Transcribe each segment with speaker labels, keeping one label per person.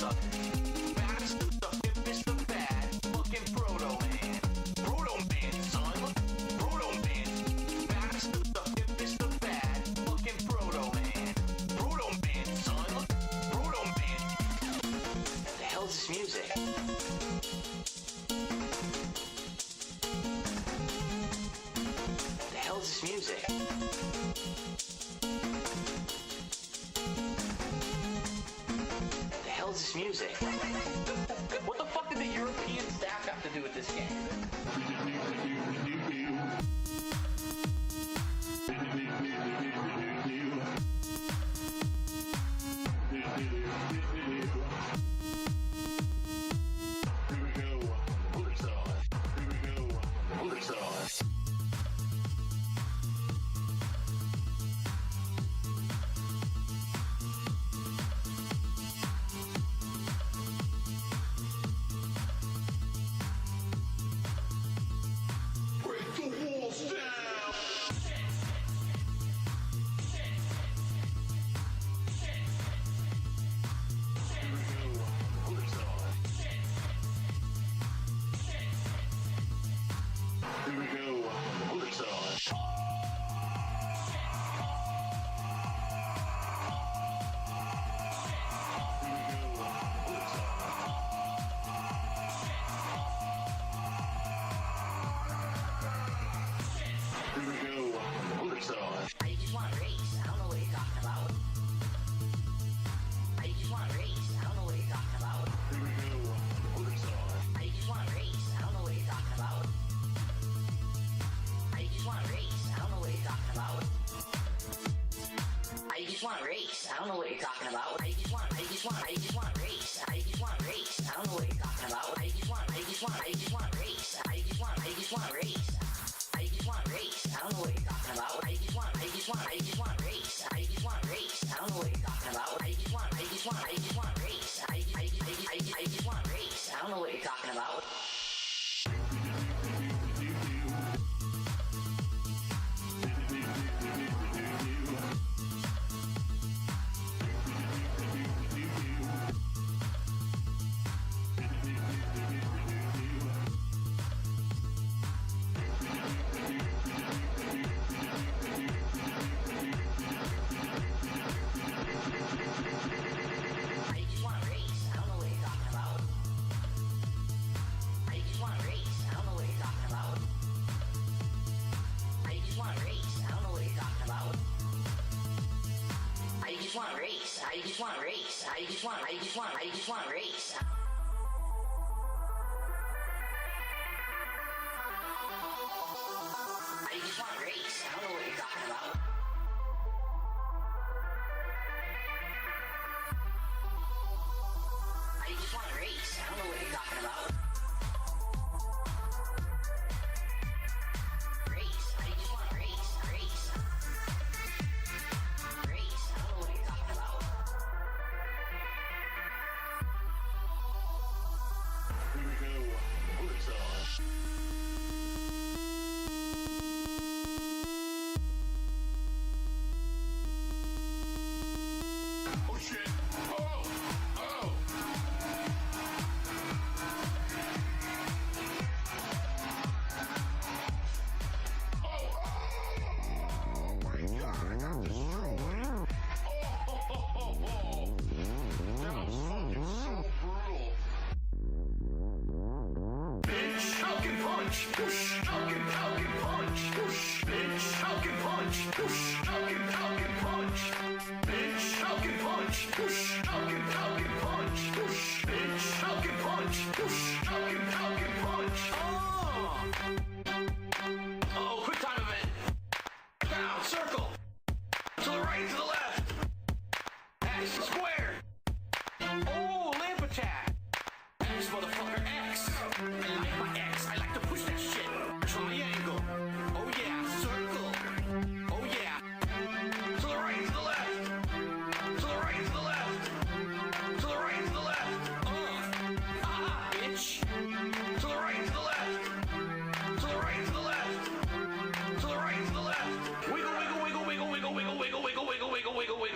Speaker 1: suck. Back to the hippest, the bad, fucking proto man. Proto man, son. Proto man. Back to the hippest, the bad, fucking proto man. Proto man, son. Proto man. What the hell is this music? What the hell is this music? This music. What the fuck did the European staff have to do with this game? I don't know what you're talking about. I just want race. I just want race. I don't know what you're talking about. I just want race. I just want race. I don't know what you're talking about. I just want race. I just want race. I don't know what you're talking about. I just want race. I just want race. I don't know what you're talking about. I just want race. I just want race. I don't know what you're talking about. I just want race. I don't know what you're talking about.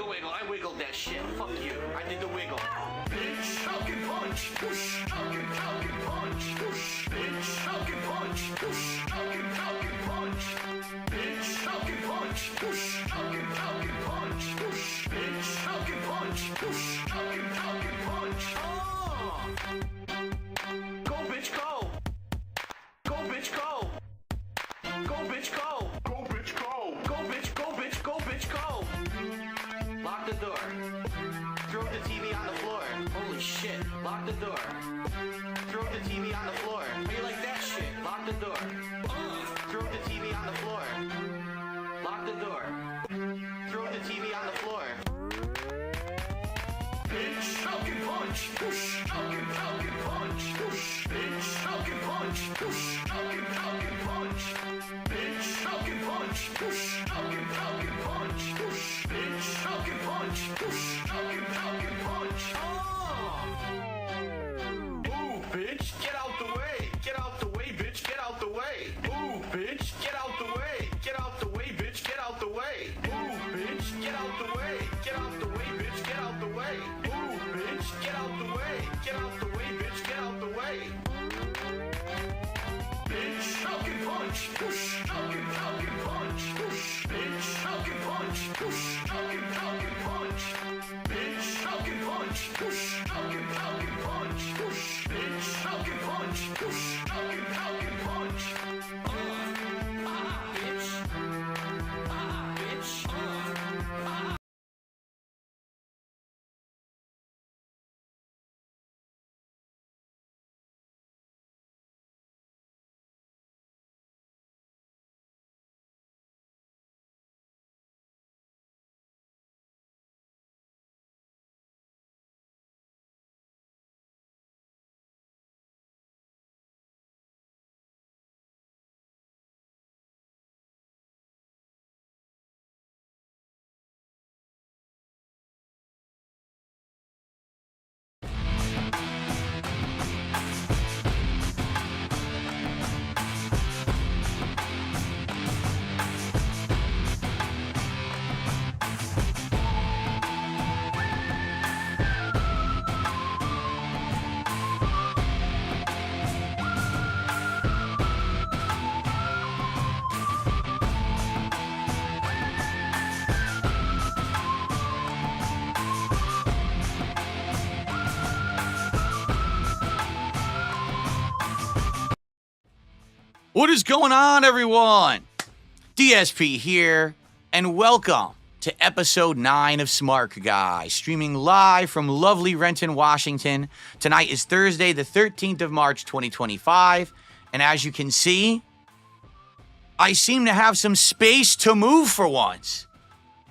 Speaker 1: Wiggle. I wiggled that shit. Fuck you. I did the wiggle. Bitch. Go, bitch, go. Go, bitch, go. Go, bitch, go. Go, bitch, go. Go, bitch, go, bitch, go, bitch, go. Lock the door. Throw the TV on the floor. Holy shit. Lock the door. Throw the TV on the floor. How you like that shit? Lock the door. Throw the TV on the floor. Lock the door. Throw the TV on the floor. Bitch, chuck and punch. Push, chuck and punch. Push, bitch, chuck and punch. Push, chuck and punch. Bitch, chuck and punch. Push, chuck and punch. Push, bitch, chuck and punch. Push, chuck and punch. Ooh, bitch, get out the way. Get out the way, bitch, get out the way. Ooh, bitch, get out the way. Get out the way, bitch, get out the way. Ooh, bitch, get out the way. Get out the way, bitch, get out the way. Ooh, bitch, get out the way. Get out the way, bitch, get out the way. Bitch, chuck and punch. Push, chuck and punch. Push, bitch, chuck and punch. Push, chuck and punch. Bitch, chuck and punch. Push, chuck and punch. Push, bitch, chuck and punch. Push, chuck and punch. Bitch. Bitch.
Speaker 2: What is going on, everyone? DSP here, and welcome to episode 9 of Smark, guys, streaming live from lovely Renton, Washington. Tonight is Thursday, the 13th of March, 2025, and as you can see, I seem to have some space to move for once.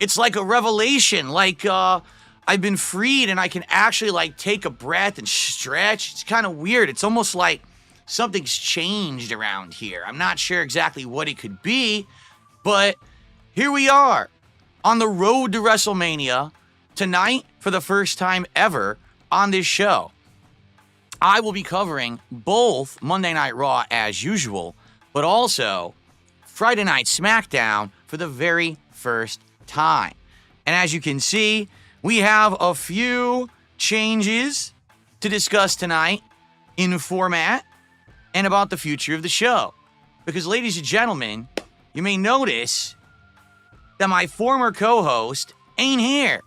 Speaker 2: It's like a revelation, like I've been freed and I can actually take a breath and stretch. It's kind of weird. It's almost like something's changed around here. I'm not sure exactly what it could be, but here we are on the road to WrestleMania tonight for the first time ever on this show. I will be covering both Monday Night Raw as usual, but also Friday Night Smackdown for the very first time. And as you can see, we have a few changes to discuss tonight in format and about the future of the show. Because, ladies and gentlemen, you may notice that my former co-host ain't here,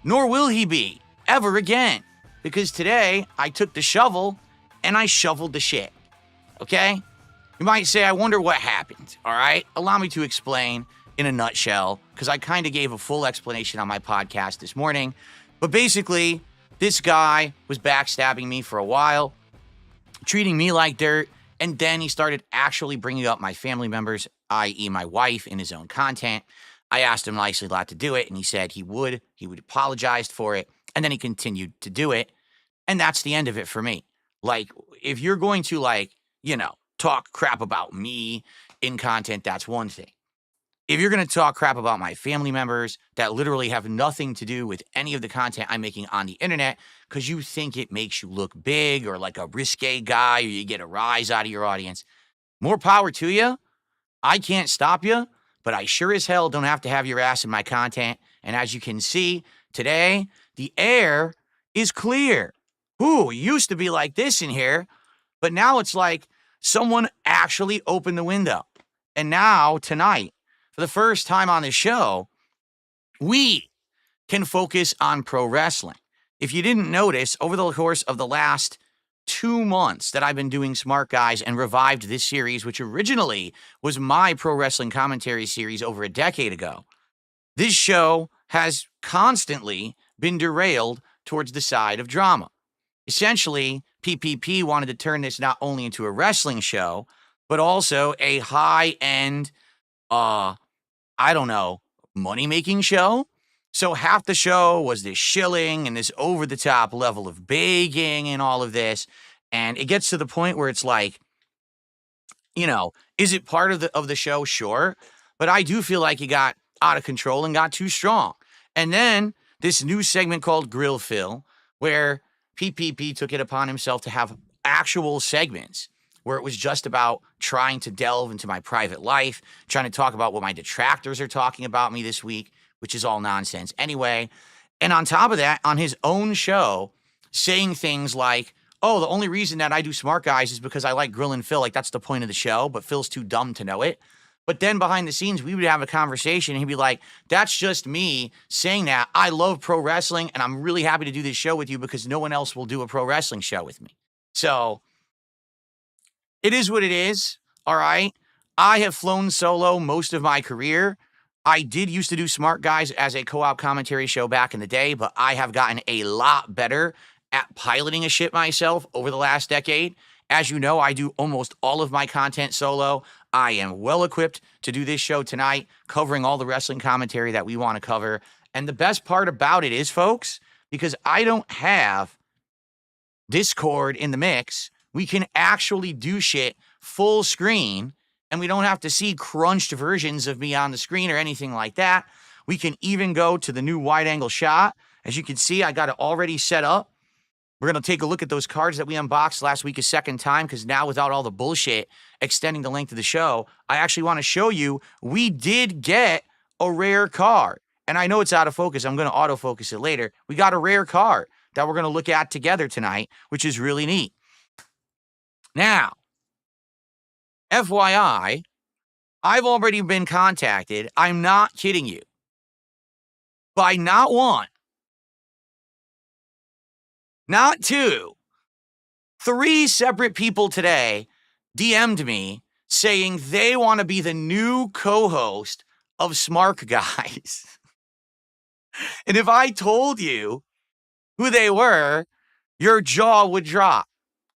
Speaker 2: nor will he be ever again. Because today, I took the shovel and I shoveled the shit. Okay? You might say, I wonder what happened, all right? Allow me to explain in a nutshell, because I kind of gave a full explanation on my podcast this morning. But basically, this guy was backstabbing me for a while, treating me like dirt, and then he started actually bringing up my family members, i.e. my wife, in his own content. I asked him nicely not to do it, and he said he would apologize for it, and then he continued to do it, and that's the end of it for me. If you're going to, talk crap about me in content, that's one thing. If you're going to talk crap about my family members that literally have nothing to do with any of the content I'm making on the internet because you think it makes you look big or like a risque guy or you get a rise out of your audience, more power to you. I can't stop you, but I sure as hell don't have to have your ass in my content. And as you can see, today, the air is clear. Ooh, it used to be like this in here, but now it's like someone actually opened the window. And now, tonight, for the first time on the show, we can focus on pro wrestling. If you didn't notice, over the course of the last 2 months that I've been doing Smart Guys and revived this series, which originally was my pro wrestling commentary series over a decade ago, this show has constantly been derailed towards the side of drama. Essentially, PPP wanted to turn this not only into a wrestling show, but also a high-end, I don't know, money-making show. So half the show was this shilling and this over-the-top level of begging and all of this. And it gets to the point where it's like, is it part of the show? Sure. But I do feel like it got out of control and got too strong. And then this new segment called Grill Phil, where PPP took it upon himself to have actual segments where it was just about trying to delve into my private life, trying to talk about what my detractors are talking about me this week, which is all nonsense anyway. And on top of that, on his own show, saying things like, oh, the only reason that I do Smart Guys is because I like grilling Phil. Like, that's the point of the show, but Phil's too dumb to know it. But then behind the scenes, we would have a conversation and he'd be like, that's just me saying that. I love pro wrestling and I'm really happy to do this show with you because no one else will do a pro wrestling show with me. So it is what it is. All right. I have flown solo most of my career. I did used to do Smart Guys as a co-op commentary show back in the day, but I have gotten a lot better at piloting a ship myself over the last decade. As you know, I do almost all of my content solo. I am well equipped to do this show tonight, covering all the wrestling commentary that we want to cover. And the best part about it is, folks, because I don't have Discord in the mix, we can actually do shit full screen, and we don't have to see crunched versions of me on the screen or anything like that. We can even go to the new wide-angle shot. As you can see, I got it already set up. We're going to take a look at those cards that we unboxed last week a second time, because now without all the bullshit extending the length of the show, I actually want to show you we did get a rare card. And I know it's out of focus. I'm going to autofocus it later. We got a rare card that we're going to look at together tonight, which is really neat. Now, FYI, I've already been contacted, I'm not kidding you, by not one, not two, 3 separate people today DM'd me saying they want to be the new co-host of Smark Guys. And if I told you who they were, your jaw would drop.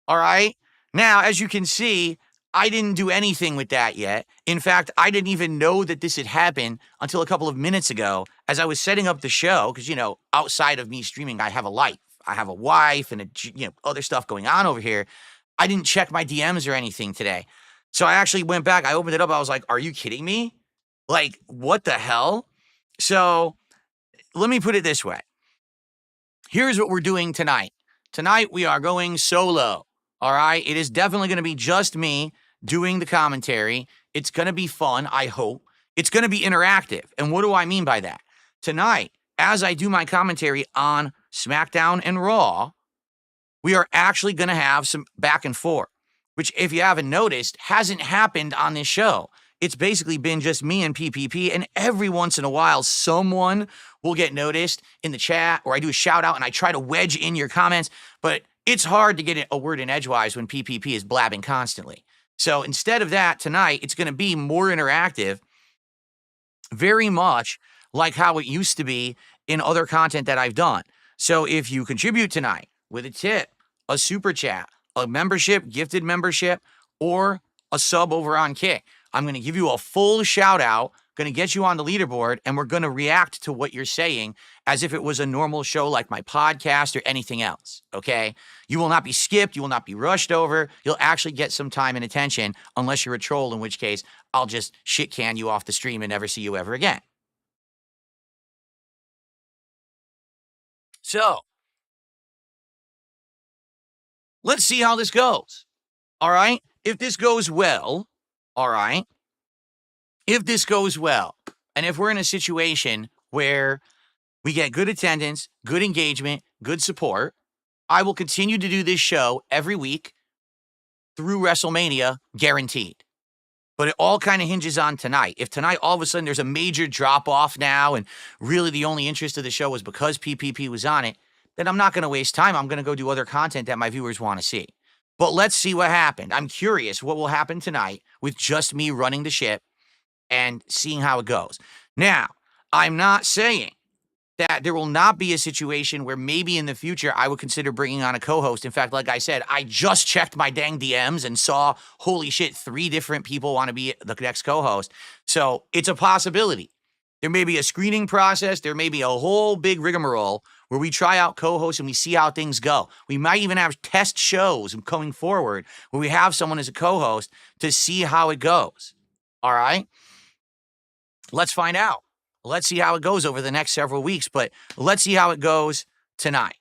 Speaker 2: All right? Now, as you can see, I didn't do anything with that yet. In fact, I didn't even know that this had happened until a couple of minutes ago as I was setting up the show. Because, outside of me streaming, I have a life. I have a wife and other stuff going on over here. I didn't check my DMs or anything today. So I actually went back. I opened it up. I was like, are you kidding me? Like, what the hell? So let me put it this way. Here's what we're doing tonight. Tonight, we are going solo. All right? It is definitely going to be just me doing the commentary. It's going to be fun, I hope. It's going to be interactive. And what do I mean by that? Tonight, as I do my commentary on Smackdown and Raw, we are actually going to have some back and forth, which, if you haven't noticed, hasn't happened on this show. It's basically been just me and PPP, and every once in a while, someone will get noticed in the chat, or I do a shout out and I try to wedge in your comments, but it's hard to get a word in edgewise when PPP is blabbing constantly. So instead of that, tonight, it's going to be more interactive, very much like how it used to be in other content that I've done. So if you contribute tonight with a tip, a super chat, a membership, gifted membership, or a sub over on Kick, I'm going to give you a full shout out, going to get you on the leaderboard, and we're going to react to what you're saying as if it was a normal show like my podcast or anything else, okay? You will not be skipped. You will not be rushed over. You'll actually get some time and attention, unless you're a troll, in which case I'll just shit can you off the stream and never see you ever again. So, let's see how this goes, all right? If this goes well, all right, if this goes well, and if we're in a situation where we get good attendance, good engagement, good support, I will continue to do this show every week through WrestleMania, guaranteed. But it all kind of hinges on tonight. If tonight, all of a sudden, there's a major drop-off now, and really the only interest of the show was because PPP was on it, then I'm not going to waste time. I'm going to go do other content that my viewers want to see. But let's see what happened. I'm curious what will happen tonight with just me running the ship and seeing how it goes. Now, I'm not saying that there will not be a situation where maybe in the future I would consider bringing on a co-host. In fact, like I said, I just checked my dang DMs and saw, holy shit, 3 different people want to be the next co-host. So it's a possibility. There may be a screening process. There may be a whole big rigmarole where we try out co-hosts and we see how things go. We might even have test shows coming forward where we have someone as a co-host to see how it goes. All right? Let's find out. Let's see how it goes over the next several weeks, but let's see how it goes tonight.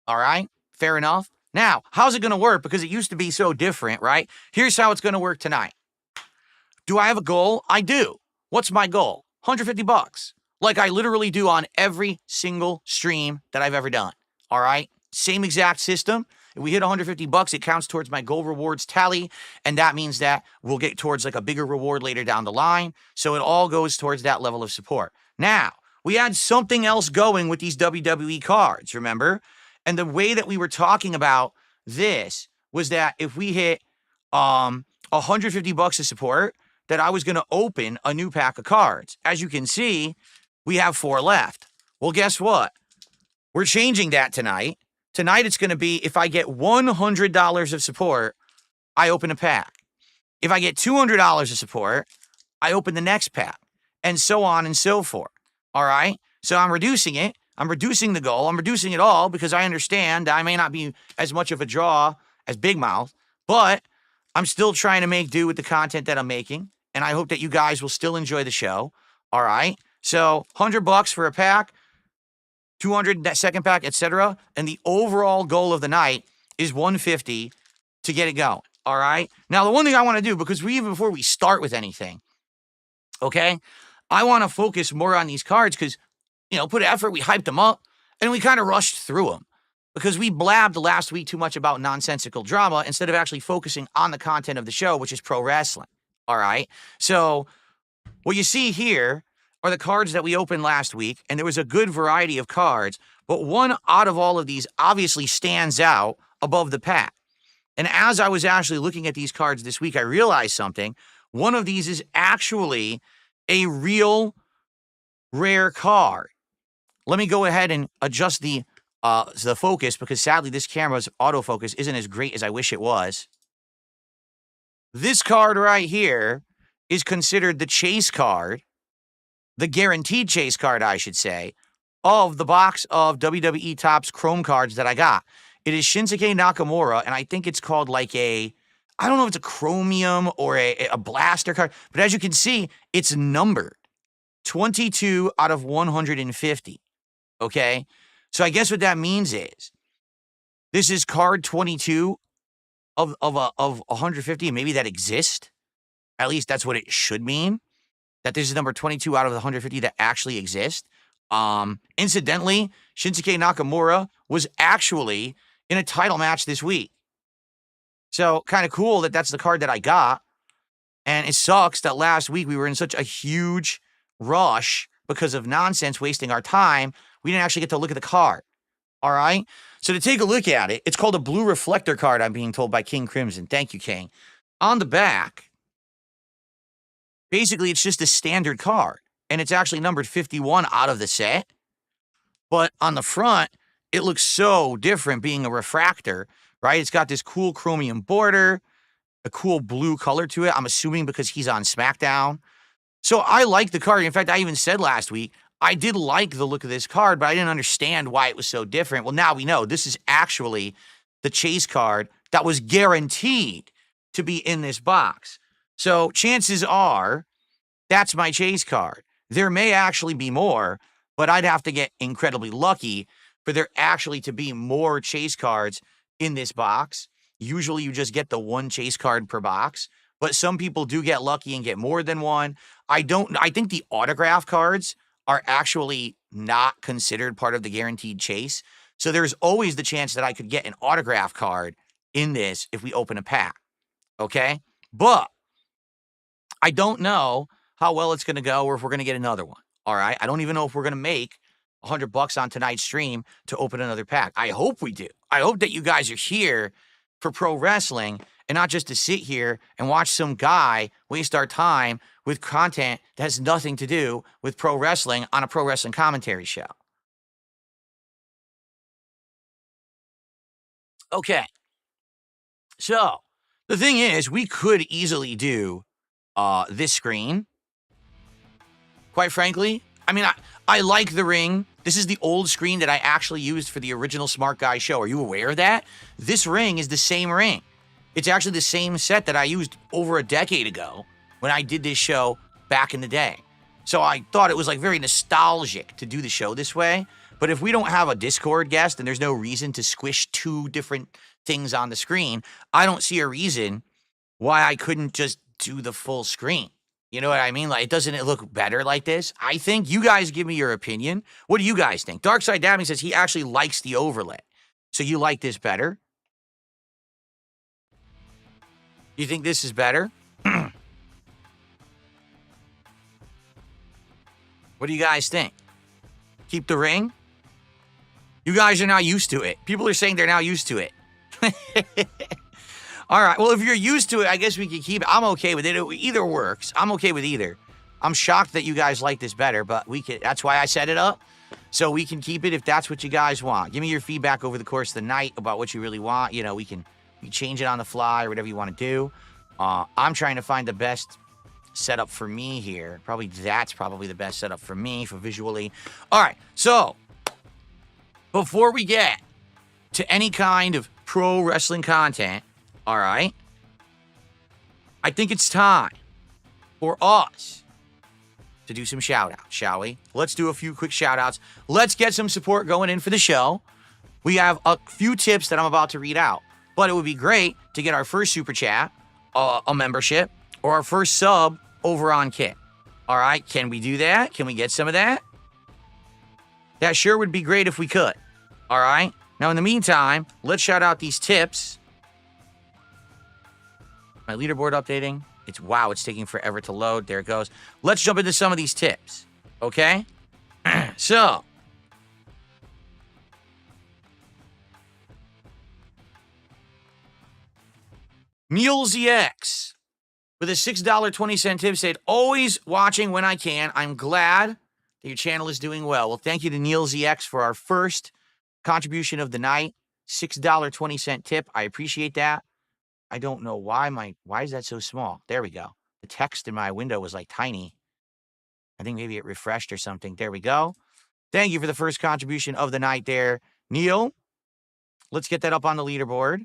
Speaker 2: All right? Fair enough? Now, how's it going to work? Because it used to be so different, right? Here's how it's going to work tonight. Do I have a goal? I do. What's my goal? $150. Like I literally do on every single stream that I've ever done. All right? Same exact system. If we hit $150, it counts towards my goal rewards tally, and that means that we'll get towards like a bigger reward later down the line. So it all goes towards that level of support. Now, we had something else going with these WWE cards, remember? And the way that we were talking about this was that if we hit $150 of support, that I was going to open a new pack of cards. As you can see, we have 4 left. Well, guess what? We're changing that tonight. Tonight, it's going to be if I get $100 of support, I open a pack. If I get $200 of support, I open the next pack, and so on and so forth. All right? So I'm reducing it. I'm reducing the goal. I'm reducing it all because I understand that I may not be as much of a draw as Big Mouth, but I'm still trying to make do with the content that I'm making, and I hope that you guys will still enjoy the show. All right? So $100 for a pack. 200 that second pack, etc. And the overall goal of the night is 150 to get it going. All right. Now, the one thing I want to do, because even before we start with anything, okay, I want to focus more on these cards because, put effort, we hyped them up, and we kind of rushed through them because we blabbed last week too much about nonsensical drama instead of actually focusing on the content of the show, which is pro wrestling. All right. So what you see here are the cards that we opened last week, and there was a good variety of cards, but one out of all of these obviously stands out above the pack. And as I was actually looking at these cards this week, I realized something. One of these is actually a real rare card. Let me go ahead and adjust the focus because sadly this camera's autofocus isn't as great as I wish it was. This card right here is considered the chase card, the guaranteed chase card, I should say, of the box of WWE Topps Chrome cards that I got. It is Shinsuke Nakamura, and I think it's called like I don't know if it's a chromium or a blaster card, but as you can see, it's numbered 22 out of 150, okay? So I guess what that means is this is card 22 of 150, and maybe that exists. At least that's what it should mean. That this is number 22 out of the 150 that actually exist. Incidentally, Shinsuke Nakamura was actually in a title match this week. So kind of cool that that's the card that I got. And it sucks that last week we were in such a huge rush because of nonsense wasting our time. We didn't actually get to look at the card. All right. So to take a look at it, it's called a blue reflector card, I'm being told by King Crimson. Thank you, King. On the back, basically, it's just a standard card, and it's actually numbered 51 out of the set. But on the front, it looks so different being a refractor, right? It's got this cool chromium border, a cool blue color to it. I'm assuming because he's on Smackdown. So I like the card. In fact, I even said last week, I did like the look of this card, but I didn't understand why it was so different. Well, now we know this is actually the chase card that was guaranteed to be in this box. So chances are that's my chase card. There may actually be more, but I'd have to get incredibly lucky for there actually to be more chase cards in this box. Usually you just get the one chase card per box, but some people do get lucky and get more than one. I think the autograph cards are actually not considered part of the guaranteed chase. So there's always the chance that I could get an autograph card in this if we open a pack. Okay? But I don't know how well it's going to go or if we're going to get another one. All right? I don't even know if we're going to make $100 on tonight's stream to open another pack. I hope we do. I hope that you guys are here for pro wrestling and not just to sit here and watch some guy waste our time with content that has nothing to do with pro wrestling on a pro wrestling commentary show. Okay. So the thing is, we could easily do this screen. Quite frankly, I mean, I like the ring. This is the old screen that I actually used for the original Smart Guy show. Are you aware of that? This ring is the same ring. It's actually the same set that I used over a decade ago when I did this show back in the day. So I thought it was like very nostalgic to do the show this way. But if we don't have a Discord guest and there's no reason to squish two different things on the screen, I don't see a reason why I couldn't just do the full screen. You know what I mean? Like, doesn't it look better like this? I think. You guys give me your opinion. What do you guys think? Darkside Dabbing says he actually likes the overlay. So you like this better? You think this is better? What do you guys think? Keep the ring? You guys are now used to it. People are saying they're now used to it. All right. Well, if you're used to it, I guess we can keep it. I'm okay with it. Either works. I'm okay with either. I'm shocked that you guys like this better, but we can. That's why I set it up. So we can keep it if that's what you guys want. Give me your feedback over the course of the night about what you really want. You know, we can change it on the fly or whatever you want to do. I'm trying to find the best setup for me here. That's probably the best setup for me for visually. All right. So before we get to any kind of pro wrestling content, all right, I think it's time for us to do some shout-outs, shall we? Let's do a few quick shout-outs. Let's get some support going in for the show. We have a few tips that I'm about to read out, but it would be great to get our first super chat, a membership, or our first sub over on Kit. All right, can we do that? Can we get some of that? That sure would be great if we could. All right? Now, in the meantime, let's shout out these tips. My leaderboard updating. It's taking forever to load. There it goes. Let's jump into some of these tips. Okay? So, Neil ZX with a $6.20 tip said, always watching when I can. I'm glad that your channel is doing well. Well, thank you to Neil ZX for our first contribution of the night. $6.20 tip. I appreciate that. I don't know why is that so small? There we go. The text in my window was like tiny. I think maybe it refreshed or something. There we go. Thank you for the first contribution of the night there, Neil. Let's get that up on the leaderboard.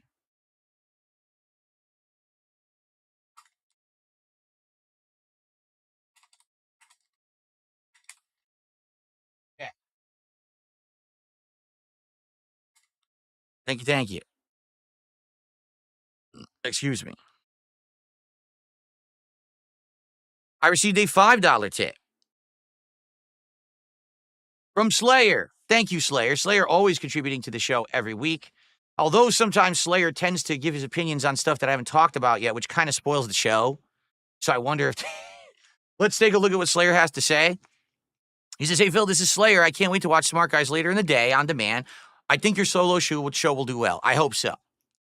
Speaker 2: Okay. Thank you. Excuse me. I received a $5 tip from Slayer. Thank you, Slayer. Slayer always contributing to the show every week. Although sometimes Slayer tends to give his opinions on stuff that I haven't talked about yet, which kind of spoils the show. So I wonder if... Let's take a look at what Slayer has to say. He says, hey, Phil, this is Slayer. I can't wait to watch Smart Guys later in the day on demand. I think your solo show will do well. I hope so.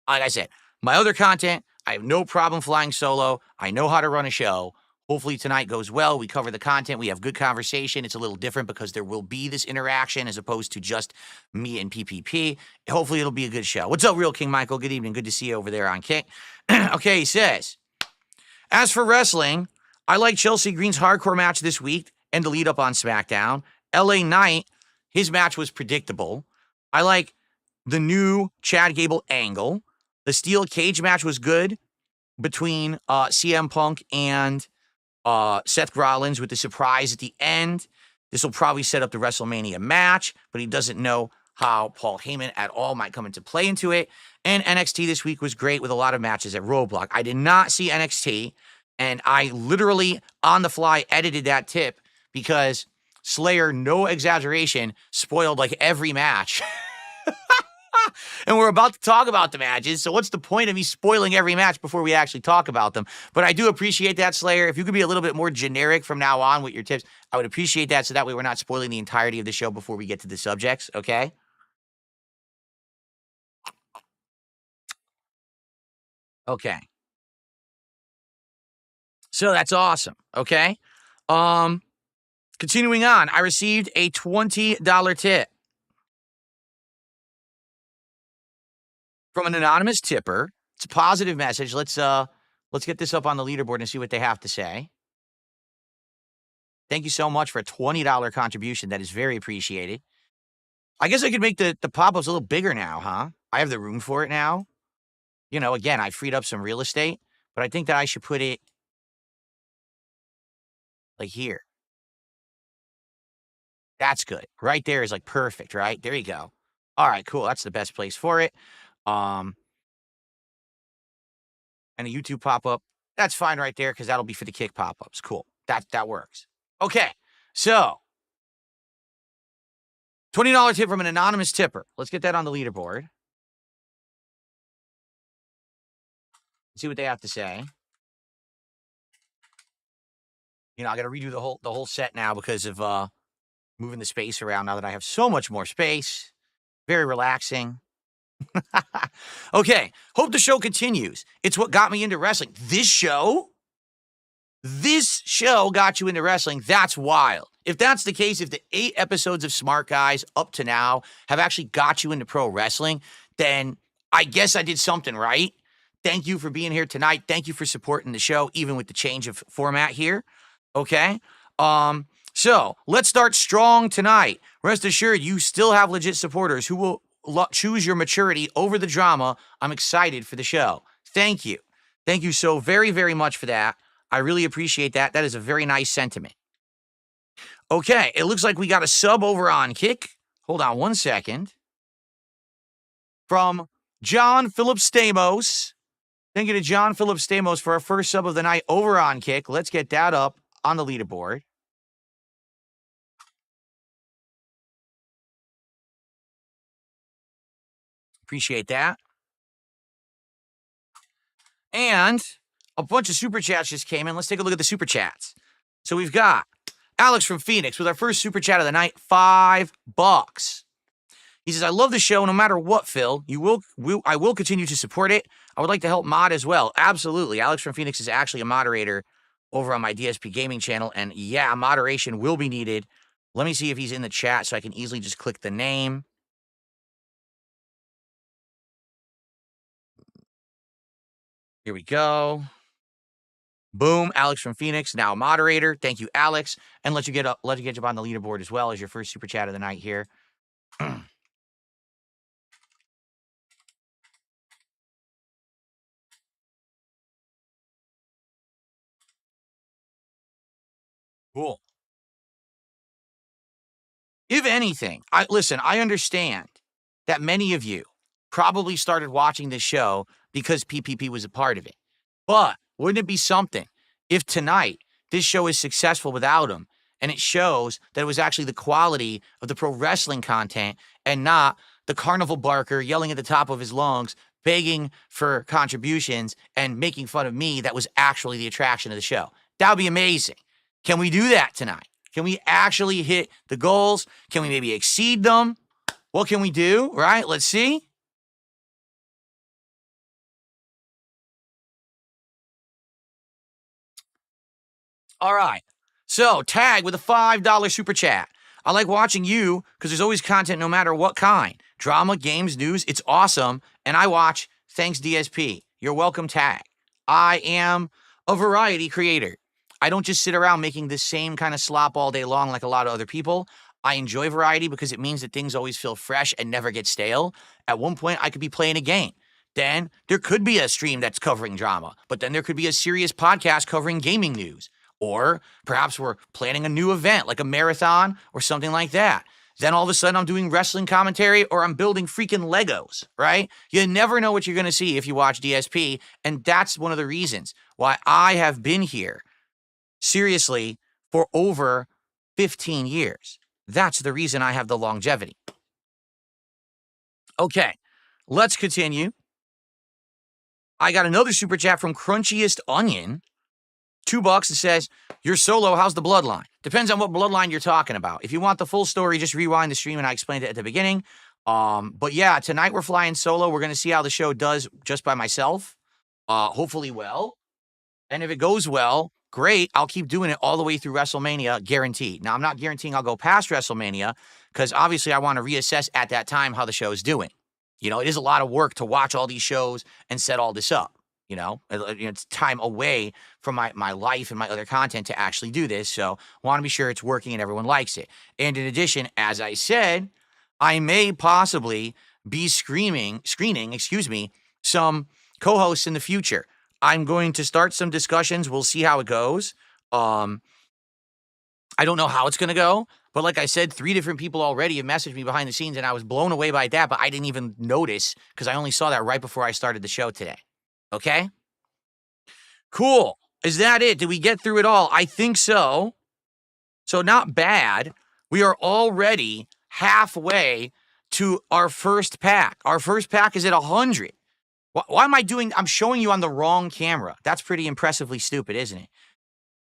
Speaker 2: Like I said, my other content, I have no problem flying solo. I know how to run a show. Hopefully tonight goes well. We cover the content. We have good conversation. It's a little different because there will be this interaction as opposed to just me and PPP. Hopefully it'll be a good show. What's up, Real King Michael? Good evening. Good to see you over there on Kick. Okay, he says, as for wrestling, I like Chelsea Green's hardcore match this week and the lead up on Smackdown. LA Knight, his match was predictable. I like the new Chad Gable angle. The steel cage match was good between CM Punk and Seth Rollins with the surprise at the end. This will probably set up the WrestleMania match, but he doesn't know how Paul Heyman at all might come into play into it. And NXT this week was great with a lot of matches at Roadblock. I did not see NXT, and I literally on the fly edited that tip because Slayer, no exaggeration, spoiled like every match And we're about to talk about the matches, so what's the point of me spoiling every match before we actually talk about them? But I do appreciate that, Slayer. If you could be a little bit more generic from now on with your tips, I would appreciate that, so that way we're not spoiling the entirety of the show before we get to the subjects, okay? Okay. So that's awesome, okay? Um, Continuing on, I received a $20 tip from an anonymous tipper. It's a positive message. Let's get this up on the leaderboard and see what they have to say. Thank you so much for a $20 contribution. That is very appreciated. I guess I could make the pop-ups a little bigger now, huh? I have the room for it now. You know, again, I freed up some real estate, but I think that I should put it like here. That's good. Right there is like perfect, right? There you go. All right, cool. That's the best place for it. And a YouTube pop-up. That's fine right there because that'll be for the kick pop-ups. Cool. That works. Okay. So $20 tip from an anonymous tipper. Let's get that on the leaderboard. See what they have to say. You know, I got to redo the whole set now because of moving the space around now that I have so much more space. Very relaxing. Okay, hope the show continues. It's what got me into wrestling. This show got you into wrestling. That's wild. If that's the case, if the 8 episodes of Smark Guys up to now have actually got you into pro wrestling, then I guess I did something right. Thank you for being here tonight. Thank you for supporting the show, even with the change of format here. Okay? So let's start strong tonight. Rest assured, you still have legit supporters who will choose your maturity over the drama. I'm excited for the show. Thank you. Thank you so very, very much for that. I really appreciate that. That is a very nice sentiment. Okay, it looks like we got a sub over on Kick. Hold on one second. From John Philip Stamos. Thank you to John Philip Stamos for our first sub of the night over on Kick. Let's get that up on the leaderboard. Appreciate that. And a bunch of super chats just came in. Let's take a look at the super chats. So we've got Alex from Phoenix with our first super chat of the night, $5. He says, I love the show no matter what, Phil. I will continue to support it. I would like to help mod as well. Absolutely. Alex from Phoenix is actually a moderator over on my DSP gaming channel. And yeah, moderation will be needed. Let me see if he's in the chat so I can easily just click the name. Here we go. Boom, Alex from Phoenix, now a moderator. Thank you, Alex. And let you get up on the leaderboard as well as your first super chat of the night here. Cool. If anything, I understand that many of you probably started watching this show because PPP was a part of it. But wouldn't it be something if tonight this show is successful without him and it shows that it was actually the quality of the pro wrestling content and not the carnival barker yelling at the top of his lungs, begging for contributions and making fun of me that was actually the attraction of the show? That would be amazing. Can we do that tonight? Can we actually hit the goals? Can we maybe exceed them? What can we do, right? Let's see. All right. So, Tag with a $5 super chat. I like watching you because there's always content no matter what kind. Drama, games, news, it's awesome. And I watch. Thanks, DSP. You're welcome, Tag. I am a variety creator. I don't just sit around making the same kind of slop all day long like a lot of other people. I enjoy variety because it means that things always feel fresh and never get stale. At one point, I could be playing a game. Then there could be a stream that's covering drama, but then there could be a serious podcast covering gaming news. Or perhaps we're planning a new event like a marathon or something like that. Then all of a sudden I'm doing wrestling commentary or I'm building freaking Legos, right? You never know what you're going to see if you watch DSP. And that's one of the reasons why I have been here seriously for over 15 years. That's the reason I have the longevity. Okay, let's continue. I got another super chat from Crunchiest Onion. $2 that says, "You're solo, how's the bloodline?" Depends on what bloodline you're talking about. If you want the full story, just rewind the stream and I explained it at the beginning. But yeah, tonight we're flying solo. We're going to see how the show does just by myself. Hopefully well. And if it goes well, great. I'll keep doing it all the way through WrestleMania, guaranteed. Now, I'm not guaranteeing I'll go past WrestleMania because obviously I want to reassess at that time how the show is doing. You know, it is a lot of work to watch all these shows and set all this up. You know, it's time away from my life and my other content to actually do this. So I want to be sure it's working and everyone likes it. And in addition, as I said, I may possibly be screening, some co-hosts in the future. I'm going to start some discussions. We'll see how it goes. I don't know how it's going to go. But like I said, 3 different people already have messaged me behind the scenes, and I was blown away by that, but I didn't even notice because I only saw that right before I started the show today. Okay? Cool. Is that it? Did we get through it all? I think so. So not bad. We are already halfway to our first pack. Our first pack is at 100. Why am I doing? I'm showing you on the wrong camera. That's pretty impressively stupid, isn't it?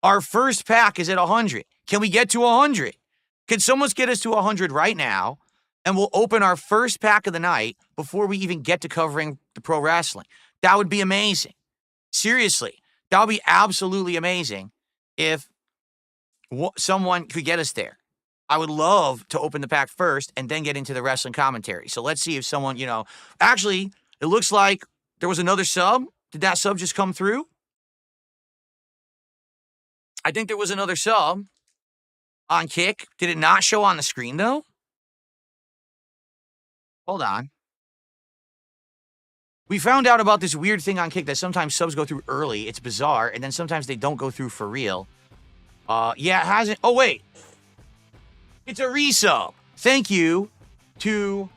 Speaker 2: Our first pack is at 100. Can we get to 100? Can someone get us to 100 right now? And we'll open our first pack of the night before we even get to covering the pro wrestling. That would be amazing. Seriously, that would be absolutely amazing if someone could get us there. I would love to open the pack first and then get into the wrestling commentary. So let's see if someone, actually, it looks like there was another sub. Did that sub just come through? I think there was another sub on Kick. Did it not show on the screen, though? Hold on. We found out about this weird thing on Kick that sometimes subs go through early. It's bizarre. And then sometimes they don't go through for real. Yeah, it hasn't. Oh, wait. It's a resub. Thank you to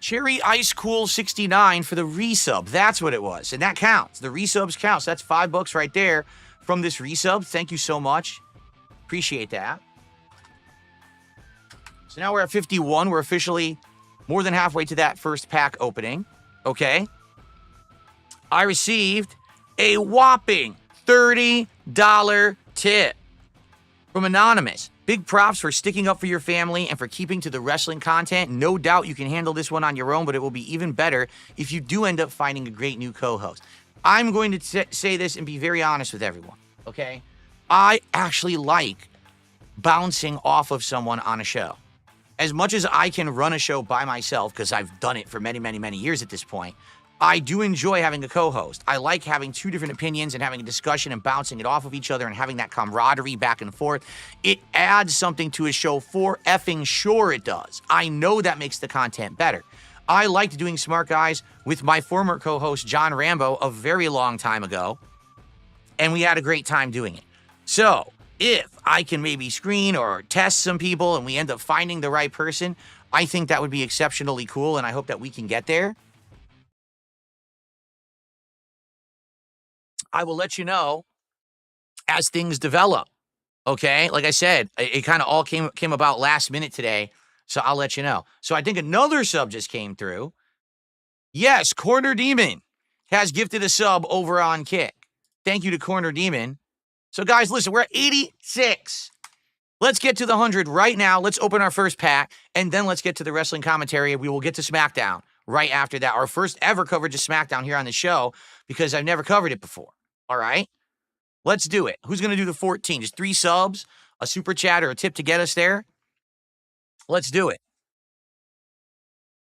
Speaker 2: Cherry Ice Cool 69 for the resub. That's what it was. And that counts. The resubs counts. That's $5 right there from this resub. Thank you so much. Appreciate that. So now we're at 51. We're officially more than halfway to that first pack opening. Okay. I received a whopping $30 tip from Anonymous. Big props for sticking up for your family and for keeping to the wrestling content. No doubt you can handle this one on your own, but it will be even better if you do end up finding a great new co-host. I'm going to say this and be very honest with everyone, okay? I actually like bouncing off of someone on a show. As much as I can run a show by myself, because I've done it for many, many, many years at this point, I do enjoy having a co-host. I like having 2 different opinions and having a discussion and bouncing it off of each other and having that camaraderie back and forth. It adds something to a show, for effing sure it does. I know that makes the content better. I liked doing Smart Guys with my former co-host, John Rambo, a very long time ago, and we had a great time doing it. So, if I can maybe screen or test some people and we end up finding the right person, I think that would be exceptionally cool, and I hope that we can get there. I will let you know as things develop, okay? Like I said, it kind of all came about last minute today, so I'll let you know. So I think another sub just came through. Yes, Corner Demon has gifted a sub over on Kick. Thank you to Corner Demon. So guys, listen, we're at 86. Let's get to the 100 right now. Let's open our first pack, and then let's get to the wrestling commentary. We will get to Smackdown right after that. Our first ever coverage of Smackdown here on the show, because I've never covered it before. All right? Let's do it. Who's going to do the 14? Just 3 subs, a super chat, or a tip to get us there? Let's do it.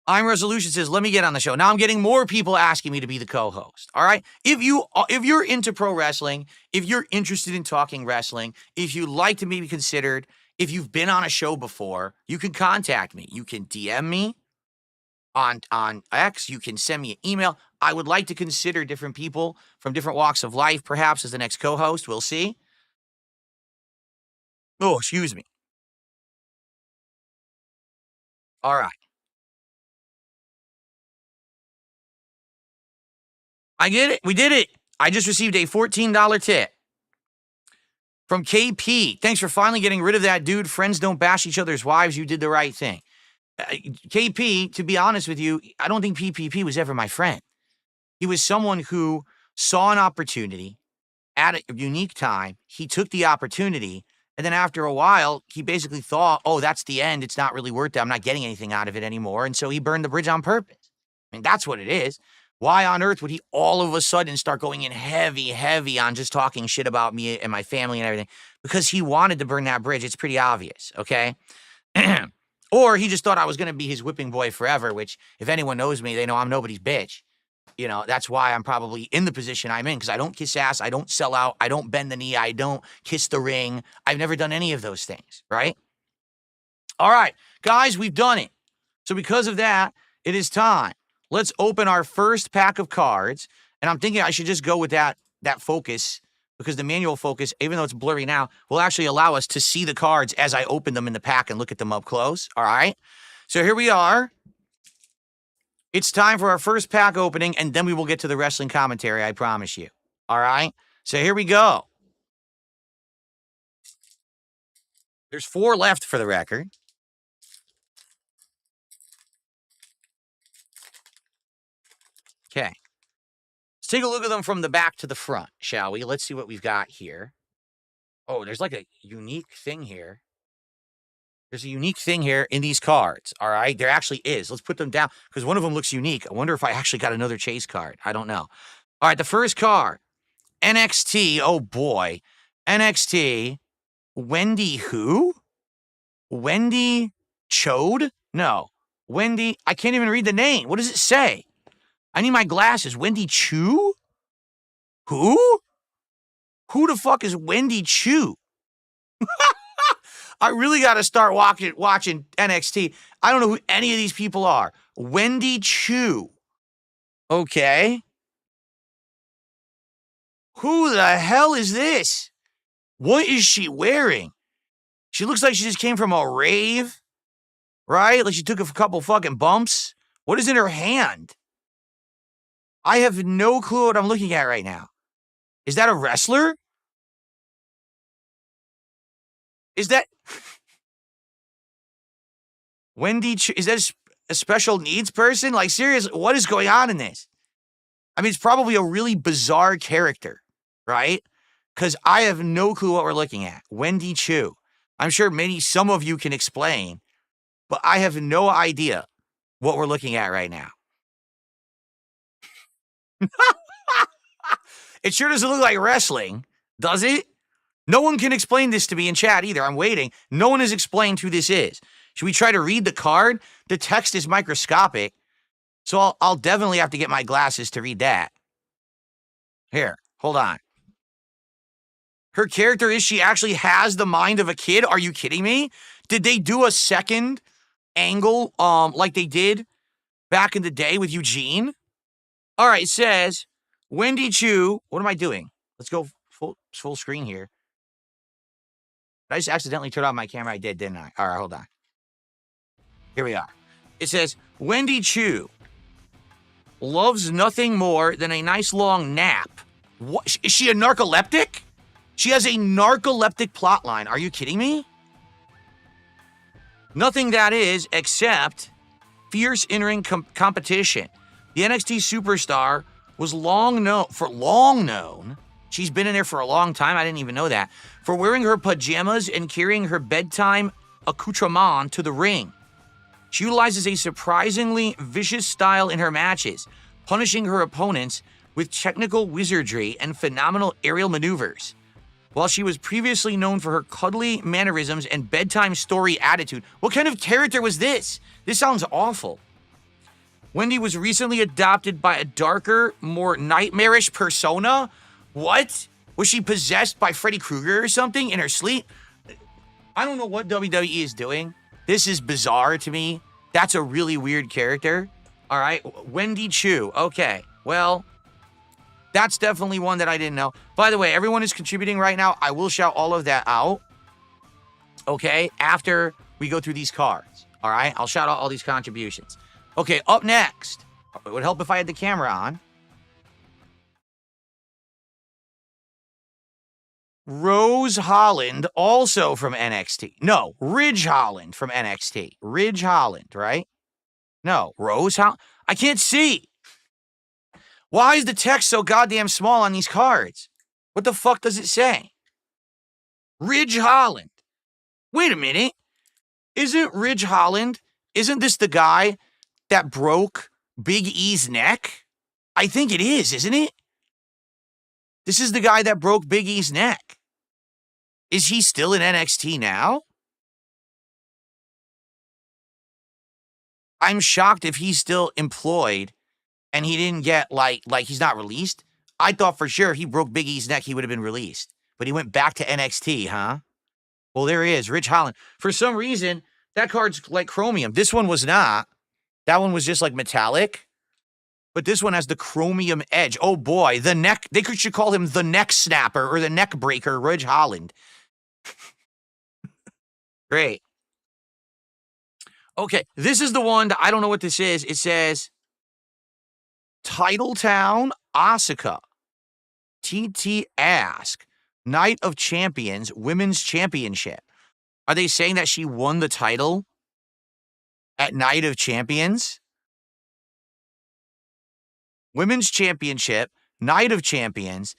Speaker 2: I'm Resolution says, let me get on the show. Now I'm getting more people asking me to be the co-host. All right? If you're into pro wrestling, if you're interested in talking wrestling, if you'd like to be considered, if you've been on a show before, you can contact me. You can DM me on X. You can send me an email. I would like to consider different people from different walks of life, perhaps, as the next co-host. We'll see. Oh, excuse me. All right. I get it. We did it. I just received a $14 tip from KP. Thanks for finally getting rid of that dude. Friends don't bash each other's wives. You did the right thing. KP, to be honest with you, I don't think PPP was ever my friend. He was someone who saw an opportunity at a unique time. He took the opportunity. And then after a while, he basically thought, oh, that's the end. It's not really worth it. I'm not getting anything out of it anymore. And so he burned the bridge on purpose. I mean, that's what it is. Why on earth would he all of a sudden start going in heavy on just talking shit about me and my family and everything? Because he wanted to burn that bridge. It's pretty obvious, okay? Or he just thought I was going to be his whipping boy forever, which if anyone knows me, they know I'm nobody's bitch. You know, that's why I'm probably in the position I'm in, because I don't kiss ass, I don't sell out, I don't bend the knee, I don't kiss the ring. I've never done any of those things, right? All right, guys, we've done it. So because of that, it is time. Let's open our first pack of cards. And I'm thinking I should just go with that focus, because the manual focus, even though it's blurry now, will actually allow us to see the cards as I open them in the pack and look at them up close. All right. So here we are. It's time for our first pack opening, and then we will get to the wrestling commentary, I promise you. All right? So here we go. There's 4 left for the record. Okay. Let's take a look at them from the back to the front, shall we? Let's see what we've got here. Oh, there's like a unique thing here. There's a unique thing here in these cards, all right? There actually is. Let's put them down, because one of them looks unique. I wonder if I actually got another chase card. I don't know. All right, the first card, NXT. Oh, boy. NXT. Wendy who? Wendy Chode? No. Wendy, I can't even read the name. What does it say? I need my glasses. Wendy Chu? Who? Who the fuck is Wendy Chu? I really got to start watching NXT. I don't know who any of these people are. Wendy Chu. Okay. Who the hell is this? What is she wearing? She looks like she just came from a rave, right? Like she took a couple fucking bumps. What is in her hand? I have no clue what I'm looking at right now. Is that a wrestler? Is that Wendy? Is that a special needs person? Like, seriously, what is going on in this? I mean, it's probably a really bizarre character, right? Because I have no clue what we're looking at. Wendy Chu. I'm sure maybe some of you can explain, but I have no idea what we're looking at right now. It sure doesn't look like wrestling, does it? No one can explain this to me in chat either. I'm waiting. No one has explained who this is. Should we try to read the card? The text is microscopic, so I'll definitely have to get my glasses to read that. Here, hold on. Her character is she actually has the mind of a kid? Are you kidding me? Did they do a second angle like they did back in the day with Eugene? All right, it says, Wendy Chu. What am I doing? Let's go full screen here. Did I just accidentally turn off my camera? I did, didn't I? All right, hold on. Here we are. It says, Wendy Chu loves nothing more than a nice long nap. What? Is she a narcoleptic? She has a narcoleptic plotline. Are you kidding me? Nothing that is except fierce in-ring competition. The NXT superstar was long known. She's been in there for a long time. I didn't even know that. For wearing her pajamas and carrying her bedtime accoutrement to the ring. She utilizes a surprisingly vicious style in her matches, punishing her opponents with technical wizardry and phenomenal aerial maneuvers. While she was previously known for her cuddly mannerisms and bedtime story attitude. What kind of character was this? This sounds awful. Wendy was recently adopted by a darker, more nightmarish persona. What? Was she possessed by Freddy Krueger or something in her sleep? I don't know what WWE is doing. This is bizarre to me. That's a really weird character. All right, Wendy Chu. Okay, well, that's definitely one that I didn't know. By the way, everyone is contributing right now. I will shout all of that out, okay, after we go through these cards. All right, I'll shout out all these contributions. Okay, up next. It would help if I had the camera on. Rose Holland, also from NXT. No, Ridge Holland from NXT. Ridge Holland, right? No, Rose Holland. I can't see. Why is the text so goddamn small on these cards? What the fuck does it say? Ridge Holland. Wait a minute. Isn't Ridge Holland, isn't this the guy that broke Big E's neck? I think it is, isn't it? This is the guy that broke Big E's neck. Is he still in NXT now? I'm shocked if he's still employed and he didn't get, like he's not released. I thought for sure if he broke Big E's neck, he would have been released. But he went back to NXT, huh? Well, there he is, Ridge Holland. For some reason, that card's like chromium. This one was not. That one was just like metallic. But this one has the chromium edge. Oh boy, the neck. They should call him the neck snapper or the neck breaker, Ridge Holland. Great. Okay, this is the one that I don't know what this is. It says Titletown Asuka. TT Ask. Night of Champions Women's Championship. Are they saying that she won the title at Night of Champions? Women's Championship, Night of Champions,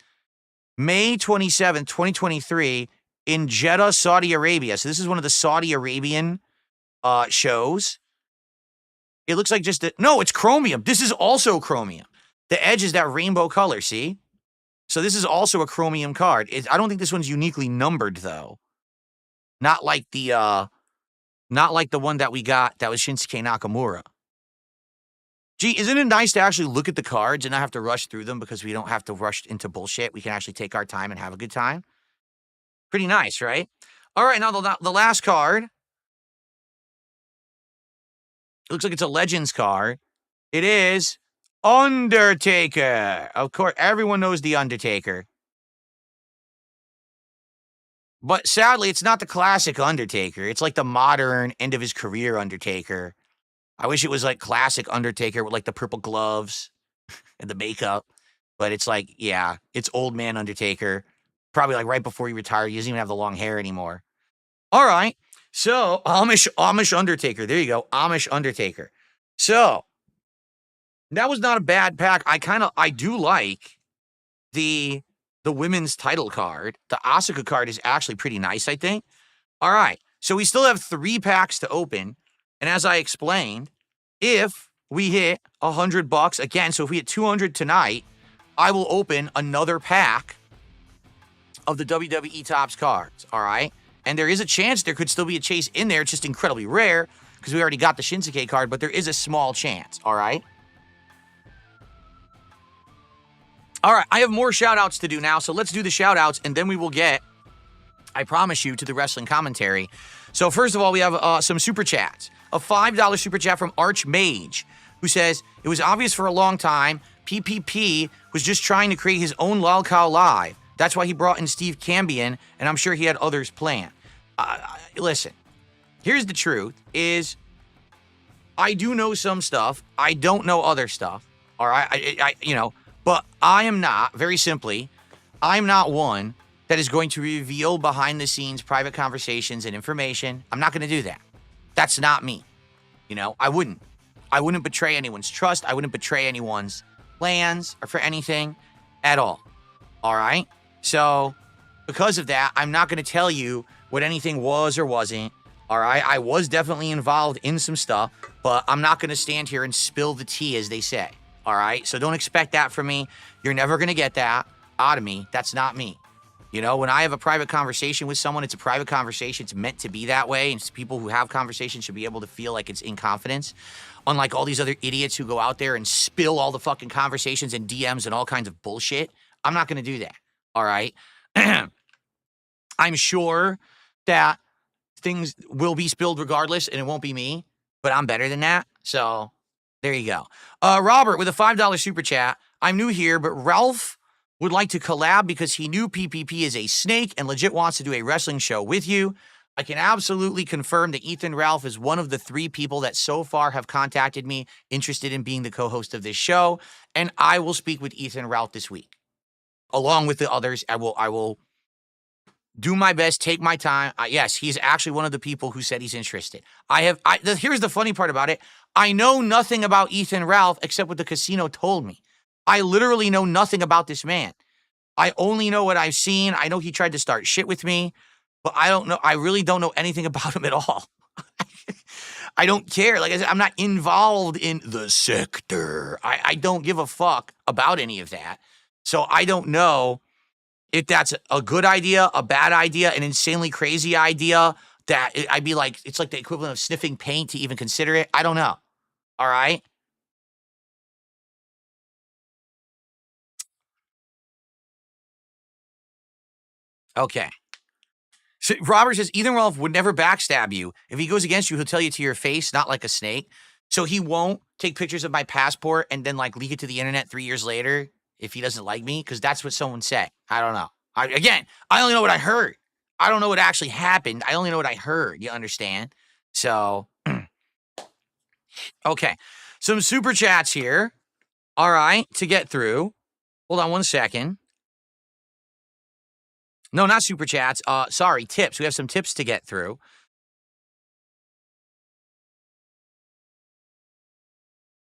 Speaker 2: May 27th, 2023 in Jeddah, Saudi Arabia. So this is one of the Saudi Arabian shows. It looks like just no, it's chromium. This is also chromium. The edge is that rainbow color, see? So this is also a chromium card. I don't think this one's uniquely numbered though. Not like the one that we got that was Shinsuke Nakamura. Gee, isn't it nice to actually look at the cards and not have to rush through them because we don't have to rush into bullshit? We can actually take our time and have a good time. Pretty nice, right? All right, now the last card. It looks like it's a Legends card. It is Undertaker. Of course, everyone knows the Undertaker. But sadly, it's not the classic Undertaker. It's like the modern end of his career Undertaker. I wish it was like classic Undertaker with like the purple gloves and the makeup. But it's like, yeah, it's old man Undertaker. Probably like right before he retired. He doesn't even have the long hair anymore. All right. So Amish Undertaker. There you go. Amish Undertaker. So that was not a bad pack. I do like the women's title card. The Asuka card is actually pretty nice, I think. All right. So we still have 3 packs to open. And as I explained, if we hit $100 again, so if we hit 200 tonight, I will open another pack of the WWE Topps cards. All right. And there is a chance there could still be a chase in there. It's just incredibly rare because we already got the Shinsuke card, but there is a small chance. All right. All right, I have more shout-outs to do now, so let's do the shout-outs, and then we will get, I promise you, to the wrestling commentary. So first of all, we have some super chats. A $5 super chat from Archmage, who says, it was obvious for a long time, PPP was just trying to create his own Lol Cow Live. That's why he brought in Steve Cambion, and I'm sure he had others planned. Listen, here's the truth, is I do know some stuff. I don't know other stuff, all right? But I am not, very simply, I'm not one that is going to reveal behind-the-scenes private conversations and information. I'm not going to do that. That's not me. I wouldn't. I wouldn't betray anyone's trust. I wouldn't betray anyone's plans or for anything at all. All right? So, because of that, I'm not going to tell you what anything was or wasn't. All right? I was definitely involved in some stuff, but I'm not going to stand here and spill the tea, as they say. All right? So don't expect that from me. You're never going to get that out of me. That's not me. When I have a private conversation with someone, it's a private conversation. It's meant to be that way. And people who have conversations should be able to feel like it's in confidence. Unlike all these other idiots who go out there and spill all the fucking conversations and DMs and all kinds of bullshit. I'm not going to do that. All right? I'm sure that things will be spilled regardless, and it won't be me. But I'm better than that. So there you go. Robert with a $5 super chat. I'm new here, but Ralph would like to collab because he knew PPP is a snake and legit wants to do a wrestling show with you. I can absolutely confirm that Ethan Ralph is one of the 3 people that so far have contacted me interested in being the co-host of this show, and I will speak with Ethan Ralph this week. Along with the others, I will do my best, take my time. Yes, he's actually one of the people who said he's interested. Here's the funny part about it. I know nothing about Ethan Ralph except what the casino told me. I literally know nothing about this man. I only know what I've seen. I know he tried to start shit with me, but I don't know. I really don't know anything about him at all. I don't care. Like I said, I'm not involved in the sector. I don't give a fuck about any of that. So I don't know if that's a good idea, a bad idea, an insanely crazy idea that I'd be like, it's like the equivalent of sniffing paint to even consider it. I don't know. All right. Okay. So Robert says, Ethan Ralph would never backstab you. If he goes against you, he'll tell you to your face, not like a snake. So he won't take pictures of my passport and then like leak it to the internet 3 years later if he doesn't like me, because that's what someone said. I don't know. I only know what I heard. I don't know what actually happened. I only know what I heard. You understand? So, okay. Some super chats here. All right, to get through. Hold on one second. No, not super chats. Sorry, tips. We have some tips to get through.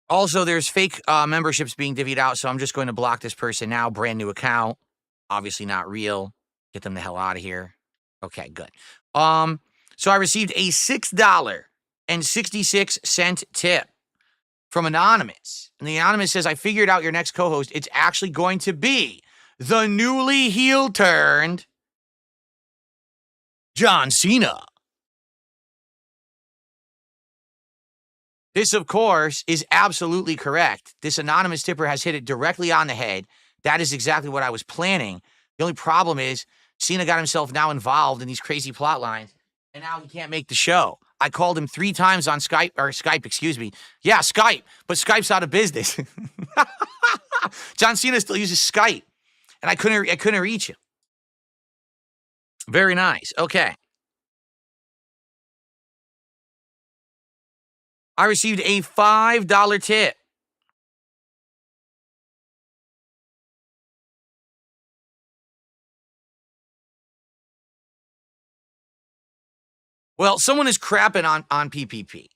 Speaker 2: Also, there's fake memberships being divvied out, so I'm just going to block this person now. Brand new account. Obviously not real. Get them the hell out of here. Okay, good. So I received a $6.66 tip from Anonymous. And the Anonymous says, I figured out your next co-host. It's actually going to be the newly heel-turned John Cena. This, of course, is absolutely correct. This anonymous tipper has hit it directly on the head. That is exactly what I was planning. The only problem is Cena got himself now involved in these crazy plot lines, and now he can't make the show. I called him 3 times on Skype, excuse me. Yeah, Skype, but Skype's out of business. John Cena still uses Skype, and I couldn't reach him. Very nice. Okay. I received a $5 tip. Well, someone is crapping on PPP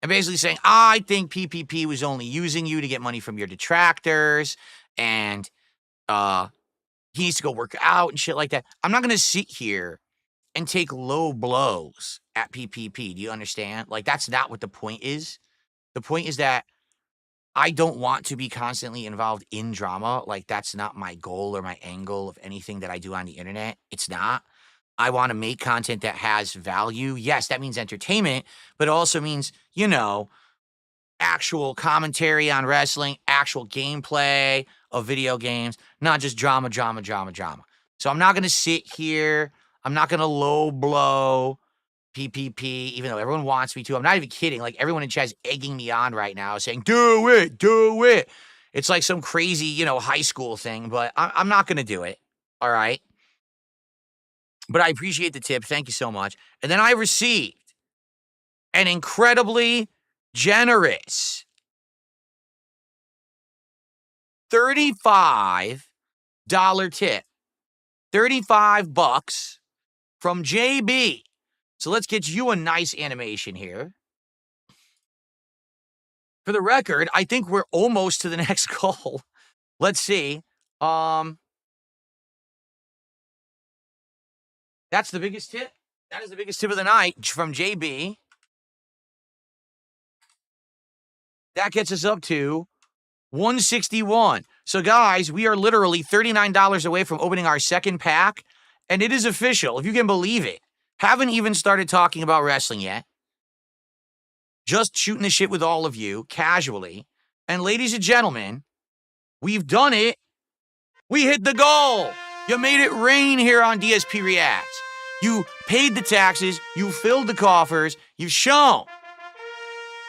Speaker 2: and basically saying, I think PPP was only using you to get money from your detractors, and he needs to go work out and shit like that. I'm not going to sit here and take low blows at PPP. Do you understand? Like, that's not what the point is. The point is that I don't want to be constantly involved in drama. Like, that's not my goal or my angle of anything that I do on the internet. It's not. I want to make content that has value. Yes, that means entertainment, but it also means, actual commentary on wrestling, actual gameplay of video games, not just drama. So I'm not going to sit here. I'm not going to low blow PPP, even though everyone wants me to. I'm not even kidding. Like, everyone in chat is egging me on right now, saying, do it. It's like some crazy, high school thing, but I'm not going to do it. All right. But I appreciate the tip. Thank you so much. And then I received an incredibly generous $35 tip. $35 from JB. So let's get you a nice animation here. For the record, I think we're almost to the next goal. Let's see. That's the biggest tip. That is the biggest tip of the night from JB. That gets us up to $161. So, guys, we are literally $39 away from opening our second pack, and it is official, if you can believe it. Haven't even started talking about wrestling yet. Just shooting the shit with all of you, casually. And ladies and gentlemen, we've done it. We hit the goal. You made it rain here on DSPReacts. You paid the taxes. You filled the coffers. You've shown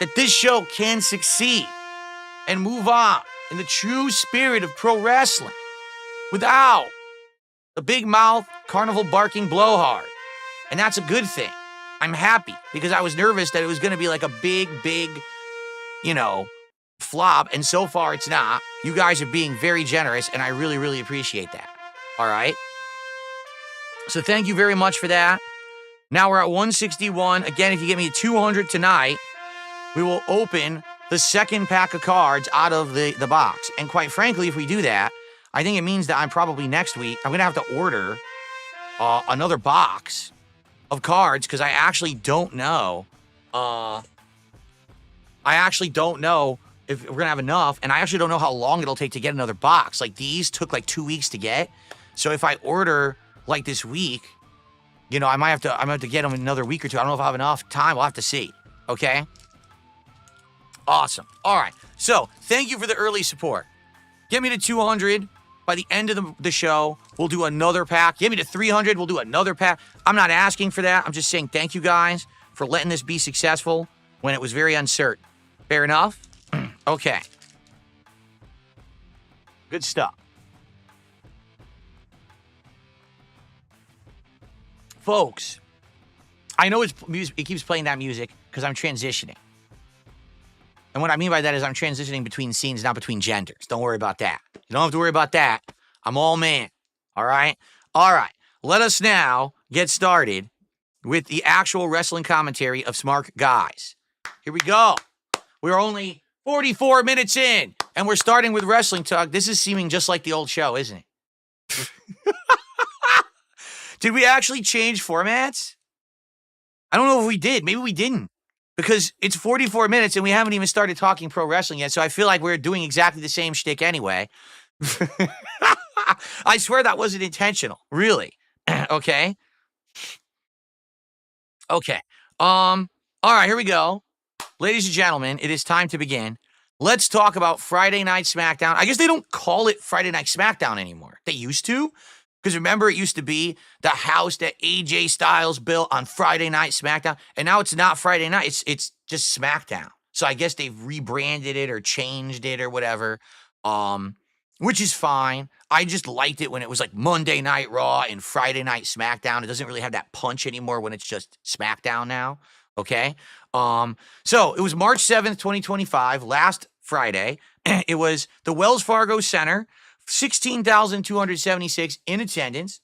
Speaker 2: that this show can succeed and move on in the true spirit of pro wrestling without the big mouth, carnival barking blowhard. And that's a good thing. I'm happy because I was nervous that it was going to be like a big, flop. And so far it's not. You guys are being very generous, and I really, really appreciate that. All right. So thank you very much for that. Now we're at 161. Again, if you get me 200 tonight, we will open the second pack of cards out of the box. And quite frankly, if we do that, I think it means that I'm probably next week, I'm going to have to order another box of cards because I actually don't know. I actually don't know if we're going to have enough, and I actually don't know how long it'll take to get another box. Like, these took like 2 weeks to get. So if I order like this week, you know, I'm gonna have to get them in another week or two. I don't know if I have enough time. We'll have to see. Okay? Awesome. All right. So, thank you for the early support. Get me to 200. By the end of the show, we'll do another pack. Get me to 300. We'll do another pack. I'm not asking for that. I'm just saying thank you guys for letting this be successful when it was very uncertain. Fair enough? Okay. Good stuff. Folks, I know it's music, it keeps playing that music because I'm transitioning. And what I mean by that is I'm transitioning between scenes, not between genders. Don't worry about that. You don't have to worry about that. I'm all man. All right? All right. Let us now get started with the actual wrestling commentary of Smark Guys. Here we go. We're only 44 minutes in, and we're starting with wrestling talk. This is seeming just like the old show, isn't it? Did we actually change formats? I don't know if we did. Maybe we didn't. Because it's 44 minutes and we haven't even started talking pro wrestling yet, so I feel like we're doing exactly the same shtick anyway. I swear that wasn't intentional. Really. Okay? Okay. All right, here we go. Ladies and gentlemen, it is time to begin. Let's talk about Friday Night Smackdown. I guess they don't call it Friday Night Smackdown anymore. They used to. Because remember, it used to be the house that AJ Styles built on Friday Night Smackdown. And now it's not Friday night. It's just Smackdown. So I guess they've rebranded it or changed it or whatever, which is fine. I just liked it when it was like Monday Night Raw and Friday Night Smackdown. It doesn't really have that punch anymore when it's just Smackdown now. Okay? So it was March 7th, 2025, last Friday. It was the Wells Fargo Center. 16,276 in attendance.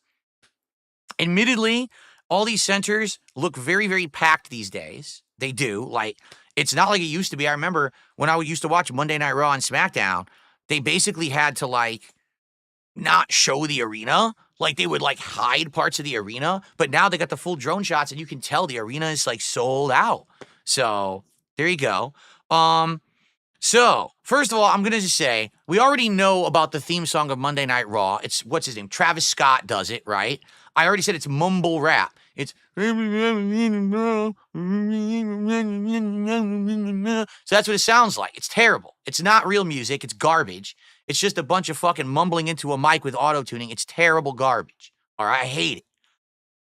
Speaker 2: Admittedly, all these centers look very, very packed these days. They do. Like, it's not like it used to be. I remember when I used to watch Monday Night Raw and SmackDown, they basically had to, like, not show the arena. Like, they would, like, hide parts of the arena. But now they got the full drone shots, and you can tell the arena is, like, sold out. So, there you go. So, first of all, I'm going to just say, we already know about the theme song of Monday Night Raw. It's, what's his name? Travis Scott does it, right? I already said it's mumble rap. It's, so that's what it sounds like. It's terrible. It's not real music. It's garbage. It's just a bunch of fucking mumbling into a mic with auto-tuning. It's terrible garbage. All right? I hate it.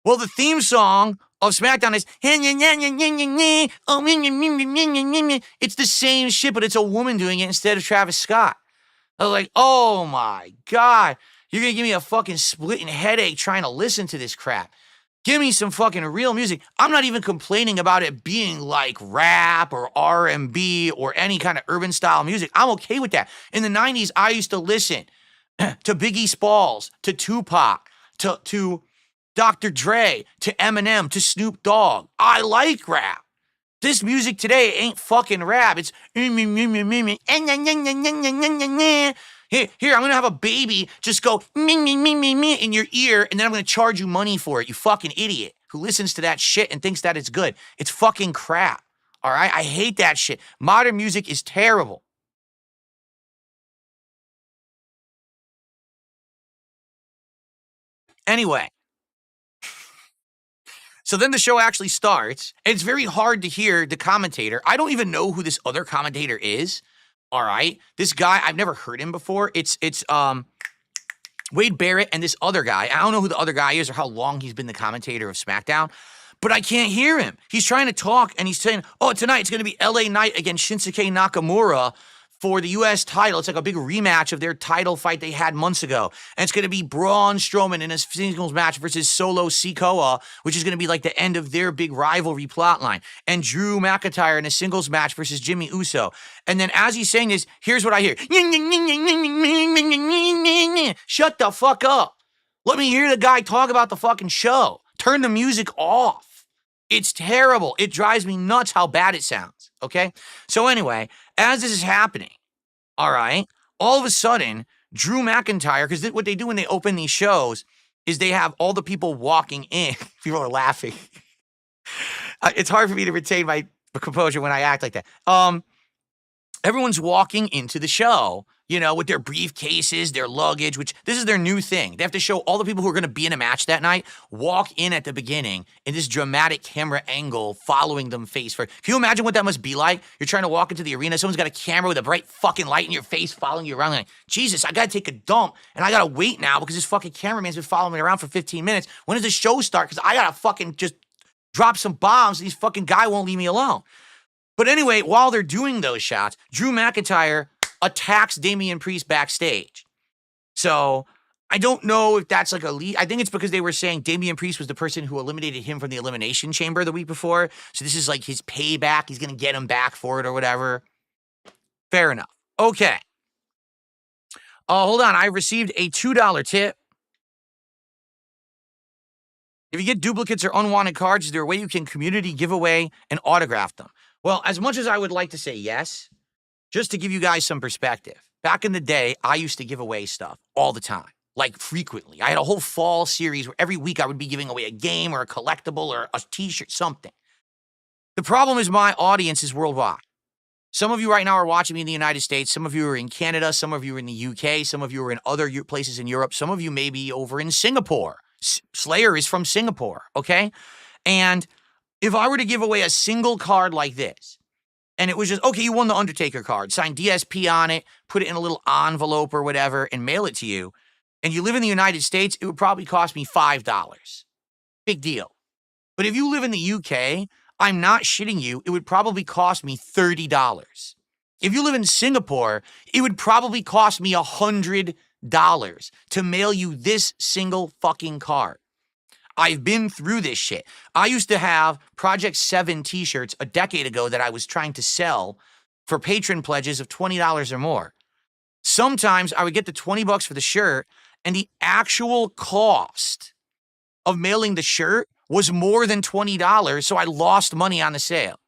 Speaker 2: Well, the theme song of SmackDown is, it's the same shit, but it's a woman doing it instead of Travis Scott. I was like, oh my God, you're going to give me a fucking splitting headache trying to listen to this crap. Give me some fucking real music. I'm not even complaining about it being like rap or R&B or any kind of urban style music. I'm okay with that. In the 90s, I used to listen to Biggie Smalls, to Tupac, to Dr. Dre, to Eminem, to Snoop Dogg. I like rap. This music today ain't fucking rap. It's here, I'm gonna have a baby just go in your ear, and then I'm gonna charge you money for it, you fucking idiot who listens to that shit and thinks that it's good. It's fucking crap. All right? I hate that shit. Modern music is terrible. Anyway. So then the show actually starts, and it's very hard to hear the commentator. I don't even know who this other commentator is. All right? This guy, I've never heard him before. It's Wade Barrett and this other guy. I don't know who the other guy is or how long he's been the commentator of SmackDown, but I can't hear him. He's trying to talk, and he's saying, oh, tonight it's going to be LA Knight against Shinsuke Nakamura for the U.S. title. It's like a big rematch of their title fight they had months ago. And it's going to be Braun Strowman in a singles match versus Solo Sikoa, which is going to be like the end of their big rivalry plotline. And Drew McIntyre in a singles match versus Jimmy Uso. And then as he's saying this, here's what I hear. Shut the fuck up. Let me hear the guy talk about the fucking show. Turn the music off. It's terrible. It drives me nuts how bad it sounds, okay? So anyway, as this is happening, all right, all of a sudden, Drew McIntyre, because what they do when they open these shows is they have all the people walking in. People are laughing. It's hard for me to retain my composure when I act like that. Everyone's walking into the show, with their briefcases, their luggage, which this is their new thing. They have to show all the people who are going to be in a match that night walk in at the beginning in this dramatic camera angle following them face first. Can you imagine what that must be like? You're trying to walk into the arena. Someone's got a camera with a bright fucking light in your face following you around. Like, Jesus, I got to take a dump and I got to wait now because this fucking cameraman's been following me around for 15 minutes. When does the show start? Because I got to fucking just drop some bombs. These fucking guy won't leave me alone. But anyway, while they're doing those shots, Drew McIntyre attacks Damian Priest backstage. So I don't know if that's like a lead. I think it's because they were saying Damian Priest was the person who eliminated him from the Elimination Chamber the week before. So this is like his payback. He's going to get him back for it or whatever. Fair enough. Okay. Hold on. I received a $2 tip. If you get duplicates or unwanted cards, is there a way you can community giveaway and autograph them? Well, as much as I would like to say yes, just to give you guys some perspective, back in the day, I used to give away stuff all the time, like frequently. I had a whole fall series where every week I would be giving away a game or a collectible or a t-shirt, something. The problem is my audience is worldwide. Some of you right now are watching me in the United States. Some of you are in Canada. Some of you are in the UK. Some of you are in other places in Europe. Some of you may be over in Singapore. Slayer is from Singapore, okay? And if I were to give away a single card like this, and it was just, okay, you won the Undertaker card, sign DSP on it, put it in a little envelope or whatever, and mail it to you, and you live in the United States, it would probably cost me $5. Big deal. But if you live in the UK, I'm not shitting you, it would probably cost me $30. If you live in Singapore, it would probably cost me $100 to mail you this single fucking card. I've been through this shit. I used to have Project 7 t-shirts a decade ago that I was trying to sell for patron pledges of $20 or more. Sometimes I would get the $20 for the shirt, and the actual cost of mailing the shirt was more than $20, so I lost money on the sale.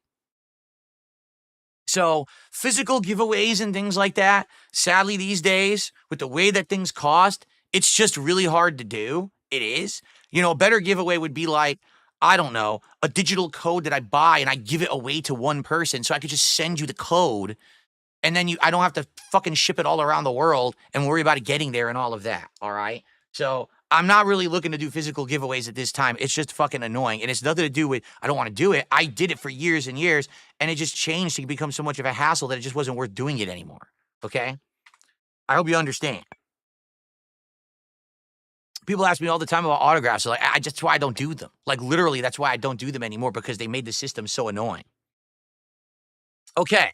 Speaker 2: So physical giveaways and things like that, sadly these days, with the way that things cost, it's just really hard to do. It is. A better giveaway would be like, I don't know, a digital code that I buy and I give it away to one person so I could just send you the code and then I don't have to fucking ship it all around the world and worry about it getting there and all of that, all right? So I'm not really looking to do physical giveaways at this time. It's just fucking annoying. And it's nothing to do with, I don't want to do it. I did it for years and years and it just changed to become so much of a hassle that it just wasn't worth doing it anymore, okay? I hope you understand. People ask me all the time about autographs. So that's why I don't do them. Like, literally, that's why I don't do them anymore because they made the system so annoying. Okay.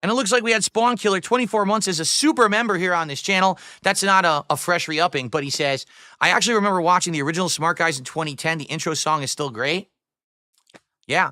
Speaker 2: And it looks like we had Spawn Killer 24 months as a super member here on this channel. That's not a fresh re-upping, but he says, I actually remember watching the original Smart Guys in 2010. The intro song is still great. Yeah.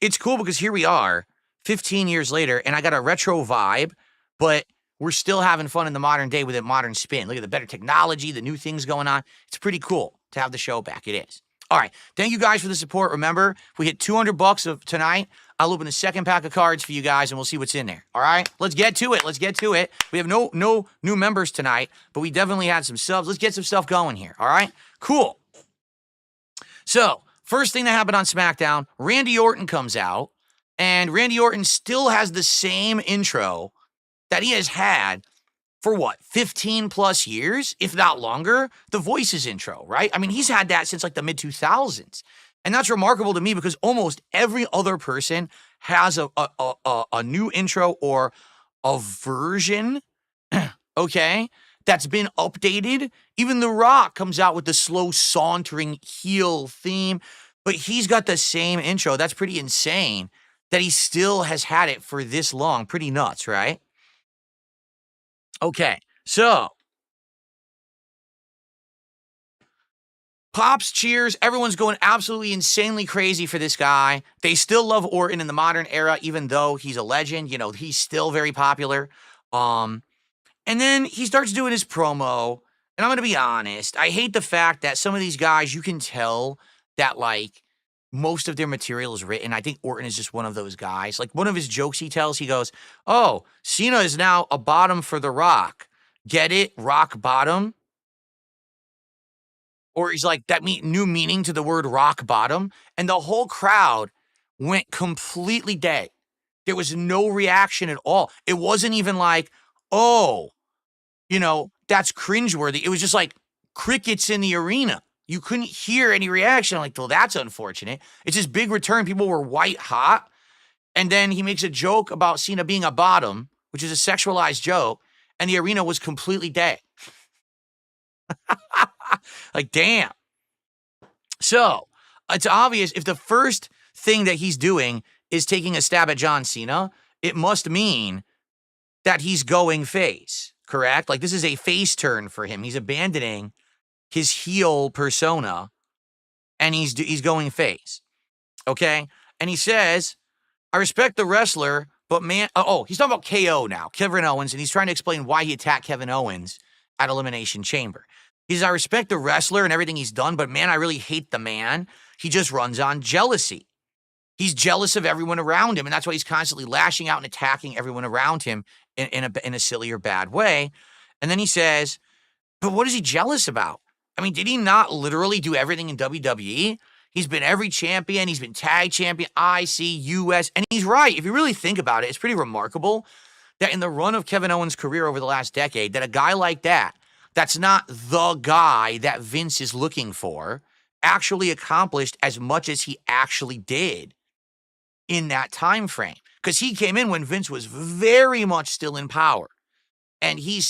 Speaker 2: It's cool because here we are, 15 years later, and I got a retro vibe, but we're still having fun in the modern day with a modern spin. Look at the better technology, the new things going on. It's pretty cool to have the show back. It is. All right. Thank you guys for the support. Remember, if we hit $200 of tonight, I'll open the second pack of cards for you guys and we'll see what's in there. All right. Let's get to it. We have no new members tonight, but we definitely had some subs. Let's get some stuff going here. All right. Cool. So first thing that happened on SmackDown, Randy Orton comes out and Randy Orton still has the same intro that he has had for 15 plus years, if not longer, the Voices intro, right? I mean, he's had that since like the mid 2000s. And that's remarkable to me because almost every other person has a new intro or a version, okay, that's been updated. Even The Rock comes out with the slow sauntering heel theme, but he's got the same intro. That's pretty insane that he still has had it for this long. Pretty nuts, right? Okay, so pops, cheers, everyone's going absolutely insanely crazy for this guy. They still love Orton in the modern era, even though he's a legend. He's still very popular. And then he starts doing his promo, And I'm going to be honest, I hate the fact that some of these guys, you can tell that, like, most of their material is written. I think Orton is just one of those guys. Like, one of his jokes he tells, he goes, "Oh, Cena is now a bottom for The Rock. Get it? Rock bottom?" Or he's like, that new meaning to the word rock bottom. And the whole crowd went completely dead. There was no reaction at all. It wasn't even like, oh, that's cringeworthy. It was just like crickets in the arena. You couldn't hear any reaction. I'm like, well, that's unfortunate. It's his big return. People were white hot. And then he makes a joke about Cena being a bottom, which is a sexualized joke. And the arena was completely dead. Like, damn. So it's obvious if the first thing that he's doing is taking a stab at John Cena, it must mean that he's going face, correct? Like, this is a face turn for him. He's abandoning his heel persona and he's going face. Okay? And he says, "I respect the wrestler, but man," he's talking about KO now, Kevin Owens, and he's trying to explain why he attacked Kevin Owens at Elimination Chamber. He says, "I respect the wrestler and everything he's done, but man, I really hate the man. He just runs on jealousy. He's jealous of everyone around him, and that's why he's constantly lashing out and attacking everyone around him in a silly or bad way." And then he says, "But what is he jealous about? I mean, did he not literally do everything in WWE? He's been every champion. He's been tag champion, IC, US." And he's right. If you really think about it, it's pretty remarkable that in the run of Kevin Owens' career over the last decade, that a guy like that's not the guy that Vince is looking for, actually accomplished as much as he actually did in that time frame. Because he came in when Vince was very much still in power. And he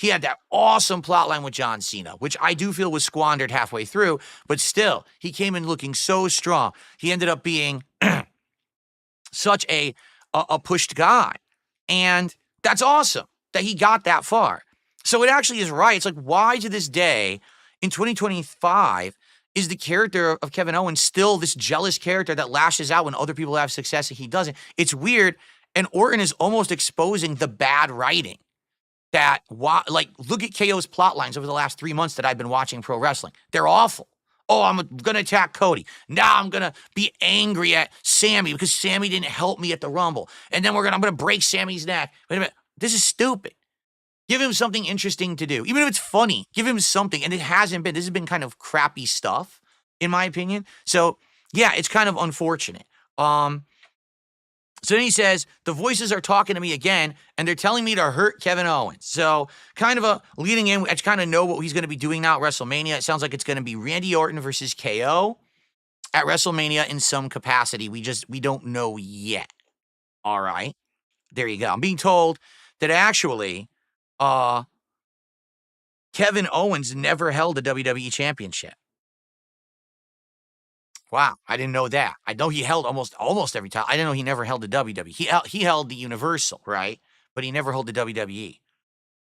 Speaker 2: had that awesome plot line with John Cena, which I do feel was squandered halfway through, but still, he came in looking so strong. He ended up being such a pushed guy. And that's awesome that he got that far. So it actually is right. It's like, why to this day, in 2025, is the character of Kevin Owens still this jealous character that lashes out when other people have success and he doesn't? It's weird. And Orton is almost exposing the bad writing. Look at KO's plot lines over the last 3 months that I've been watching pro wrestling. They're awful. Oh, I'm going to attack Cody. Now I'm going to be angry at Sammy because Sammy didn't help me at the Rumble. And then I'm going to break Sammy's neck. Wait a minute. This is stupid. Give him something interesting to do. Even if it's funny, give him something. And it hasn't been. This has been kind of crappy stuff, in my opinion. So, yeah, it's kind of unfortunate. So then he says, "The voices are talking to me again, and they're telling me to hurt Kevin Owens." So kind of a leading in, I kind of know what he's going to be doing now at WrestleMania. It sounds like it's going to be Randy Orton versus KO at WrestleMania in some capacity. We don't know yet. All right. There you go. I'm being told that actually Kevin Owens never held a WWE championship. Wow, I didn't know that. I know he held almost every time. I didn't know he never held the WWE. He held the Universal, right? But he never held the WWE.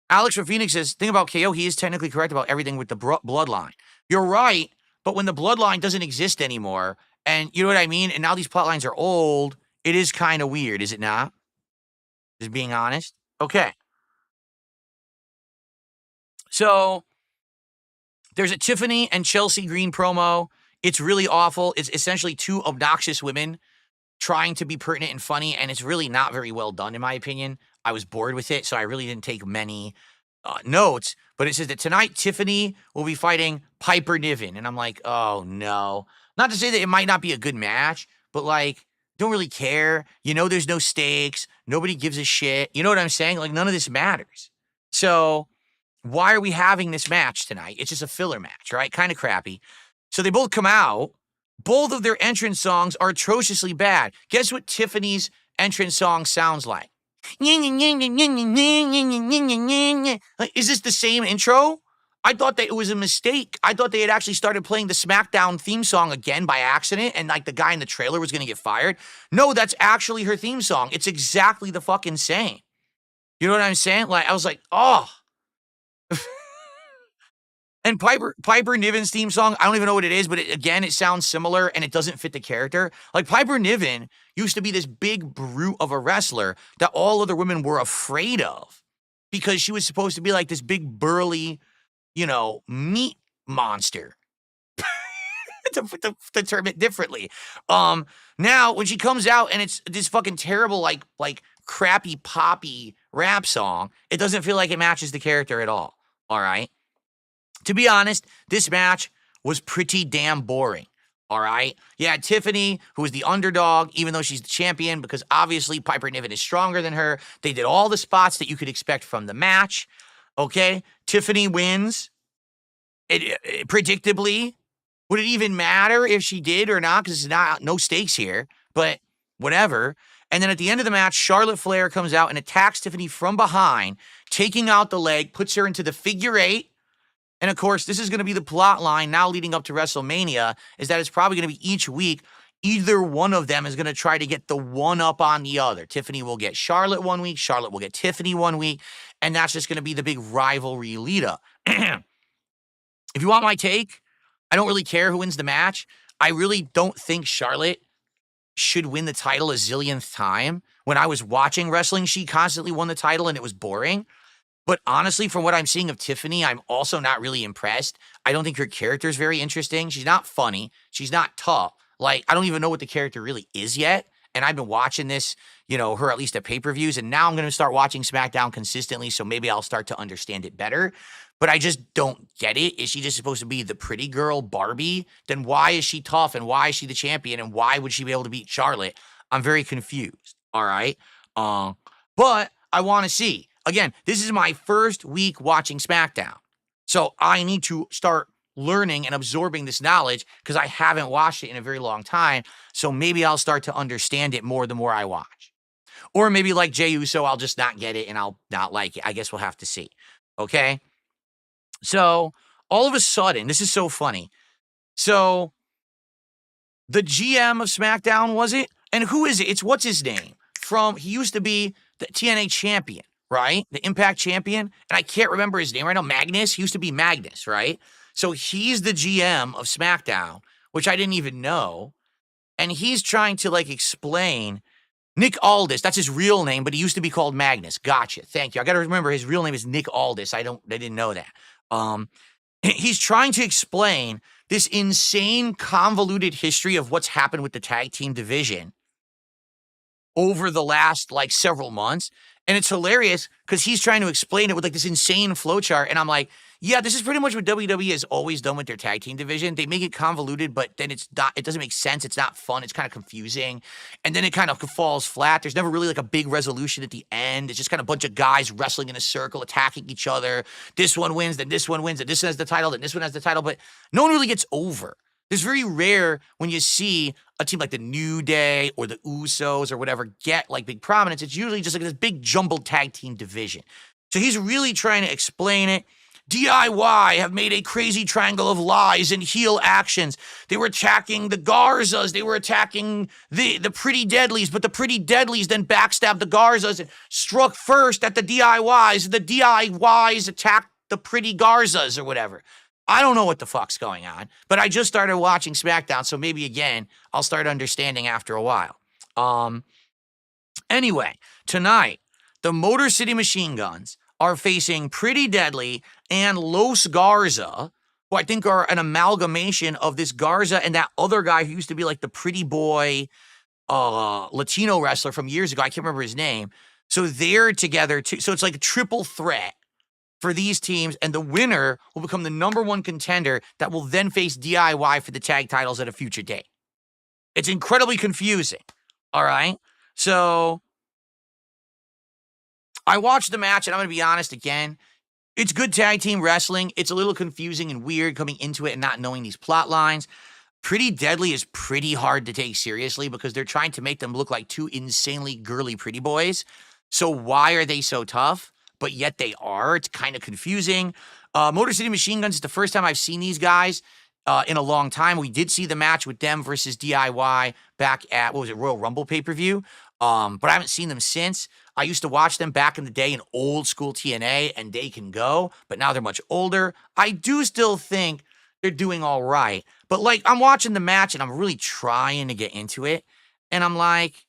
Speaker 2: Alex from Phoenix says, "Thing about KO, he is technically correct about everything with the bloodline." You're right, but when the bloodline doesn't exist anymore, and you know what I mean? And now these plot lines are old, it is kind of weird, is it not? Just being honest. Okay. So there's a Tiffany and Chelsea Green promo. It's really awful. It's essentially two obnoxious women trying to be pertinent and funny, and it's really not very well done, in my opinion. I was bored with it, so I really didn't take many notes. But it says that tonight, Tiffany will be fighting Piper Niven. And I'm like, oh, no. Not to say that it might not be a good match, but, like, don't really care. There's no stakes. Nobody gives a shit. You know what I'm saying? Like, none of this matters. So why are we having this match tonight? It's just a filler match, right? Kind of crappy. So they both come out. Both of their entrance songs are atrociously bad. Guess what Tiffany's entrance song sounds like? Like, is this the same intro? I thought that it was a mistake. I thought they had actually started playing the Smackdown theme song again by accident, and like the guy in the trailer was going to get fired. No, that's actually her theme song. It's exactly the fucking same. You know what I'm saying? Like, I was like, oh. And Piper Niven's theme song, I don't even know what it is, but it sounds similar and it doesn't fit the character. Like, Piper Niven used to be this big brute of a wrestler that all other women were afraid of because she was supposed to be like this big burly meat monster. to term it differently. Now when she comes out and it's this fucking terrible, like crappy poppy rap song, it doesn't feel like it matches the character at all. All right. To be honest, this match was pretty damn boring. All right. Yeah, Tiffany, who was the underdog, even though she's the champion, because obviously Piper Niven is stronger than her. They did all the spots that you could expect from the match. Okay. Tiffany wins. Predictably. Would it even matter if she did or not? Because it's no stakes here, but whatever. And then at the end of the match, Charlotte Flair comes out and attacks Tiffany from behind, taking out the leg, puts her into the figure 8. And of course, this is going to be the plot line now leading up to WrestleMania, is that it's probably going to be each week, either one of them is going to try to get the one up on the other. Tiffany will get Charlotte one week, Charlotte will get Tiffany one week, and that's just going to be the big rivalry lead up. If you want my take, I don't really care who wins the match. I really don't think Charlotte should win the title a zillionth time. When I was watching wrestling, she constantly won the title and it was boring. But honestly, from what I'm seeing of Tiffany, I'm also not really impressed. I don't think her character is very interesting. She's not funny. She's not tough. Like, I don't even know what the character really is yet. And I've been watching this, her at least at pay-per-views. And now I'm going to start watching Smackdown consistently. So maybe I'll start to understand it better. But I just don't get it. Is she just supposed to be the pretty girl Barbie? Then why is she tough and why is she the champion and why would she be able to beat Charlotte? I'm very confused. All right. But I want to see. Again, this is my first week watching SmackDown. So I need to start learning and absorbing this knowledge because I haven't watched it in a very long time. So maybe I'll start to understand it more the more I watch. Or maybe like Jey Uso, I'll just not get it and I'll not like it. I guess we'll have to see. Okay. So all of a sudden, this is so funny. So the GM of SmackDown, was it? And who is it? It's what's his name? He used to be the TNA champion, right? The Impact champion. And I can't remember his name right now. Magnus. He used to be Magnus, right? So he's the GM of SmackDown, which I didn't even know. And he's trying to explain Nick Aldis. That's his real name, but he used to be called Magnus. Gotcha. Thank you. I got to remember his real name is Nick Aldis. I didn't know that. He's trying to explain this insane convoluted history of what's happened with the tag team division over the last several months. And it's hilarious because he's trying to explain it with this insane flowchart. And I'm like, yeah, this is pretty much what WWE has always done with their tag team division. They make it convoluted, but then it doesn't make sense. It's not fun. It's kind of confusing. And then it kind of falls flat. There's never really a big resolution at the end. It's just kind of a bunch of guys wrestling in a circle, attacking each other. This one wins, then this one wins, then this one has the title, then this one has the title. But no one really gets over. It's very rare when you see a team like the New Day or the Usos or whatever get big prominence. It's usually just this big jumbled tag team division. So he's really trying to explain it. DIY have made a crazy triangle of lies and heel actions. They were attacking the Garzas. They were attacking the Pretty Deadlies, but the Pretty Deadlies then backstabbed the Garzas and struck first at the DIYs. The DIYs attacked the Pretty Garzas or whatever. I don't know what the fuck's going on, but I just started watching SmackDown, so maybe again, I'll start understanding after a while. Anyway, tonight, the Motor City Machine Guns are facing Pretty Deadly and Los Garza, who I think are an amalgamation of this Garza and that other guy who used to be the pretty boy Latino wrestler from years ago. I can't remember his name. So they're together too. So it's a triple threat for these teams, and the winner will become the #1 contender that will then face DIY for the tag titles at a future date. It's incredibly confusing, all right? So I watched the match, and I'm going to be honest again. It's good tag team wrestling. It's a little confusing and weird coming into it and not knowing these plot lines. Pretty Deadly is pretty hard to take seriously because they're trying to make them look like two insanely girly pretty boys. So why are they so tough? But yet they are. It's kind of confusing. Motor City Machine Guns is the first time I've seen these guys in a long time. We did see the match with them versus DIY back at, Royal Rumble pay-per-view. But I haven't seen them since. I used to watch them back in the day in old school TNA, and they can go, but now they're much older. I do still think they're doing all right. But I'm watching the match, and I'm really trying to get into it. And I'm like,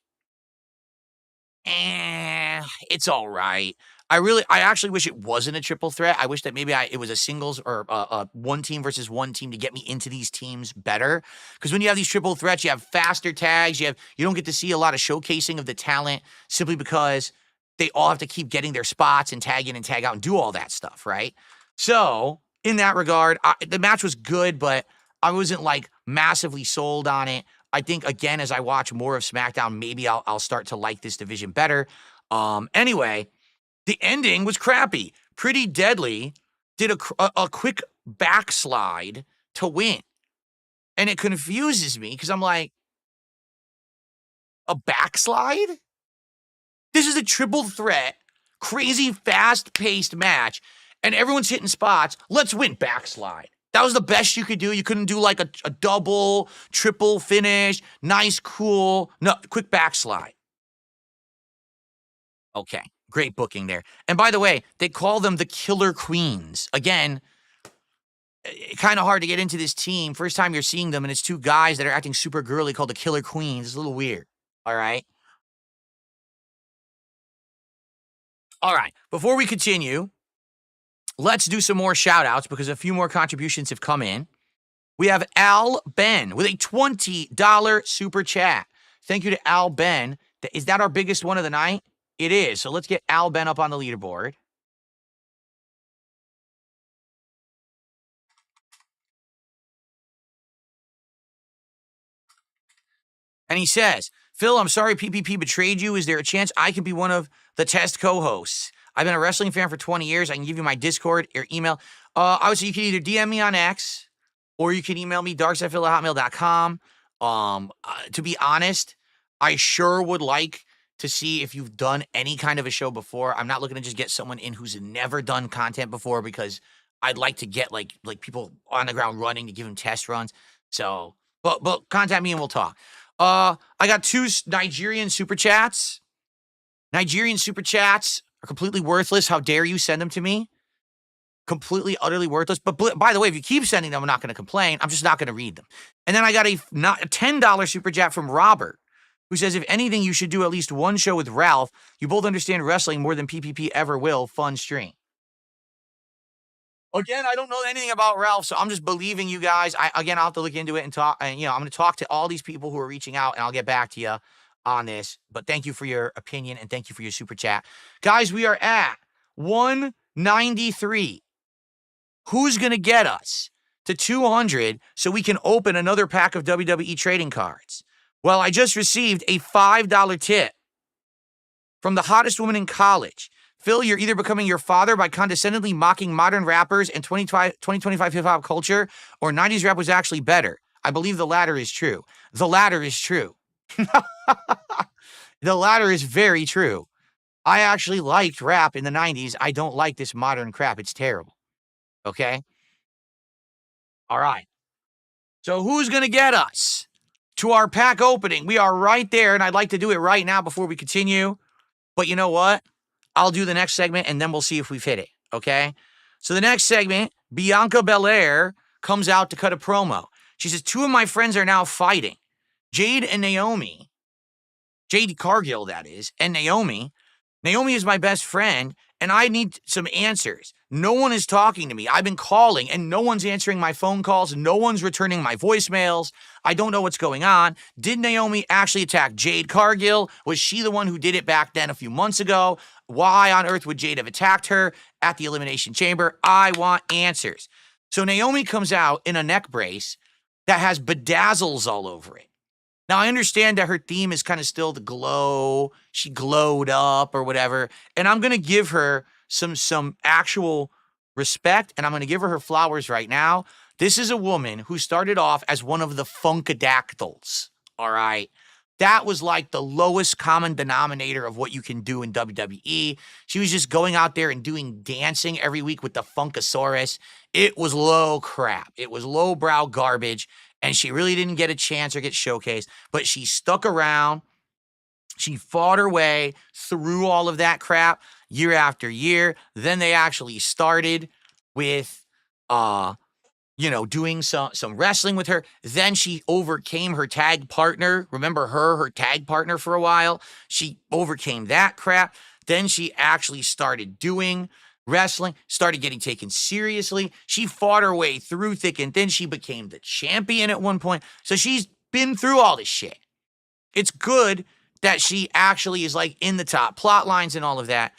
Speaker 2: it's all right. I actually wish it wasn't a triple threat. I wish that maybe it was a singles or one team versus one team to get me into these teams better. Because when you have these triple threats, you have faster tags. You don't get to see a lot of showcasing of the talent simply because they all have to keep getting their spots and tag in and tag out and do all that stuff, right? So in that regard, the match was good, but I wasn't like massively sold on it. I think again, as I watch more of SmackDown, maybe I'll start to like this division better. Anyway. The ending was crappy. Pretty Deadly did a quick backslide to win. And it confuses me because I'm like, a backslide? This is a triple threat, crazy fast-paced match, and everyone's hitting spots. Let's win backslide. That was the best you could do. You couldn't do like a double, triple finish, nice, cool. No, quick backslide. Okay. Great booking there. And by the way, they call them the Killer Queens. Again, kind of hard to get into this team. First time you're seeing them, and it's two guys that are acting super girly called the Killer Queens. It's a little weird. All right. All right. Before we continue, let's do some more shout outs because a few more contributions have come in. We have Al Ben with a $20 super chat. Thank you to Al Ben. Is that our biggest one of the night? It is. So let's get Al Ben up on the leaderboard. And he says, Phil, I'm sorry PPP betrayed you. Is there a chance I can be one of the test co-hosts? I've been a wrestling fan for 20 years. I can give you my Discord or email. I would say you can either DM me on X or you can email me, darksidephil@hotmail.com. To be honest, I sure would like to see if you've done any kind of a show before. I'm not looking to just get someone in who's never done content before because I'd like to get like people on the ground running to give them test runs. So, but contact me and we'll talk. I got 2 Nigerian super chats. Nigerian super chats are completely worthless. How dare you send them to me? Completely, utterly worthless. But by the way, if you keep sending them, I'm not going to complain. I'm just not going to read them. And then I got a $10 super chat from Robert, who says, if anything, you should do at least one show with Ralph. You both understand wrestling more than PPP ever will. Fun stream. Again, I don't know anything about Ralph, so I'm just believing you guys. I'll have to look into it and talk. And, I'm going to talk to all these people who are reaching out, and I'll get back to you on this. But thank you for your opinion, and thank you for your super chat. Guys, we are at 193. Who's going to get us to 200 so we can open another pack of WWE trading cards? Well, I just received a $5 tip from the hottest woman in college. Phil, you're either becoming your father by condescendingly mocking modern rappers and 2025 hip-hop culture, or 90s rap was actually better. I believe the latter is true. The latter is true. The latter is very true. I actually liked rap in the 90s. I don't like this modern crap. It's terrible. Okay? All right. So who's going to get us to our pack opening? We are right there, and I'd like to do it right now before we continue. But you know what? I'll do the next segment, and then we'll see if we've hit it, okay? So the next segment, Bianca Belair comes out to cut a promo. She says, 2 of my friends are now fighting. Jade and Naomi. Jade Cargill, that is, and Naomi. Naomi is my best friend, and I need some answers. No one is talking to me. I've been calling, and no one's answering my phone calls. No one's returning my voicemails. I don't know what's going on. Did Naomi actually attack Jade Cargill? Was she the one who did it back then a few months ago? Why on earth would Jade have attacked her at the Elimination Chamber? I want answers. So Naomi comes out in a neck brace that has bedazzles all over it. Now, I understand that her theme is kind of still the glow. She glowed up or whatever. And I'm going to give her some actual respect, and I'm going to give her flowers right now. This is a woman who started off as one of the Funkadactyls, all right? That was like the lowest common denominator of what you can do in WWE. She was just going out there and doing dancing every week with the Funkasaurus. It was low crap. It was lowbrow garbage, and she really didn't get a chance or get showcased, but she stuck around. She fought her way through all of that crap year after year. Then they actually started with, doing some wrestling with her. Then she overcame her tag partner. Remember her tag partner for a while? She overcame that crap. then she actually started doing wrestling, started getting taken seriously. She fought her way through thick and thin. She became the champion at one point. So she's been through all this shit. It's good that she actually is like in the top plot lines and all of that.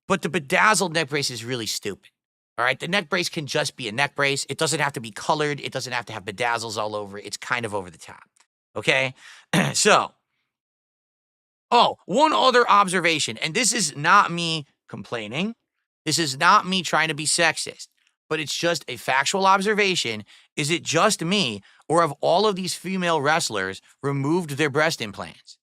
Speaker 2: But the bedazzled neck brace is really stupid. All right. The neck brace can just be a neck brace. It doesn't have to be colored. It doesn't have to have bedazzles all over it. It's kind of over the top. Okay. So, one other observation, and this is not me complaining. This is not me trying to be sexist, but it's just a factual observation. Is it just me, or have all of these female wrestlers removed their breast implants?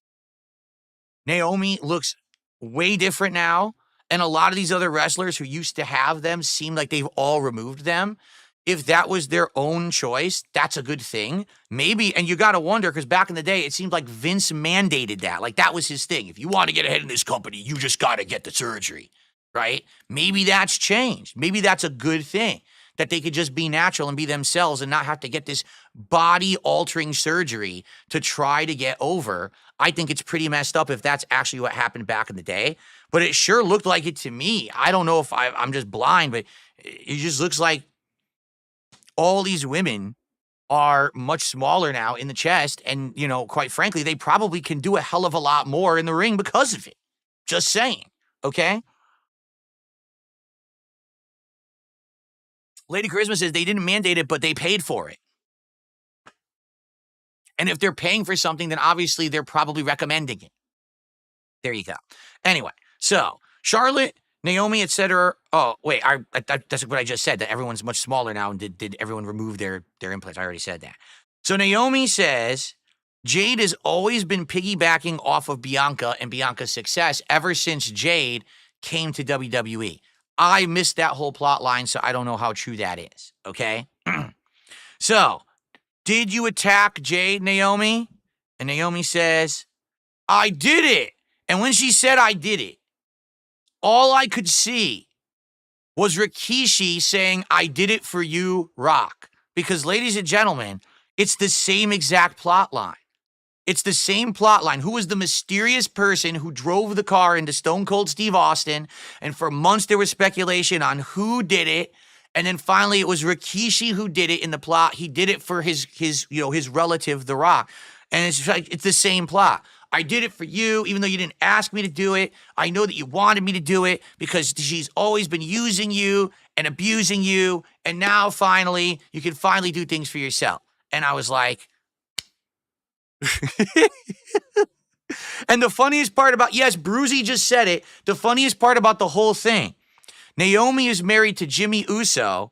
Speaker 2: Naomi looks way different now, and a lot of these other wrestlers who used to have them seem like they've all removed them. If that was their own choice, that's a good thing. Maybe, and you got to wonder, because back in the day, it seemed like Vince mandated that. Like, that was his thing. If you want to get ahead in this company, you just got to get the surgery, right? Maybe that's changed. Maybe that's a good thing, that they could just be natural and be themselves and not have to get this body-altering surgery to try to get over. I think it's pretty messed up if that's actually what happened back in the day. But it sure looked like it to me. I don't know if I'm just blind, but it just looks like all these women are much smaller now in the chest. And, you know, quite frankly, they probably can do a hell of a lot more in the ring because of it. Just saying, okay? Lady Charisma says they didn't mandate it, but they paid for it. And if they're paying for something, then obviously they're probably recommending it. There you go. Anyway, so Charlotte, Naomi, etc. Oh, wait, that's what I just said, that everyone's much smaller now. And did everyone remove their implants? I already said that. So Naomi says Jade has always been piggybacking off of Bianca and Bianca's success ever since Jade came to WWE. I missed that whole plot line, so I don't know how true that is, okay? So, did you attack Jade, Naomi? And Naomi says, I did it. And when she said I did it, all I could see was Rikishi saying, I did it for you, Rock. Because, ladies and gentlemen, it's the same exact plot line. It's the same plot line. Who was the mysterious person who drove the car into Stone Cold Steve Austin? And for months there was speculation on who did it. And then finally it was Rikishi who did it in the plot. He did it for his relative, The Rock. And it's like, it's the same plot. I did it for you, even though you didn't ask me to do it. I know that you wanted me to do it because she's always been using you and abusing you. And now finally, you can finally do things for yourself. And I was like, and the funniest part about, yes, Bruzy just said it. The funniest part about the whole thing, Naomi is married to Jimmy Uso.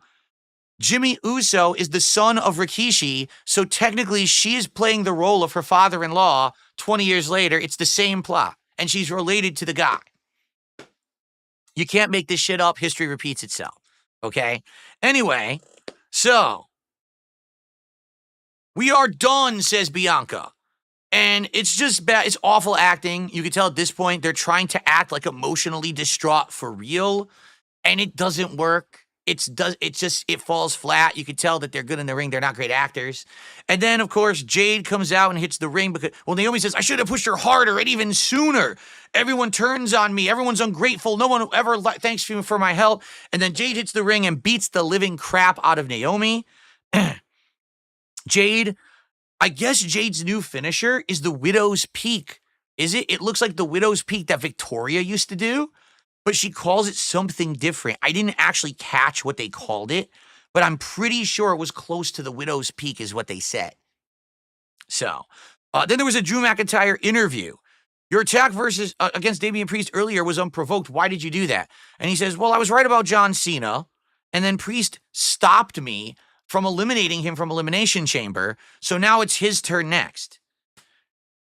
Speaker 2: Jimmy Uso is the son of Rikishi, so technically she is playing the role of her father-in-law 20 years later. It's the same plot, and she's related to the guy. You can't make this shit up. History repeats itself, okay? Anyway, so we are done, says Bianca. And it's just bad. It's awful acting. You can tell at this point they're trying to act like emotionally distraught for real, and it doesn't work. It falls flat. You can tell that they're good in the ring. They're not great actors. And then, of course, Jade comes out and hits the ring because, well, Naomi says, I should have pushed her harder and even sooner. Everyone turns on me. Everyone's ungrateful. No one ever thanks me for my help. And then Jade hits the ring and beats the living crap out of Naomi. Jade, I guess Jade's new finisher is the Widow's Peak. Is it? It looks like the Widow's Peak that Victoria used to do, but she calls it something different. I didn't actually catch what they called it, but I'm pretty sure it was close to the Widow's Peak is what they said. So, then there was a Drew McIntyre interview. Your attack against Damian Priest earlier was unprovoked. Why did you do that? And he says, well, I was right about John Cena, and then Priest stopped me from eliminating him from Elimination Chamber, so now it's his turn next.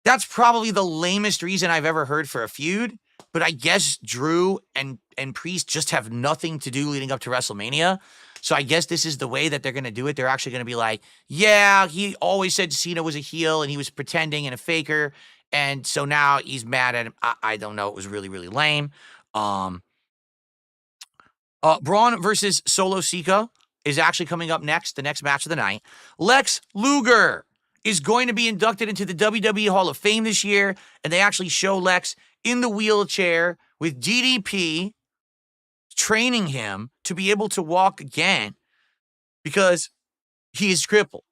Speaker 2: That's probably the lamest reason I've ever heard for a feud, but I guess Drew and Priest just have nothing to do leading up to WrestleMania, so I guess this is the way that they're going to do it. They're actually going to be like, yeah, he always said Cena was a heel, and he was pretending and a faker, and so now he's mad at him. I don't know. It was really, really lame. Braun versus Solo Sikoa is actually coming up next, the next match of the night. Lex Luger is going to be inducted into the WWE Hall of Fame this year, and they actually show Lex in the wheelchair with DDP training him to be able to walk again because he is crippled.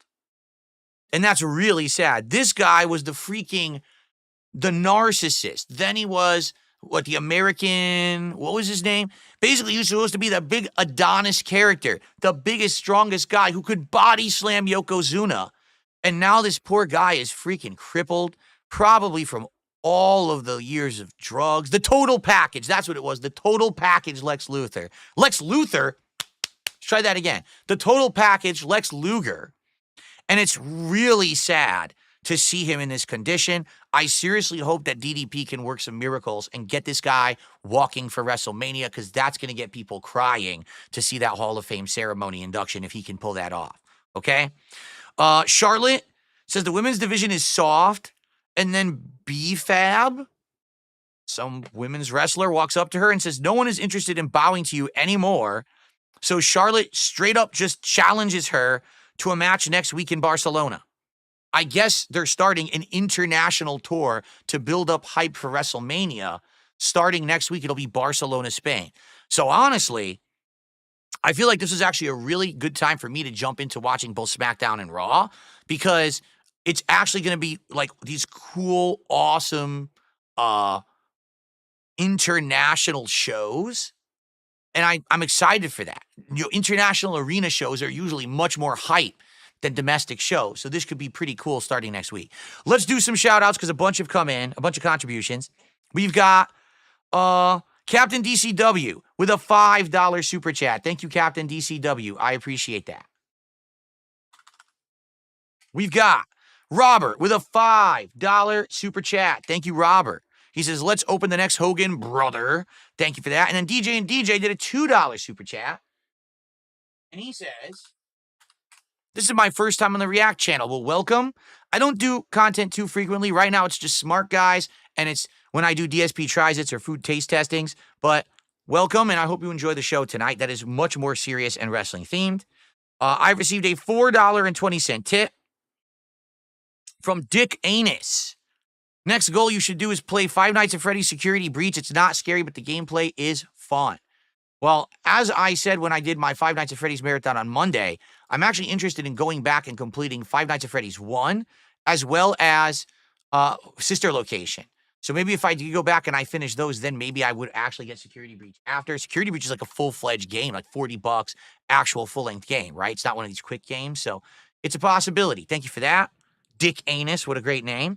Speaker 2: And that's really sad. This guy was the narcissist. Then he was, what was his name? Basically, he was supposed to be the big Adonis character, the biggest, strongest guy who could body slam Yokozuna. And now this poor guy is freaking crippled, probably from all of the years of drugs. The total package, that's what it was. The total package Lex Luthor. Lex Luthor, let's try that again. The total package Lex Luger. And it's really sad to see him in this condition. I seriously hope that DDP can work some miracles and get this guy walking for WrestleMania, because that's going to get people crying to see that Hall of Fame ceremony induction if he can pull that off, okay? Charlotte says the women's division is soft, and then B-Fab, some women's wrestler, walks up to her and says no one is interested in bowing to you anymore. So Charlotte straight up just challenges her to a match next week in Barcelona. I guess they're starting an international tour to build up hype for WrestleMania. Starting next week, it'll be Barcelona, Spain. So honestly, I feel like this is actually a really good time for me to jump into watching both SmackDown and Raw, because it's actually going to be like these cool, awesome international shows. And I'm excited for that. International arena shows are usually much more hype than domestic shows. So this could be pretty cool starting next week. Let's do some shout outs because a bunch have come in, a bunch of contributions. We've got Captain DCW with a $5 super chat. Thank you, Captain DCW. I appreciate that. We've got Robert with a $5 super chat. Thank you, Robert. He says, let's open the next Hogan, brother. Thank you for that. And then DJ and DJ did a $2 super chat. And he says, this is my first time on the React channel. Well, welcome. I don't do content too frequently. Right now, it's just Smart Guys, and it's when I do DSP Tries-Its or food taste testings. But welcome, and I hope you enjoy the show tonight. That is much more serious and wrestling-themed. I received a $4.20 tip from Dick Anus. Next goal you should do is play Five Nights at Freddy's Security Breach. It's not scary, but the gameplay is fun. Well, as I said when I did my Five Nights at Freddy's marathon on Monday, I'm actually interested in going back and completing Five Nights at Freddy's 1, as well as Sister Location. So maybe if I do go back and I finish those, then maybe I would actually get Security Breach after. Security Breach is like a full-fledged game, like $40, actual full-length game, right? It's not one of these quick games, so it's a possibility. Thank you for that. Dick Anus, what a great name.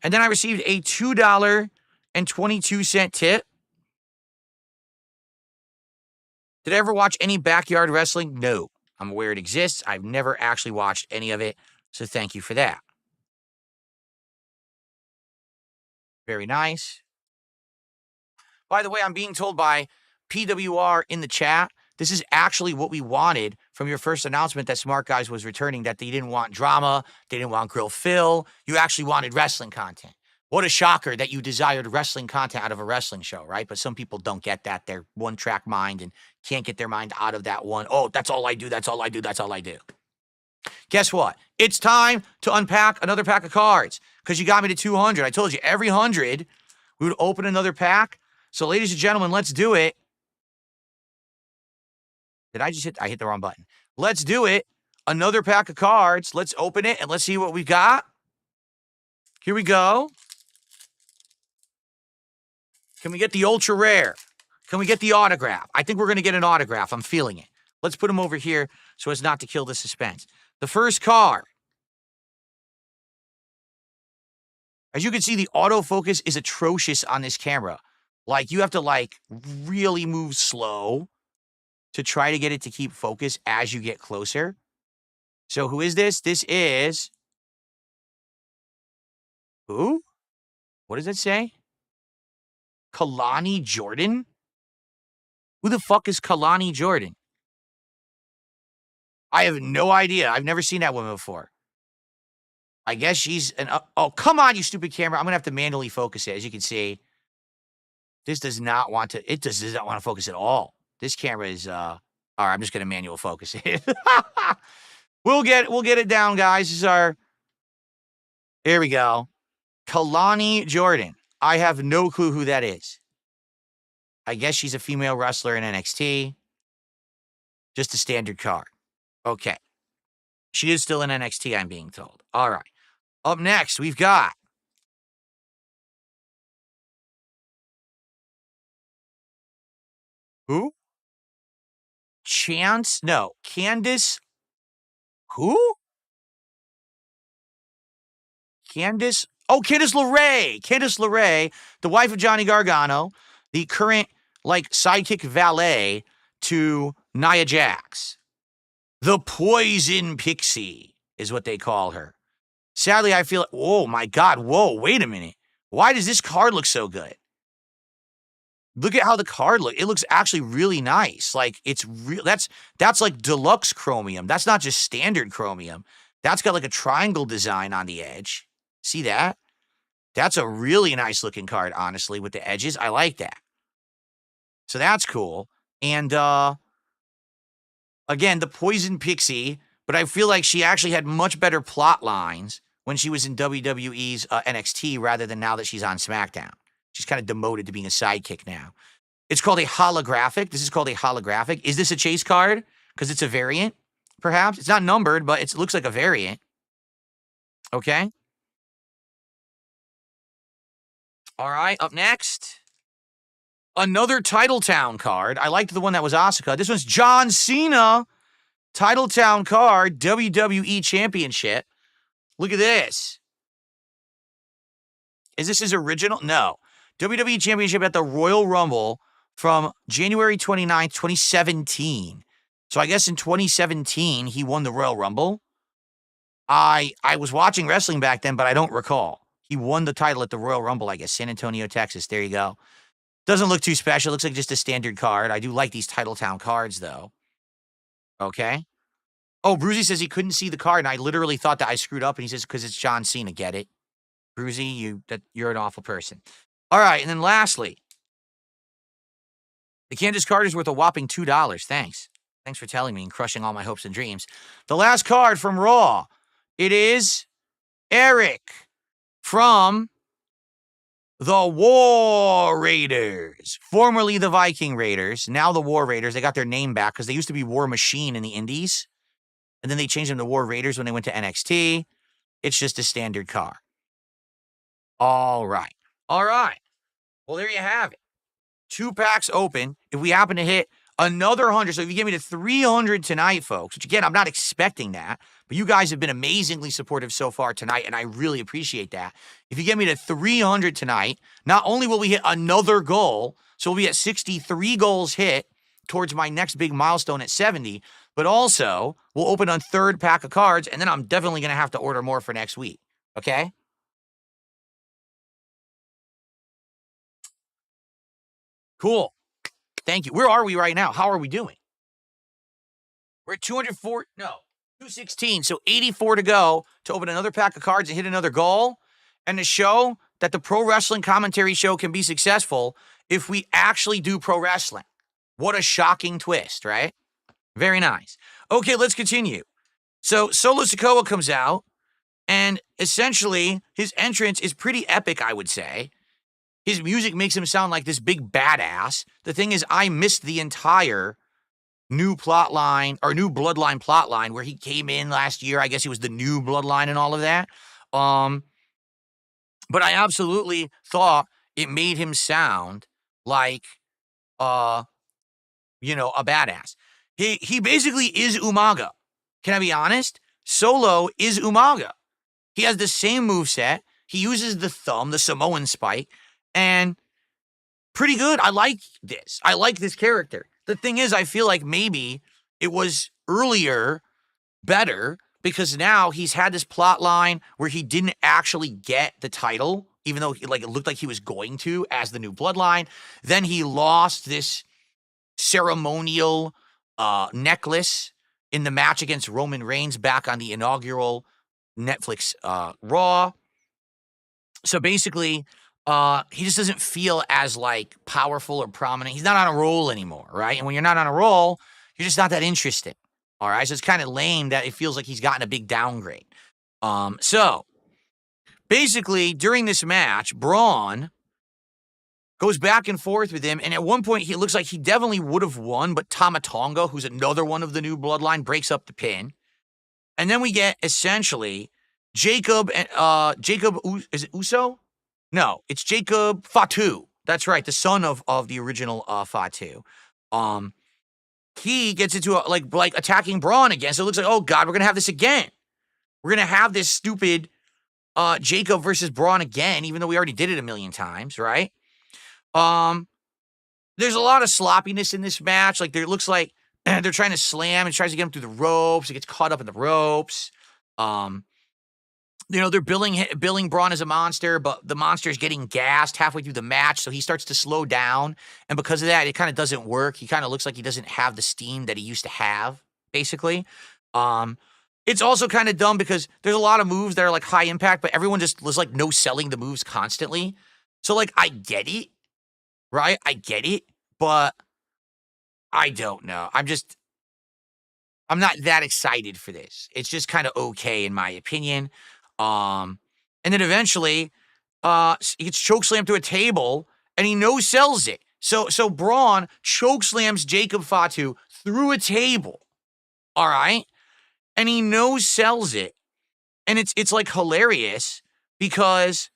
Speaker 2: And then I received a $2.22 tip. Did I ever watch any backyard wrestling? No. I'm aware it exists. I've never actually watched any of it, so thank you for that. Very nice. By the way, I'm being told by PWR in the chat, this is actually what we wanted from your first announcement that Smart Guys was returning, that they didn't want drama, they didn't want Grill Phil, you actually wanted wrestling content. What a shocker that you desired wrestling content out of a wrestling show, right? But some people don't get that. They're one-track mind and can't get their mind out of that one. Oh, that's all I do, that's all I do, that's all I do. Guess what? It's time to unpack another pack of cards because you got me to 200. I told you every 100, we would open another pack. So ladies and gentlemen, let's do it. Did I just hit? I hit the wrong button. Let's do it. Another pack of cards. Let's open it and let's see what we've got. Here we go. Can we get the ultra rare? Can we get the autograph? I think we're going to get an autograph. I'm feeling it. Let's put them over here so as not to kill the suspense. The first card. As you can see, the autofocus is atrocious on this camera. Like, you have to, like, really move slow to try to get it to keep focus as you get closer. So who is this? This is... Who? What does it say? Kalani Jordan? Who the fuck is Kalani Jordan? I have no idea. I've never seen that woman before. I guess she's an... oh, come on, you stupid camera. I'm going to have to manually focus it. As you can see, this does not want to... It does not want to focus at all. This camera is... all right, I'm just going to manual focus it. We'll get it down, guys. This is our... Here we go. Kalani Jordan. I have no clue who that is. I guess she's a female wrestler in NXT. Just a standard card. Okay. She is still in NXT, I'm being told. All right. Up next, we've got who? Candice. Who? Candice? Oh, Candice LeRae. Candice LeRae, the wife of Johnny Gargano, the current, sidekick valet to Nia Jax. The Poison Pixie is what they call her. Sadly, I feel, oh my God, whoa, wait a minute. Why does this card look so good? Look at how the card looks. It looks actually really nice. It's real. That's like deluxe chromium. That's not just standard chromium. That's got a triangle design on the edge. See that? That's a really nice looking card, honestly, with the edges. I like that. So that's cool. And again, the Poison Pixie, but I feel like she actually had much better plot lines when she was in WWE's NXT rather than now that she's on SmackDown. She's kind of demoted to being a sidekick now. It's called a holographic. This is called a holographic. Is this a chase card? Because it's a variant, perhaps. It's not numbered, but it looks like a variant. Okay. All right, up next. Another Titletown card. I liked the one that was Asuka. This one's John Cena. Titletown card, WWE Championship. Look at this. Is this his original? No. WWE Championship at the Royal Rumble from January 29th, 2017. So I guess in 2017, he won the Royal Rumble. I was watching wrestling back then, but I don't recall. He won the title at the Royal Rumble, I guess. San Antonio, Texas. There you go. Doesn't look too special. Looks like just a standard card. I do like these Titletown cards, though. Okay. Oh, Bruzy says he couldn't see the card, and I literally thought that I screwed up, and he says, because it's John Cena. Get it? Bruzy, you're an awful person. All right, and then lastly, the Candice card is worth a whopping $2. Thanks. Thanks for telling me and crushing all my hopes and dreams. The last card from Raw, it is Eric from the War Raiders, formerly the Viking Raiders, now the War Raiders. They got their name back because they used to be War Machine in the Indies, and then they changed them to War Raiders when they went to NXT. It's just a standard card. All right. Well, there you have it. 2 packs open. If we happen to hit another 100, so if you give me to 300 tonight, folks, which again, I'm not expecting that, but you guys have been amazingly supportive so far tonight, and I really appreciate that. If you get me to 300 tonight, not only will we hit another goal, so we'll be at 63 goals hit towards my next big milestone at 70, but also we'll open a third pack of cards, and then I'm definitely going to have to order more for next week, okay? Cool. Thank you. Where are we right now? How are we doing? We're at 216. So 84 to go to open another pack of cards and hit another goal. And to show that the pro wrestling commentary show can be successful if we actually do pro wrestling. What a shocking twist, right? Very nice. Okay, let's continue. So Solo Sikoa comes out, and essentially his entrance is pretty epic, I would say. His music makes him sound like this big badass. The thing is, I missed the entire new bloodline plot line where he came in last year. I guess he was the new bloodline and all of that. But I absolutely thought it made him sound like, a badass. He basically is Umaga. Can I be honest? Solo is Umaga. He has the same moveset. He uses the thumb, the Samoan spike. And pretty good. I like this. I like this character. The thing is, I feel like maybe it was earlier better because now he's had this plot line where he didn't actually get the title, even though it looked like he was going to as the new bloodline. Then he lost this ceremonial necklace in the match against Roman Reigns back on the inaugural Netflix Raw. So basically, he just doesn't feel as powerful or prominent. He's not on a roll anymore, right? And when you're not on a roll, you're just not that interesting. All right. So it's kind of lame that it feels like he's gotten a big downgrade. So basically during this match, Braun goes back and forth with him, and at one point, he looks like he definitely would have won, but Tama Tonga, who's another one of the new bloodline, breaks up the pin. And then we get, essentially, Jacob, is it Uso? No, it's Jacob Fatu. That's right, the son of the original Fatu. He gets into like attacking Braun again. So it looks like, oh God, we're gonna have this again. We're gonna have this stupid Jacob versus Braun again, even though we already did it a million times, right? There's a lot of sloppiness in this match. Like, it looks like they're trying to slam and tries to get him through the ropes. He gets caught up in the ropes. They're billing Braun as a monster, but the monster is getting gassed halfway through the match, so he starts to slow down. And because of that, it kind of doesn't work. He kind of looks like he doesn't have the steam that he used to have, basically. It's also kind of dumb because there's a lot of moves that are like high impact, but everyone just was like no selling the moves constantly. So like, I get it, right? I get it, but I don't know. I'm not that excited for this. It's just kind of okay in my opinion. And then eventually, he gets chokeslammed through a table, and he no-sells it. So Braun chokeslams Jacob Fatu through a table, all right? And he no-sells it. And it's like hilarious because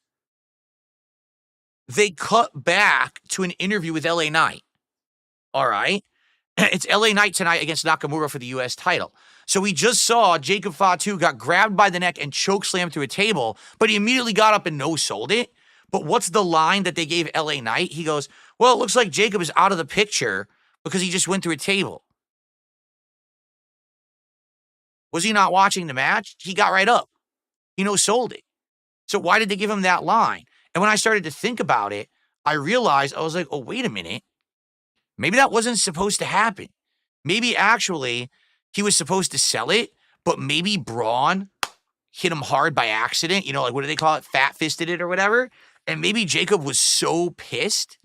Speaker 2: they cut back to an interview with LA Knight, all right? It's LA Knight tonight against Nakamura for the U.S. title. So we just saw Jacob Fatu got grabbed by the neck and chokeslammed through a table, but he immediately got up and no-sold it. But what's the line that they gave LA Knight? He goes, well, it looks like Jacob is out of the picture because he just went through a table. Was he not watching the match? He got right up. He no-sold it. So why did they give him that line? And when I started to think about it, I realized, I was like, oh, wait a minute. Maybe that wasn't supposed to happen. Maybe actually he was supposed to sell it, but maybe Braun hit him hard by accident. Like, what do they call it? Fat-fisted it or whatever. And maybe Jacob was so pissed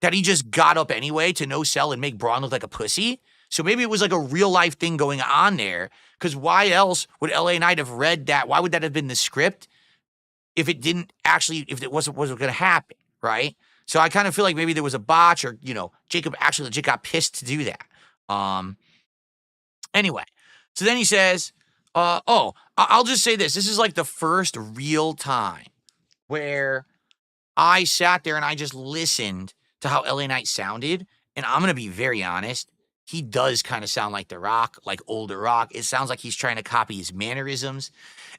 Speaker 2: that he just got up anyway to no-sell and make Braun look like a pussy. So maybe it was like a real-life thing going on there. Because why else would LA Knight have read that? Why would that have been the script if it wasn't going to happen, right? So I kind of feel like maybe there was a botch or, Jacob actually legit got pissed to do that. Anyway, so then he says, I'll just say this. This is like the first real time where I sat there and I just listened to how LA Knight sounded. And I'm going to be very honest. He does kind of sound like The Rock, like older Rock. It sounds like he's trying to copy his mannerisms.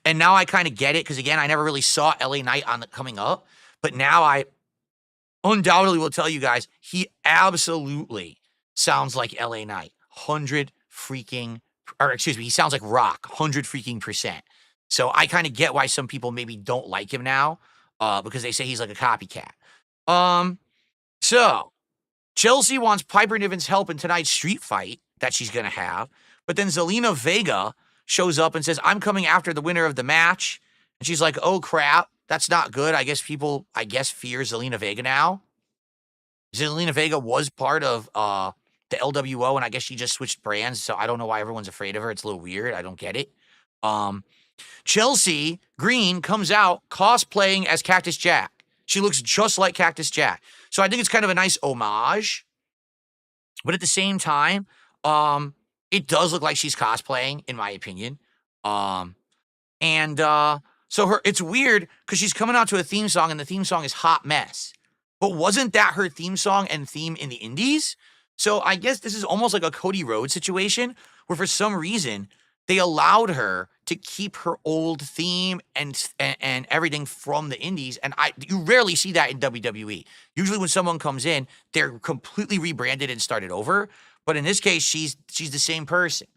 Speaker 2: And now I kind of get it because, again, I never really saw LA Knight coming up. But now I undoubtedly will tell you guys, he absolutely sounds like LA Knight. He sounds like Rock, 100% So I kind of get why some people maybe don't like him now, because they say he's like a copycat. So Chelsea wants Piper Niven's help in tonight's street fight that she's going to have. But then Zelina Vega shows up and says, I'm coming after the winner of the match. And she's like, oh, crap. That's not good. I guess people fear Zelina Vega now. Zelina Vega was part of the LWO, and I guess she just switched brands, so I don't know why everyone's afraid of her. It's a little weird. I don't get it. Chelsea Green comes out cosplaying as Cactus Jack. She looks just like Cactus Jack. So I think it's kind of a nice homage. But at the same time, it does look like she's cosplaying, in my opinion. So it's weird because she's coming out to a theme song, and the theme song is Hot Mess. But wasn't that her theme song and theme in the Indies? So I guess this is almost like a Cody Rhodes situation where for some reason they allowed her to keep her old theme and everything from the Indies. And you rarely see that in WWE. Usually when someone comes in, they're completely rebranded and started over. But in this case, she's the same person.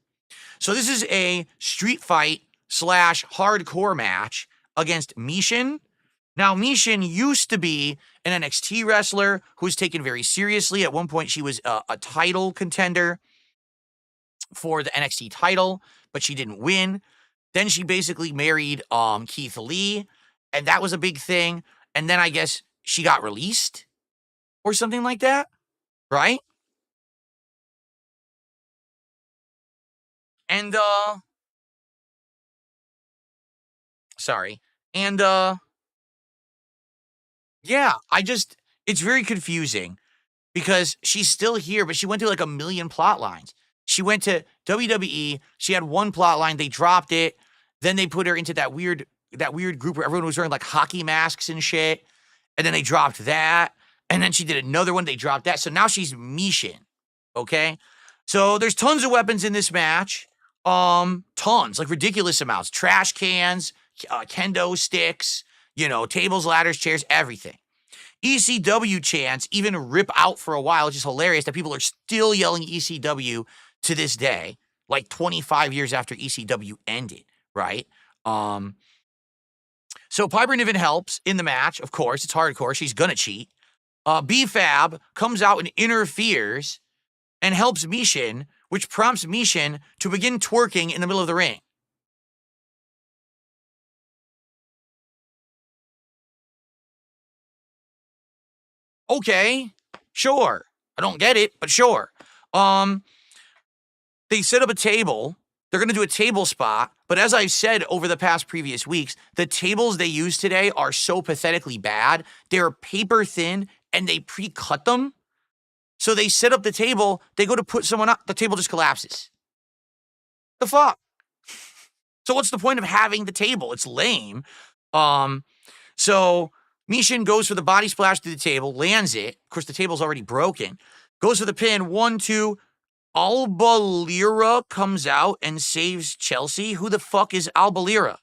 Speaker 2: So this is a street fight / hardcore match against Mishin. Now, Mishin used to be an NXT wrestler who was taken very seriously. At one point, she was a title contender for the NXT title, but she didn't win. Then she basically married Keith Lee, and that was a big thing. And then I guess she got released or something like that, right? And, sorry. And, yeah, It's very confusing because she's still here, but she went through like a million plot lines. She went to WWE. She had one plot line. They dropped it. Then they put her into that weird group where everyone was wearing like hockey masks and shit. And then they dropped that. And then she did another one. They dropped that. So now she's Mishin. Okay. So there's tons of weapons in this match. Tons, like ridiculous amounts. Trash cans, kendo sticks, tables, ladders, chairs, everything. ECW chants even rip out for a while. It's just hilarious that people are still yelling ECW to this day, like 25 years after ECW ended, right? So Piper Niven helps in the match, of course. It's hardcore. She's gonna cheat. B-Fab comes out and interferes and helps Mishin, which prompts Mishin to begin twerking in the middle of the ring. Okay, sure. I don't get it, but sure. They set up a table. They're going to do a table spot. But as I've said over the past previous weeks, the tables they use today are so pathetically bad. They're paper thin and they pre-cut them. So they set up the table. They go to put someone up. The table just collapses. The fuck? So what's the point of having the table? It's lame. So Mishin goes for the body splash to the table, lands it. Of course, the table's already broken. Goes for the pin. 1, 2. Alba Lyra comes out and saves Chelsea. Who the fuck is Alba Lyra?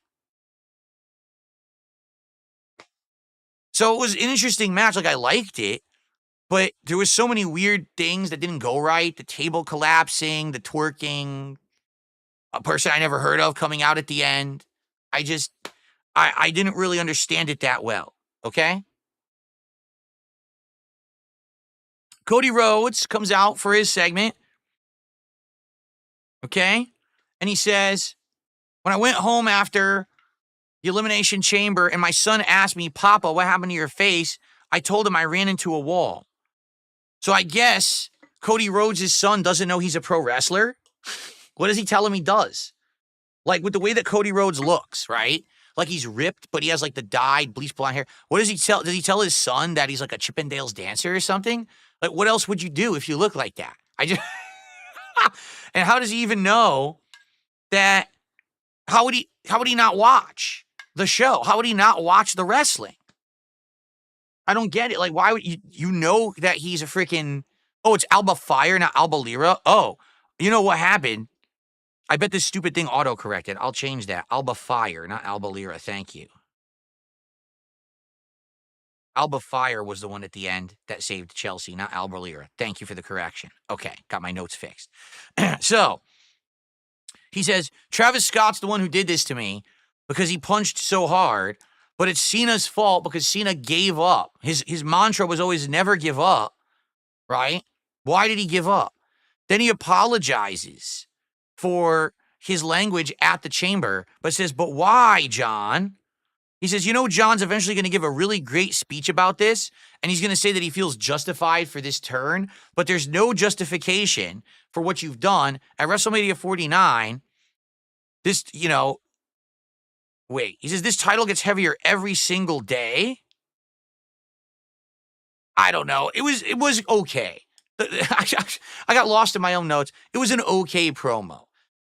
Speaker 2: So it was an interesting match. Like, I liked it, but there was so many weird things that didn't go right. The table collapsing, the twerking, a person I never heard of coming out at the end. I didn't really understand it that well, okay? Cody Rhodes comes out for his segment. Okay? And he says, when I went home after the Elimination Chamber and my son asked me, Papa, what happened to your face? I told him I ran into a wall. So I guess Cody Rhodes' son doesn't know he's a pro wrestler. What does he tell him he does? Like with the way that Cody Rhodes looks, right? Like he's ripped, but he has like the dyed, bleach blonde hair. What does he tell? Does he tell his son that he's like a Chippendales dancer or something? Like what else would you do if you look like that? And how does he even know that? How would he not watch the show? How would he not watch the wrestling? I don't get it. Like, why would you know that he's a freaking, it's Alba Fire, not Alba Lyra? Oh, you know what happened? I bet this stupid thing auto-corrected. I'll change that. Alba Fire, not Alba Lyra. Thank you. Alba Fire was the one at the end that saved Chelsea, not Alba Lyra. Thank you for the correction. Okay, got my notes fixed. So, he says, Travis Scott's the one who did this to me because he punched so hard, but it's Cena's fault because Cena gave up. His mantra was always never give up, right? Why did he give up? Then he apologizes for his language at the chamber, but says, but why, John? He says, John's eventually going to give a really great speech about this, and he's going to say that he feels justified for this turn, but there's no justification for what you've done at WrestleMania 49. This, wait, he says, this title gets heavier every single day? I don't know. It was okay. I got lost in my own notes. It was an okay promo.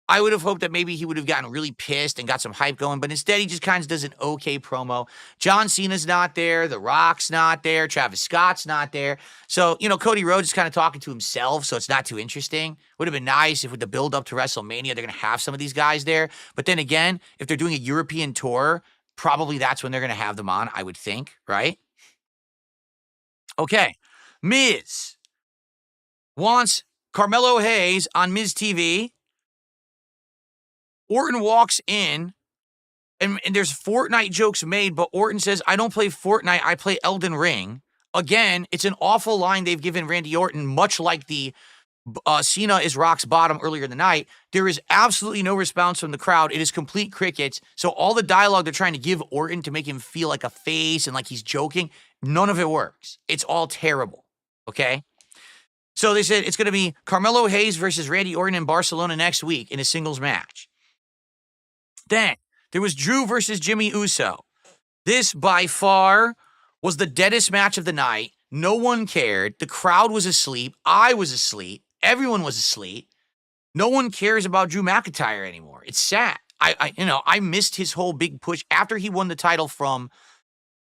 Speaker 2: I would have hoped that maybe he would have gotten really pissed and got some hype going, but instead he just kind of does an okay promo. John Cena's not there. The Rock's not there. Travis Scott's not there. So, Cody Rhodes is kind of talking to himself, so it's not too interesting. Would have been nice if with the build up to WrestleMania, they're going to have some of these guys there. But then again, if they're doing a European tour, probably that's when they're going to have them on, I would think, right? Okay. Miz wants Carmelo Hayes on Miz TV. Orton walks in, and there's Fortnite jokes made, but Orton says, I don't play Fortnite, I play Elden Ring. Again, it's an awful line they've given Randy Orton, much like the Cena is Rock's bottom earlier in the night. There is absolutely no response from the crowd. It is complete crickets. So all the dialogue they're trying to give Orton to make him feel like a face and like he's joking, none of it works. It's all terrible, okay? So they said it's going to be Carmelo Hayes versus Randy Orton in Barcelona next week in a singles match. Then there was Drew versus Jimmy Uso. This by far was the deadest match of the night. No one cared. The crowd was asleep. I was asleep. Everyone was asleep. No one cares about Drew McIntyre anymore. It's sad. I missed his whole big push after he won the title from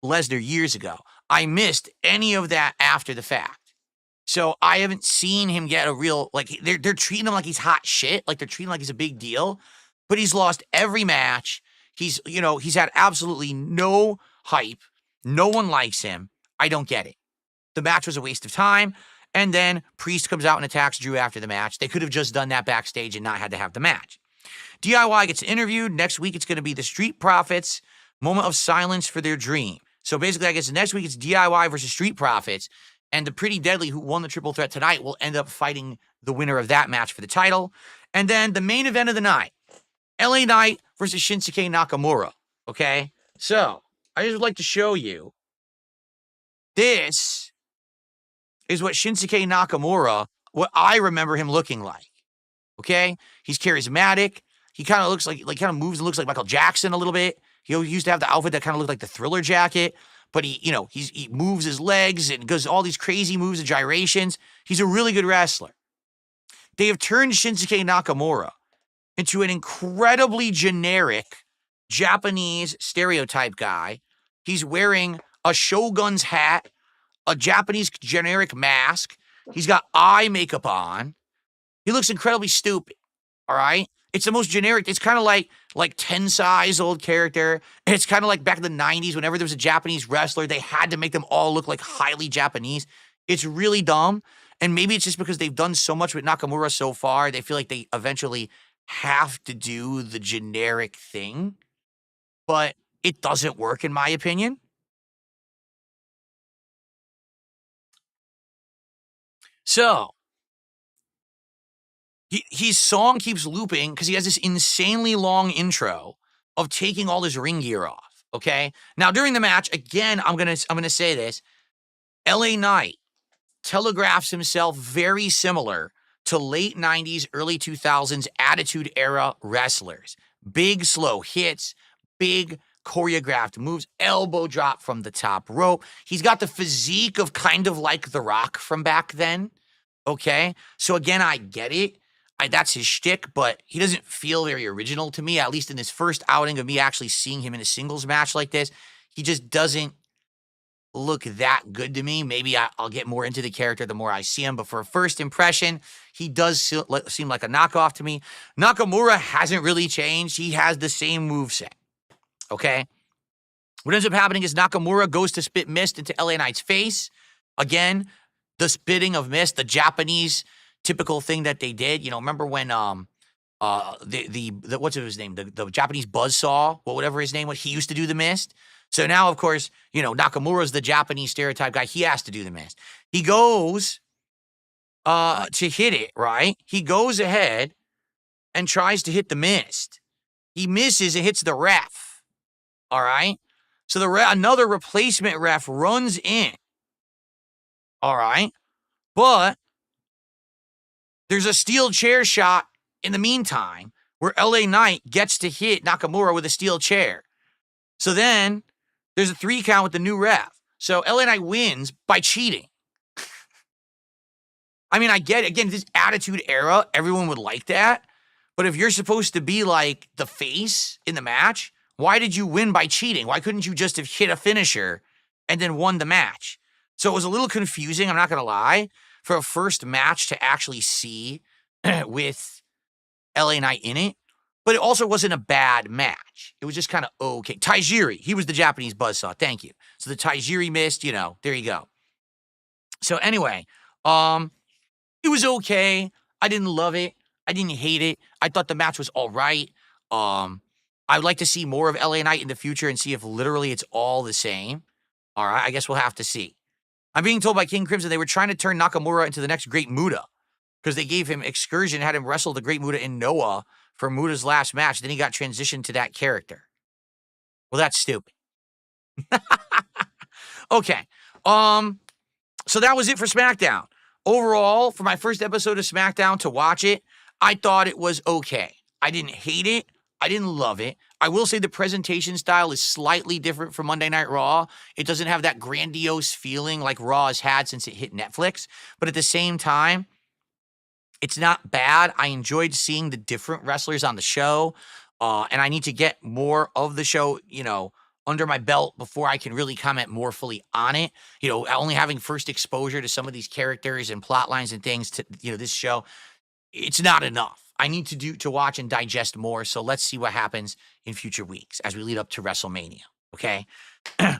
Speaker 2: Lesnar years ago. I missed any of that after the fact. So I haven't seen him get a real, like, they're treating him like he's hot shit. Like, they're treating him like he's a big deal. But he's lost every match. He's had absolutely no hype. No one likes him. I don't get it. The match was a waste of time. And then Priest comes out and attacks Drew after the match. They could have just done that backstage and not had to have the match. DIY gets interviewed. Next week, it's going to be the Street Profits, moment of silence for their dream. So basically, I guess next week, it's DIY versus Street Profits. And the Pretty Deadly, who won the triple threat tonight, will end up fighting the winner of that match for the title. And then the main event of the night, LA Knight versus Shinsuke Nakamura. Okay? So, I just would like to show you. This is what Shinsuke Nakamura, what I remember him looking like. Okay? He's charismatic. He kind of looks like kind of moves and looks like Michael Jackson a little bit. He used to have the outfit that kind of looked like the Thriller jacket, but he moves his legs and does all these crazy moves and gyrations. He's a really good wrestler. They have turned Shinsuke Nakamura into an incredibly generic Japanese stereotype guy. He's wearing a Shogun's hat, a Japanese generic mask. He's got eye makeup on. He looks incredibly stupid, all right? It's the most generic. It's kind of like Tensai's old character. It's kind of like back in the 90s, whenever there was a Japanese wrestler, they had to make them all look like highly Japanese. It's really dumb. And maybe it's just because they've done so much with Nakamura so far, they feel like they eventually have to do the generic thing. But it doesn't work, in my opinion. So, his song keeps looping because he has this insanely long intro of taking all his ring gear off, okay? Now, during the match, again, I'm gonna say this, LA Knight telegraphs himself very similar to late 90s, early 2000s Attitude Era wrestlers. Big, slow hits, big choreographed moves, elbow drop from the top rope. He's got the physique of kind of like The Rock from back then, okay? So again, I get it. That's his shtick, but he doesn't feel very original to me, at least in this first outing of me actually seeing him in a singles match like this. He just doesn't look that good to me. Maybe I'll get more into the character the more I see him, but for a first impression, he does seem like a knockoff to me. Nakamura hasn't really changed. He has the same moveset, okay? What ends up happening is Nakamura goes to spit mist into LA Knight's face. Again, the spitting of mist, the Japanese typical thing that they did. Remember when the what's his name? The Japanese buzzsaw, or whatever his name was, he used to do the mist. So now, of course, Nakamura's the Japanese stereotype guy. He has to do the mist. He goes to hit it, right? He goes ahead and tries to hit the mist. He misses, it hits the ref. All right? So another replacement ref runs in. All right? But there's a steel chair shot in the meantime where LA Knight gets to hit Nakamura with a steel chair. So then there's a 3 count with the new ref. So LA Knight wins by cheating. I mean, I get it. Again, this Attitude Era, everyone would like that. But if you're supposed to be like the face in the match, why did you win by cheating? Why couldn't you just have hit a finisher and then won the match? So it was a little confusing, I'm not going to lie, for a first match to actually see with LA Knight in it. But it also wasn't a bad match. It was just kind of okay. Tajiri, he was the Japanese buzzsaw. Thank you. So the Tajiri missed, there you go. So anyway, it was okay. I didn't love it. I didn't hate it. I thought the match was all right. I would like to see more of LA Knight in the future and see if literally it's all the same. All right, I guess we'll have to see. I'm being told by King Crimson they were trying to turn Nakamura into the next Great Muta because they gave him Excursion, had him wrestle the Great Muta in Noah for Muta's last match. Then he got transitioned to that character. Well, that's stupid. Okay. So that was it for SmackDown. Overall, for my first episode of SmackDown to watch it, I thought it was okay. I didn't hate it. I didn't love it. I will say the presentation style is slightly different from Monday Night Raw. It doesn't have that grandiose feeling like Raw has had since it hit Netflix. But at the same time, it's not bad. I enjoyed seeing the different wrestlers on the show. And I need to get more of the show, under my belt before I can really comment more fully on it. Only having first exposure to some of these characters and plot lines and things to, this show, it's not enough. I need to watch and digest more. So let's see what happens in future weeks as we lead up to WrestleMania. Okay.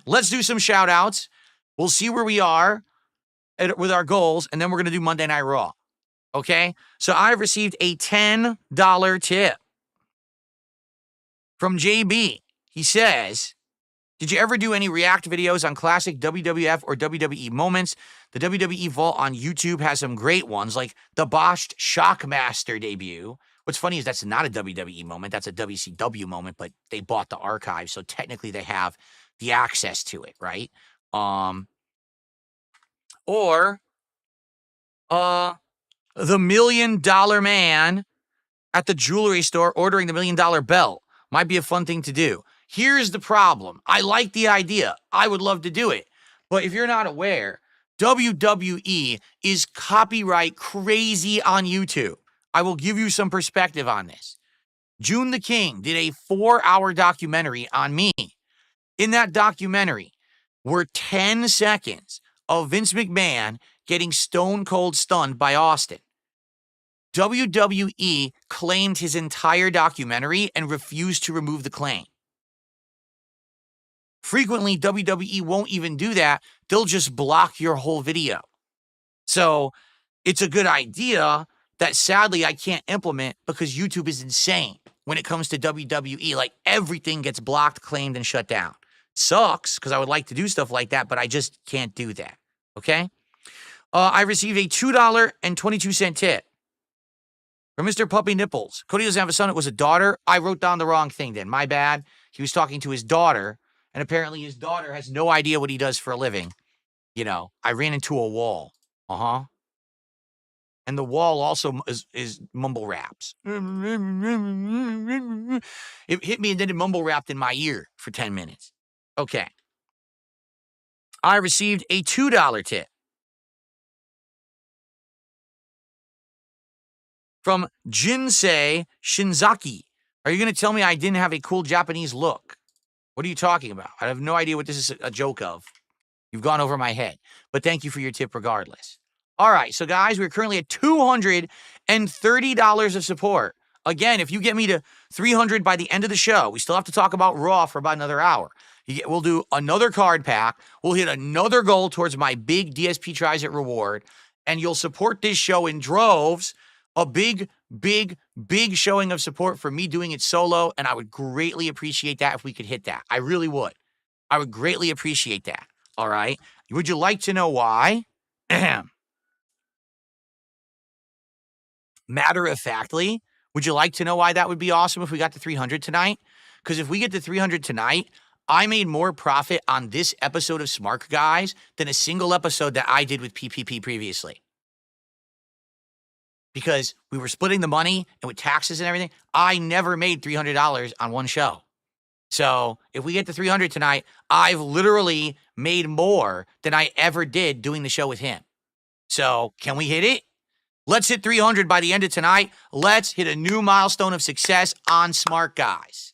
Speaker 2: Let's do some shout outs. We'll see where we are with our goals. And then we're going to do Monday Night Raw. Okay. So I've received a $10 tip from JB. He says, did you ever do any react videos on classic WWF or WWE moments? The WWE Vault on YouTube has some great ones, like the botched Shockmaster debut. What's funny is that's not a WWE moment. That's a WCW moment, but they bought the archive, so technically they have the access to it, right? Or the $1 Million Man at the jewelry store ordering the $1 Million belt. Might be a fun thing to do. Here's the problem. I like the idea. I would love to do it. But if you're not aware, WWE is copyright crazy on YouTube. I will give you some perspective on this. June the King did a 4-hour documentary on me. In that documentary were 10 seconds of Vince McMahon getting stone cold stunned by Austin. WWE claimed his entire documentary and refused to remove the claim. Frequently, WWE won't even do that. They'll just block your whole video. So it's a good idea that sadly I can't implement because YouTube is insane when it comes to WWE. Like everything gets blocked, claimed, and shut down. Sucks because I would like to do stuff like that, but I just can't do that. Okay? I received a $2.22 tip from Mr. Puppy Nipples. Cody doesn't have a son. It was a daughter. I wrote down the wrong thing then. My bad. He was talking to his daughter. And apparently his daughter has no idea what he does for a living. I ran into a wall. And the wall also is mumble raps. It hit me and then it mumble rapped in my ear for 10 minutes. Okay. I received a $2 tip from Jinsei Shinzaki. Are you going to tell me I didn't have a cool Japanese look? What are you talking about? I have no idea what this is a joke of. You've gone over my head. But thank you for your tip regardless. All right, so guys, we're currently at $230 of support. Again, if you get me to 300 by the end of the show, we still have to talk about Raw for about another hour. We'll do another card pack. We'll hit another goal towards my big DSP Tries It reward. And you'll support this show in droves. A big showing of support for me doing it solo, and I would greatly appreciate that if we could hit that. I really would. I would greatly appreciate that. All right? Would you like to know why? Matter of factly, would you like to know why that would be awesome if we got to 300 tonight? Because if we get to 300 tonight, I made more profit on this episode of Smark Guys than a single episode that I did with PPP previously. Because we were splitting the money and with taxes and everything, I never made $300 on one show. So if we get to 300 tonight, I've literally made more than I ever did doing the show with him. So can we hit it? Let's hit 300 by the end of tonight. Let's hit a new milestone of success on Smart Guys.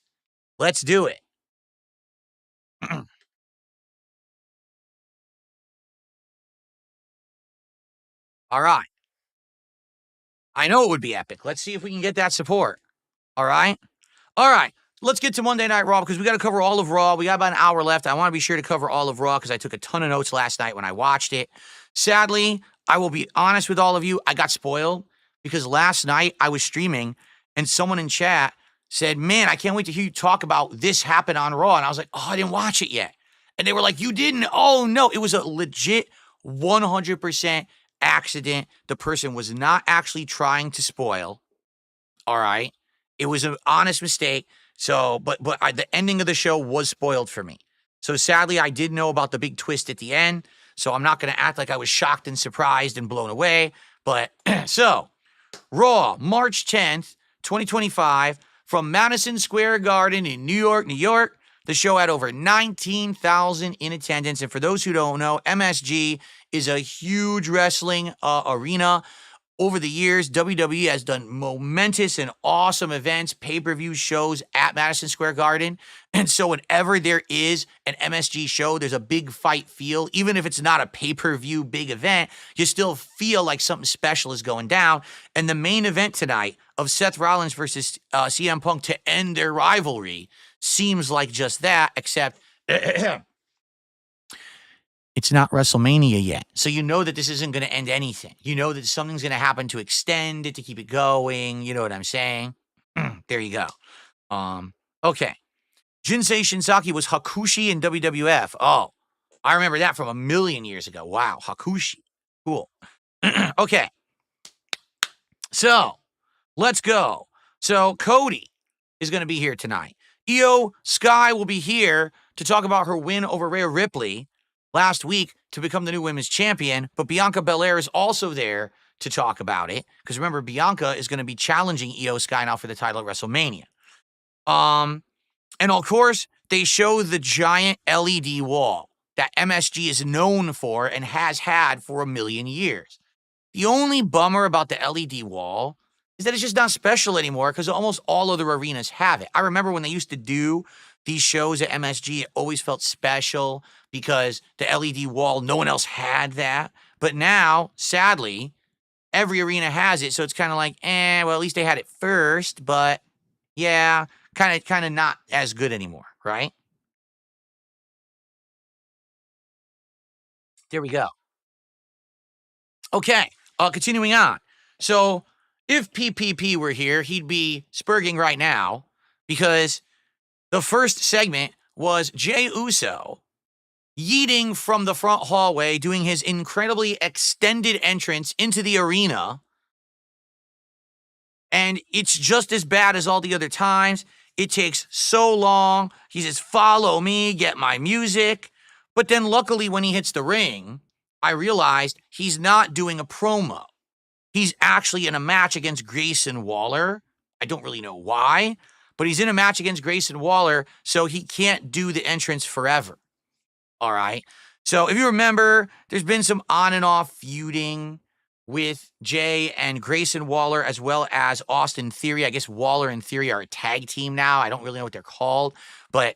Speaker 2: Let's do it. All right. I know it would be epic. Let's see if we can get that support. All right? All right. Let's get to Monday Night Raw because we got to cover all of Raw. We got about an hour left. I want to be sure to cover all of Raw because I took a ton of notes last night when I watched it. Sadly, I will be honest with all of you. I got spoiled because last night I was streaming and someone in chat said, man, I can't wait to hear you talk about this happened on Raw. And I was like, oh, I didn't watch it yet. And they were like, you didn't? Oh, no. It was a legit 100% accident. The person was not actually trying to spoil. All right. It was an honest mistake. So, but the ending of the show was spoiled for me. So sadly, I did know about the big twist at the end. So I'm not going to act like I was shocked and surprised and blown away. But so Raw, March 10th, 2025, from Madison Square Garden in New York, New York. The show had over 19,000 in attendance. And for those who don't know, MSG is a huge wrestling arena. Over the years, WWE has done momentous and awesome events, pay-per-view shows at Madison Square Garden. And so whenever there is an MSG show, there's a big fight feel. Even if it's not a pay-per-view big event, you still feel like something special is going down. And the main event tonight of Seth Rollins versus CM Punk to end their rivalry seems like just that, except it's not WrestleMania yet. So you know that this isn't going to end anything. You know that something's going to happen to extend it, to keep it going. You know what I'm saying? There you go. Okay. Jinsei Shinsaki was Hakushi in WWF. Oh, I remember that from a million years ago. Wow, Hakushi. Cool. Okay. So, let's go. So, Cody is going to be here tonight. Io Sky will be here to talk about her win over Rhea Ripley last week to become the new women's champion, but Bianca Belair is also there to talk about it, because remember, Bianca is going to be challenging Io Sky now for the title at WrestleMania. And of course, they show the giant LED wall that MSG is known for and has had for a million years. The only bummer about the LED wall is that it's just not special anymore, because almost all other arenas have it. I remember when they used to do these shows at MSG, it always felt special because the LED wall, no one else had that. But now, sadly, every arena has it, so it's kind of like, well, at least they had it first, but yeah, kind of not as good anymore, right? There we go. Okay, continuing on. So, if PPP were here, he'd be spurging right now, because the first segment was Jey Uso yeeting from the front hallway, doing his incredibly extended entrance into the arena. And it's just as bad as all the other times. It takes so long. He says, follow me, get my music. But then luckily when he hits the ring, I realized he's not doing a promo. He's actually in a match against Grayson Waller. I don't really know why, but he's in a match against Grayson Waller, so he can't do the entrance forever. All right. So if you remember, there's been some on and off feuding with Jay and Grayson Waller, as well as Austin Theory. I guess Waller and Theory are a tag team now. I don't really know what they're called, but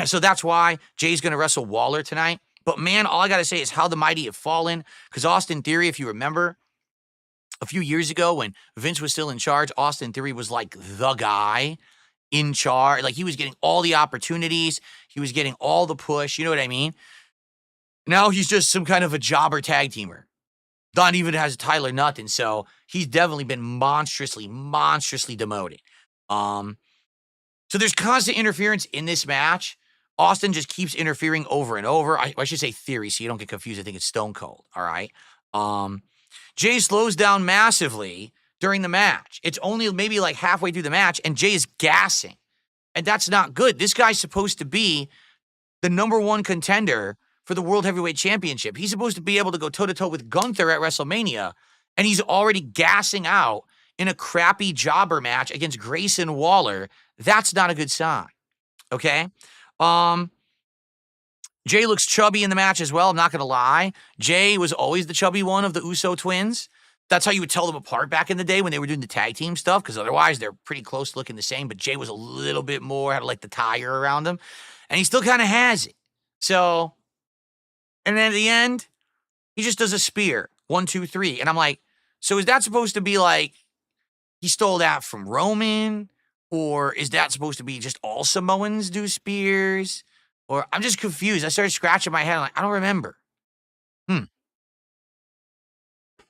Speaker 2: so that's why Jay's going to wrestle Waller tonight. But man, all I got to say is how the mighty have fallen, because Austin Theory, if you remember, a few years ago when Vince was still in charge, Austin Theory was like the guy in charge. Like he was getting all the opportunities. He was getting all the push. You know what I mean? Now he's just some kind of a jobber tag teamer. Not even has a title or nothing. So he's definitely been monstrously demoted. So there's constant interference in this match. Austin just keeps interfering over and over. I should say Theory, so you don't get confused. I think it's Stone Cold. All right. Jay slows down massively during the match. It's only maybe like halfway through the match, and Jay is gassing. And that's not good. This guy's supposed to be the number one contender for the World Heavyweight Championship. He's supposed to be able to go toe-to-toe with Gunther at WrestleMania, and he's already gassing out in a crappy jobber match against Grayson Waller. That's not a good sign, okay? Jay looks chubby in the match as well, I'm not going to lie. Jay was always the chubby one of the Uso twins. That's how you would tell them apart back in the day when they were doing the tag team stuff, because otherwise they're pretty close to looking the same, but Jay was a little bit more, had like the tire around him, and he still kind of has it. So, and then at the end, he just does a spear. 1, 2, 3. And I'm like, so is that supposed to be like he stole that from Roman? Or is that supposed to be just all Samoans do spears? Or I'm just confused. I started scratching my head. I'm like, I don't remember.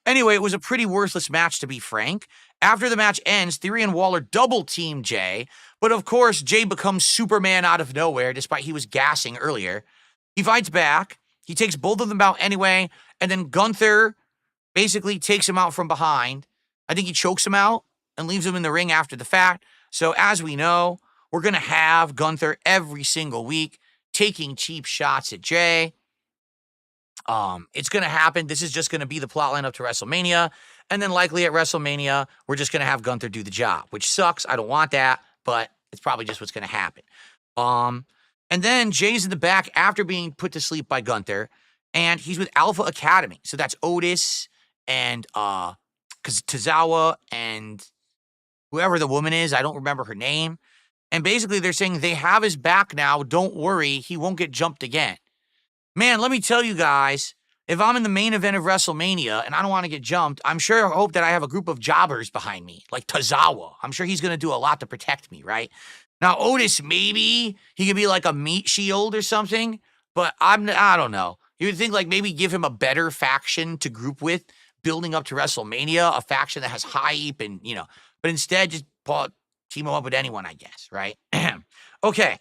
Speaker 2: Anyway, it was a pretty worthless match, to be frank. After the match ends, Theory and Waller double team Jay. But of course, Jay becomes Superman out of nowhere, despite he was gassing earlier. He fights back. He takes both of them out anyway. And then Gunther basically takes him out from behind. I think he chokes him out and leaves him in the ring after the fact. So as we know, we're going to have Gunther every single week taking cheap shots at Jay. It's going to happen. This is just going to be the plotline up to WrestleMania. And then likely at WrestleMania, we're just going to have Gunther do the job, which sucks. I don't want that. but it's probably just what's going to happen. And then Jay's in the back after being put to sleep by Gunther, and he's with Alpha Academy. So that's Otis and Tozawa and whoever the woman is. I don't remember her name. And basically they're saying they have his back now. Don't worry, he won't get jumped again. Man, let me tell you guys, if I'm in the main event of WrestleMania and I don't want to get jumped, I hope that I have a group of jobbers behind me, like Tozawa. I'm sure he's going to do a lot to protect me, right? Now, Otis, maybe he could be like a meat shield or something, but I don't know. You would think like maybe give him a better faction to group with building up to WrestleMania, a faction that has hype and, but instead just team him up with anyone, I guess, right? Okay.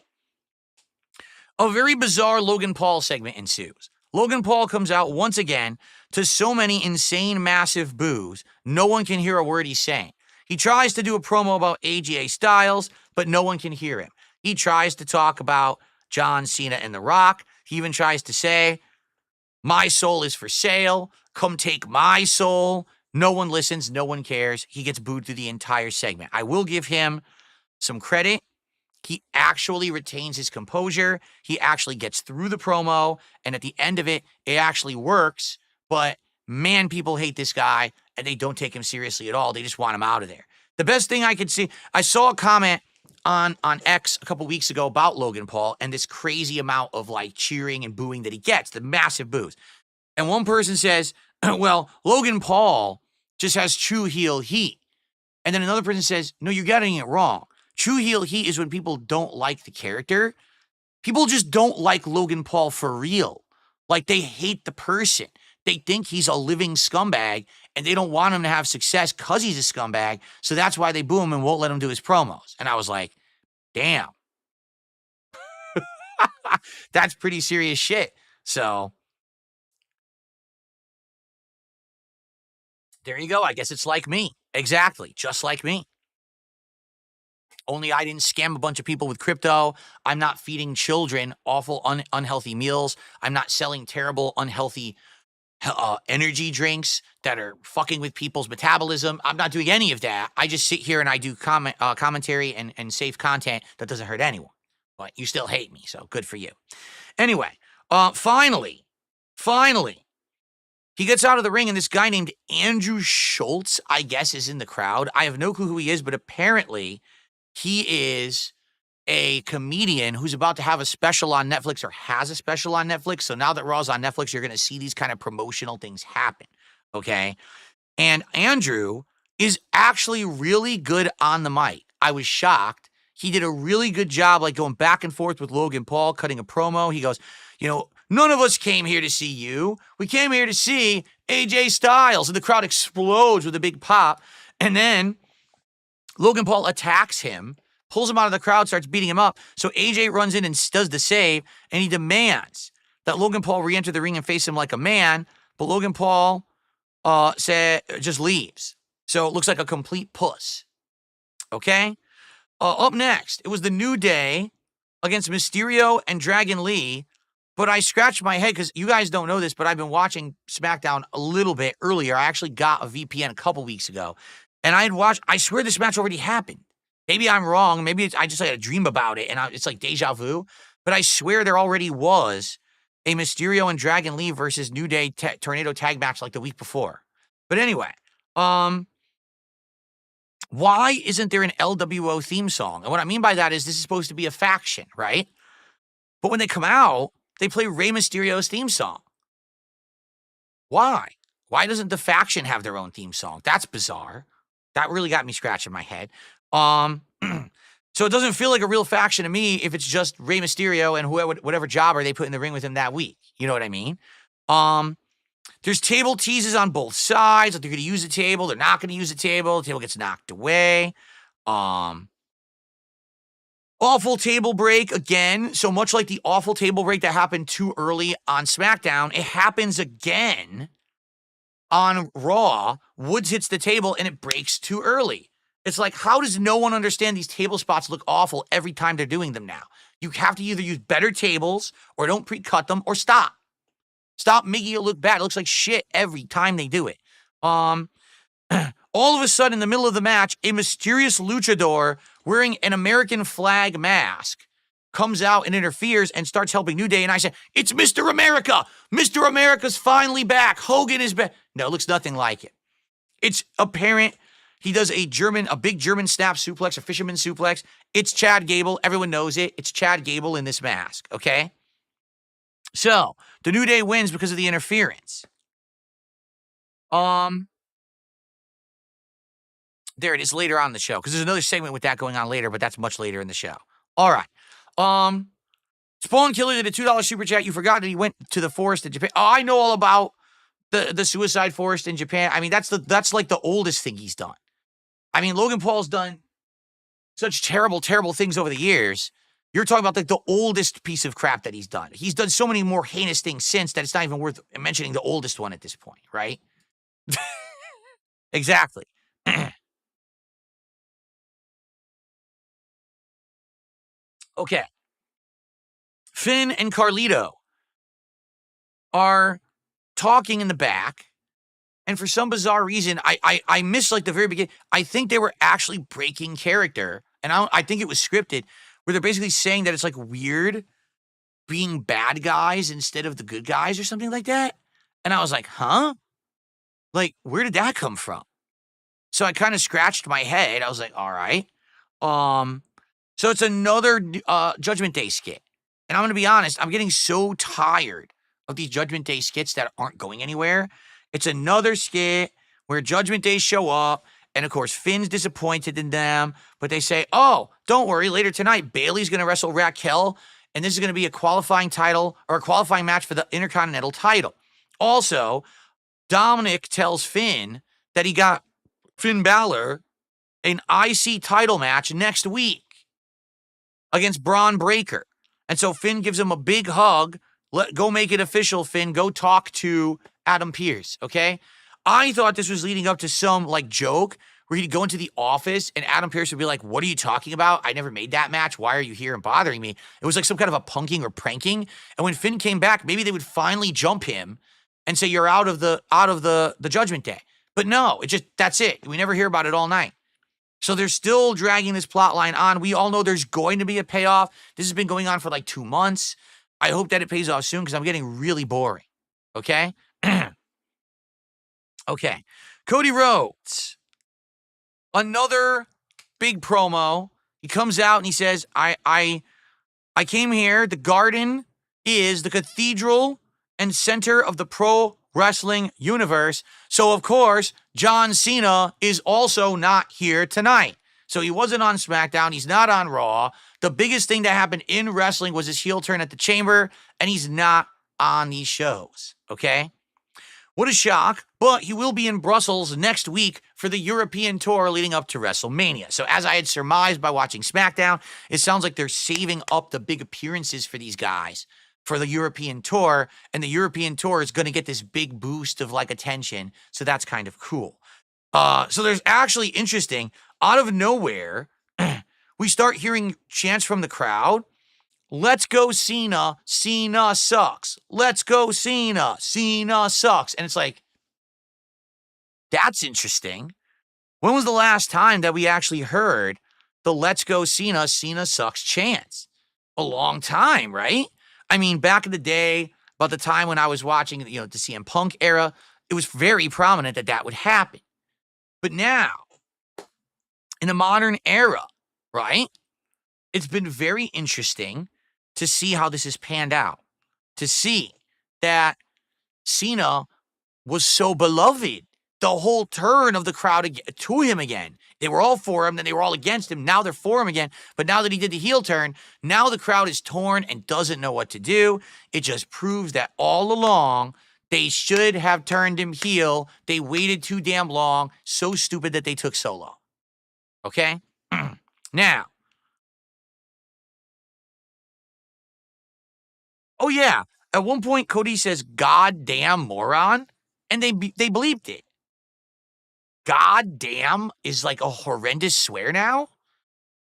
Speaker 2: A very bizarre Logan Paul segment ensues. Logan Paul comes out once again to so many insane, massive boos, no one can hear a word he's saying. He tries to do a promo about AJ Styles, but no one can hear him. He tries to talk about John Cena and The Rock. He even tries to say, my soul is for sale. Come take my soul. No one listens. No one cares. He gets booed through the entire segment. I will give him some credit. He actually retains his composure. He actually gets through the promo. And at the end of it, it actually works. But man, people hate this guy and they don't take him seriously at all. They just want him out of there. The best thing I could see, I saw a comment on X a couple weeks ago about Logan Paul and this crazy amount of like cheering and booing that he gets, the massive boos. And one person says, well, Logan Paul just has true heel heat. And then another person says, no, you're getting it wrong. True heel heat is when people don't like the character. People just don't like Logan Paul for real. Like they hate the person. They think he's a living scumbag and they don't want him to have success because he's a scumbag. So that's why they boo him and won't let him do his promos. And I was like, damn. That's pretty serious shit. So there you go. I guess it's like me. Exactly. Just like me. Only I didn't scam a bunch of people with crypto. I'm not feeding children awful, unhealthy meals. I'm not selling terrible, unhealthy energy drinks that are fucking with people's metabolism. I'm not doing any of that. I just sit here and I do commentary and safe content that doesn't hurt anyone. But you still hate me, so good for you. Anyway, finally, he gets out of the ring and this guy named Andrew Schultz, I guess, is in the crowd. I have no clue who he is, but apparently he is a comedian who's about to have a special on Netflix or has a special on Netflix. So now that Raw's on Netflix, you're going to see these kind of promotional things happen. Okay. And Andrew is actually really good on the mic. I was shocked. He did a really good job, like going back and forth with Logan Paul, cutting a promo. He goes, none of us came here to see you. We came here to see AJ Styles. And the crowd explodes with a big pop. And then Logan Paul attacks him, pulls him out of the crowd, starts beating him up. So AJ runs in and does the save, and he demands that Logan Paul re-enter the ring and face him like a man. But Logan Paul just leaves. So it looks like a complete puss. Okay? Up next, it was the New Day against Mysterio and Dragon Lee. But I scratched my head because you guys don't know this, but I've been watching Smackdown a little bit earlier. I actually got a VPN a couple weeks ago. And I swear this match already happened. Maybe I'm wrong. Maybe I just had a dream about it and it's like deja vu. But I swear there already was a Mysterio and Dragon Lee versus New Day Tornado tag match like the week before. But anyway, why isn't there an LWO theme song? And what I mean by that is this is supposed to be a faction, right? But when they come out, they play Rey Mysterio's theme song. Why? Why doesn't the faction have their own theme song? That's bizarre. That really got me scratching my head. So it doesn't feel like a real faction to me if it's just Rey Mysterio and whatever jobber they put in the ring with him that week. You know what I mean? There's table teases on both sides. Like they're going to use the table. They're not going to use the table. The table gets knocked away. Awful table break again. So much like the awful table break that happened too early on SmackDown, it happens again on Raw. Woods hits the table and it breaks too early. It's like, how does no one understand these table spots look awful every time they're doing them now? You have to either use better tables or don't pre-cut them or stop. Stop making it look bad. It looks like shit every time they do it. All of a sudden, in the middle of the match, a mysterious luchador wearing an American flag mask comes out and interferes and starts helping New Day. And I say, it's Mr. America. Mr. America's finally back. Hogan is back. No, it looks nothing like it. It's apparent. He does a big German snap suplex, a fisherman suplex. It's Chad Gable. Everyone knows it. It's Chad Gable in this mask, okay? So, the New Day wins because of the interference. There it is later on in the show, because there's another segment with that going on later, but that's much later in the show. All right. Spawn Killer did a $2 super chat. You forgot that he went to the forest in Japan. Oh, I know all about the suicide forest in Japan. I mean, that's like the oldest thing he's done. I mean, Logan Paul's done such terrible, terrible things over the years. You're talking about like the oldest piece of crap that he's done. He's done so many more heinous things since that it's not even worth mentioning the oldest one at this point, right? Exactly. Okay. Finn and Carlito are talking in the back, and for some bizarre reason, I missed like the very beginning. I think they were actually breaking character, and I think it was scripted, where they're basically saying that it's like weird being bad guys instead of the good guys or something like that. And I was like, huh? Like, where did that come from? So I kind of scratched my head. I was like, all right. So it's another Judgment Day skit. And I'm going to be honest, I'm getting so tired of these Judgment Day skits that aren't going anywhere. It's another skit where Judgment Day show up, and of course, Finn's disappointed in them, but they say, oh, don't worry, later tonight, Bayley's going to wrestle Raquel, and this is going to be a qualifying title, or a qualifying match for the Intercontinental title. Also, Dominic tells Finn that he got Finn Balor an IC title match next week against Braun Breaker. And so Finn gives him a big hug. Go make it official, Finn. Go talk to Adam Pearce, okay? I thought this was leading up to some, like, joke where he'd go into the office and Adam Pearce would be like, what are you talking about? I never made that match. Why are you here and bothering me? It was like some kind of a punking or pranking. And when Finn came back, maybe they would finally jump him and say, you're out of the Judgment Day. But no, that's it. We never hear about it all night. So they're still dragging this plot line on. We all know there's going to be a payoff. This has been going on for like 2 months. I hope that it pays off soon because I'm getting really boring. Okay? Okay. Cody Rhodes. Another big promo. He comes out and he says, I came here. The Garden is the cathedral and center of the pro wrestling universe. So, of course, John Cena is also not here tonight. So he wasn't on SmackDown. He's not on Raw. The biggest thing that happened in wrestling was his heel turn at the Chamber, and he's not on these shows, okay? What a shock, but he will be in Brussels next week for the European tour leading up to WrestleMania. So as I had surmised by watching SmackDown, it sounds like they're saving up the big appearances for these guys for the European tour, and the European tour is going to get this big boost of like attention, so that's kind of cool. So there's actually interesting, out of nowhere, we start hearing chants from the crowd. Let's go Cena, Cena sucks. Let's go Cena, Cena sucks. And it's like, that's interesting. When was the last time that we actually heard the Let's go Cena, Cena sucks chants? A long time, right? I mean, back in the day, about the time when I was watching, the CM Punk era, it was very prominent that would happen. But now, in the modern era, right, it's been very interesting to see how this has panned out, to see that Cena was so beloved. The whole turn of the crowd to him again. They were all for him, then they were all against him. Now they're for him again. But now that he did the heel turn, now the crowd is torn and doesn't know what to do. It just proves that all along, they should have turned him heel. They waited too damn long. So stupid that they took so long. Okay? Now. Oh, yeah. At one point, Cody says, "God damn moron." And they bleeped it. God damn is like a horrendous swear now.